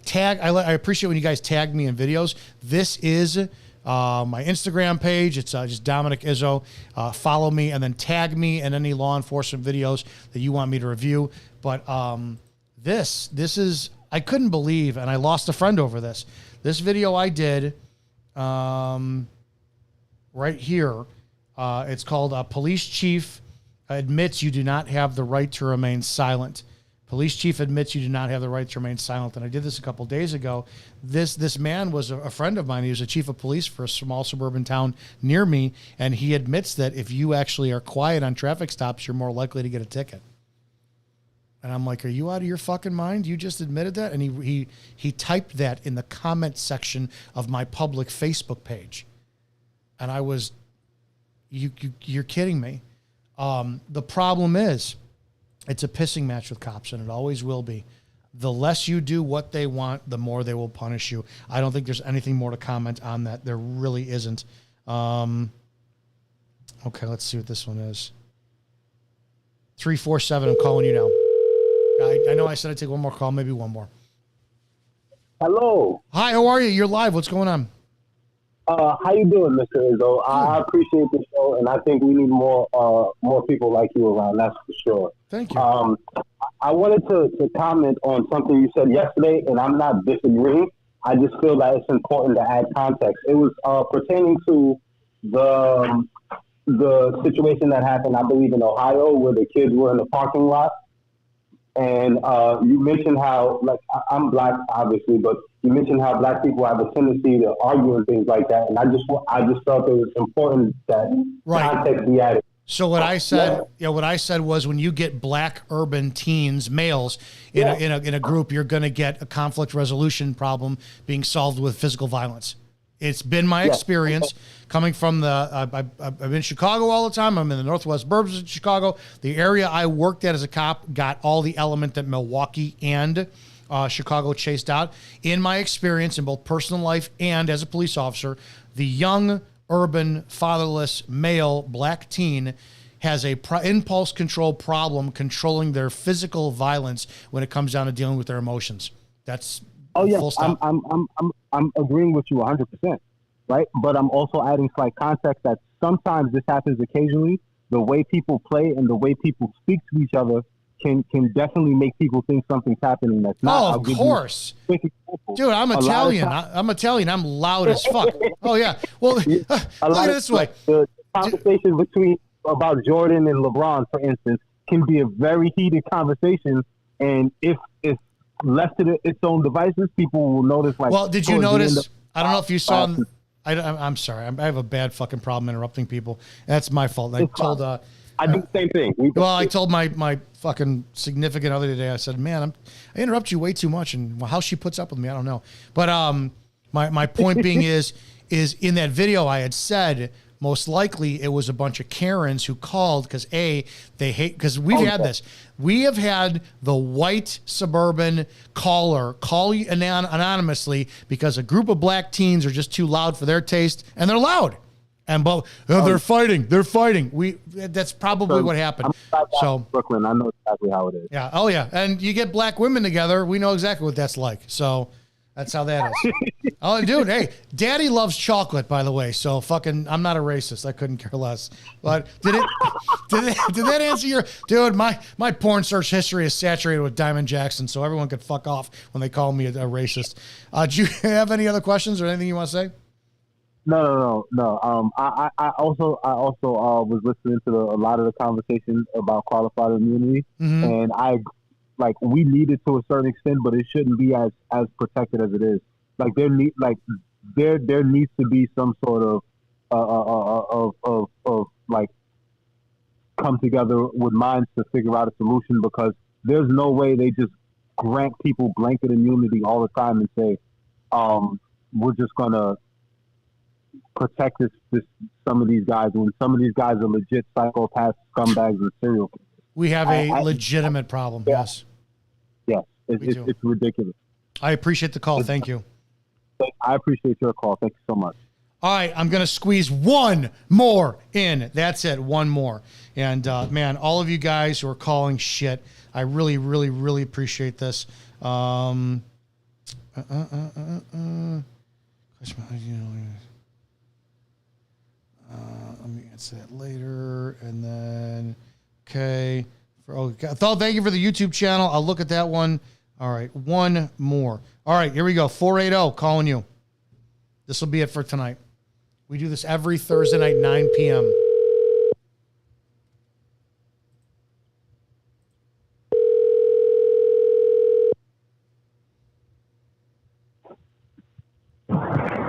Speaker 1: tag. I appreciate when you guys tag me in videos. This is my Instagram page. It's just Dominic Izzo. Follow me and then tag me in any law enforcement videos that you want me to review. But this is, I couldn't believe, and I lost a friend over this. This video I did right here. It's called Police Chief Admits You Do Not Have the Right to Remain Silent. Police chief admits you do not have the right to remain silent. And I did this a couple days ago. This man was a friend of mine. He was a chief of police for a small suburban town near me. And he admits that if you actually are quiet on traffic stops, you're more likely to get a ticket. And I'm like, are you out of your fucking mind? You just admitted that? And he typed that in the comment section of my public Facebook page. And I was, you're kidding me. The problem is, it's a pissing match with cops, and it always will be. The less you do what they want, the more they will punish you. I don't think there's anything more to comment on that. There really isn't. Okay, let's see what this one is. 347, I'm calling you now. I know I said I'd take one more call, maybe one more.
Speaker 22: Hello.
Speaker 1: Hi, how are you? You're live. What's going on?
Speaker 21: How you doing, Mr. Izzo? I appreciate the show, and I think we need more people like you around. That's for sure.
Speaker 1: Thank you.
Speaker 21: I wanted to comment on something you said yesterday, and I'm not disagreeing. I just feel that it's important to add context. It was pertaining to the situation that happened, I believe, in Ohio, where the kids were in the parking lot. And you mentioned how, like, I'm black, obviously, but you mentioned how black people have a tendency to argue and things like that. And I just felt it was important that context be added.
Speaker 1: So what I said, what I said was, when you get black urban teens, males, in a group, you're going to get a conflict resolution problem being solved with physical violence. It's been my experience coming from I've been in Chicago all the time. I'm in the Northwest burbs of Chicago. The area I worked at as a cop got all the element that Milwaukee and Chicago chased out. In my experience, in both personal life and as a police officer, the young, urban, fatherless, male, black teen has a impulse control problem controlling their physical violence when it comes down to dealing with their emotions. That's full stop.
Speaker 21: I'm agreeing with you 100%, right? But I'm also adding slight context that sometimes this happens occasionally. The way people play and the way people speak to each other can definitely make people think something's happening that's not.
Speaker 1: Oh, of course. Dude, I'm Italian. I'm Italian. I'm loud as fuck. Oh, yeah. Well, look at it this way.
Speaker 21: The conversation about Jordan and LeBron, for instance, can be a very heated conversation. And if it's left to its own devices, people will notice. Like,
Speaker 1: well, did you notice? I don't know if you saw. I'm sorry. I have a bad fucking problem interrupting people. That's my fault. I told.
Speaker 21: I do the same thing.
Speaker 1: I told my fucking significant other today. I said, "Man, I interrupt you way too much," and how she puts up with me, I don't know. But my point being is in that video I had said, most likely it was a bunch of Karens who called because they hate, because we've had this. We have had the white suburban caller call you anonymously because a group of black teens are just too loud for their taste, and they're loud. And they're fighting. They're fighting. That's probably what happened. So
Speaker 21: Brooklyn, I know exactly how it is.
Speaker 1: Yeah. Oh yeah. And you get black women together, we know exactly what that's like. So that's how that is. Oh, dude, hey, Daddy loves chocolate, by the way. So fucking, I'm not a racist. I couldn't care less. But did that answer your dude? My porn search history is saturated with Diamond Jackson, so everyone could fuck off when they call me a racist. Do you have any other questions or anything you want to say?
Speaker 21: No. I also was listening to a lot of the conversation about qualified immunity, and we need it to a certain extent, but it shouldn't be as protected as it is. Like there needs to be some sort of come together with minds to figure out a solution, because there's no way they just grant people blanket immunity all the time and say, we're just gonna protect some of these guys when some of these guys are legit psychopaths, scumbags, and serial killers.
Speaker 1: We have a legitimate problem. Yes.
Speaker 21: Yes. It's ridiculous.
Speaker 1: I appreciate the call. Thank you.
Speaker 21: I appreciate your call. Thank you so much.
Speaker 1: All right. I'm going to squeeze one more in. That's it. One more. And man, all of you guys who are calling shit, I really, really, really appreciate this. Let me answer that later. And then, okay. Thank you for the YouTube channel. I'll look at that one. All right. One more. All right. Here we go. 480 calling you. This will be it for tonight. We do this every Thursday night, 9 p.m.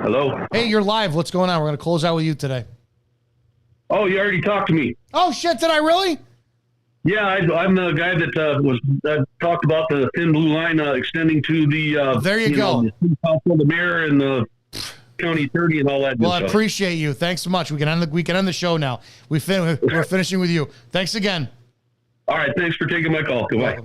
Speaker 4: Hello.
Speaker 1: Hey, you're live. What's going on? We're going to close out with you today.
Speaker 4: Oh, you already talked to me.
Speaker 1: Oh, shit. Did I really?
Speaker 4: Yeah, I'm the guy that talked about the thin blue line extending to the.
Speaker 1: There you go.
Speaker 4: The mayor and the county attorney and all that.
Speaker 1: Well, I appreciate you. Thanks so much. We can end the show now. We're finishing with you. Thanks again.
Speaker 4: All right. Thanks for taking my call. Goodbye.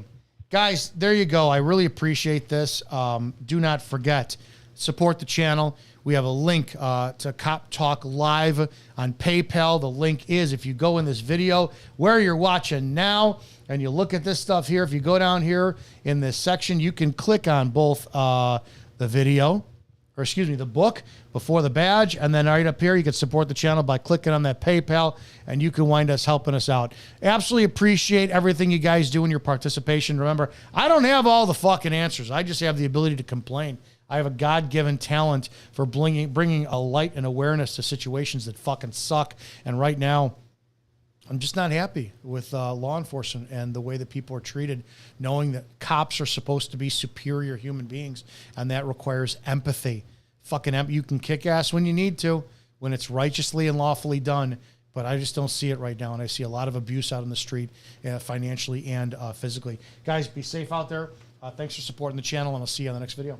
Speaker 1: Guys, there you go. I really appreciate this. Do not forget, support the channel. We have a link to Cop Talk Live on PayPal. The link is, if you go in this video where you're watching now and you look at this stuff here, if you go down here in this section, you can click on both the video or excuse me, the book before the badge. And then right up here, you can support the channel by clicking on that PayPal, and you can wind us helping us out. Absolutely appreciate everything you guys do and your participation. Remember, I don't have all the fucking answers. I just have the ability to complain. I have a God-given talent for bringing a light and awareness to situations that fucking suck. And right now, I'm just not happy with law enforcement and the way that people are treated, knowing that cops are supposed to be superior human beings, and that requires empathy. You can kick ass when you need to, when it's righteously and lawfully done, but I just don't see it right now, and I see a lot of abuse out on the street, financially and physically. Guys, be safe out there. Thanks for supporting the channel, and I'll see you on the next video.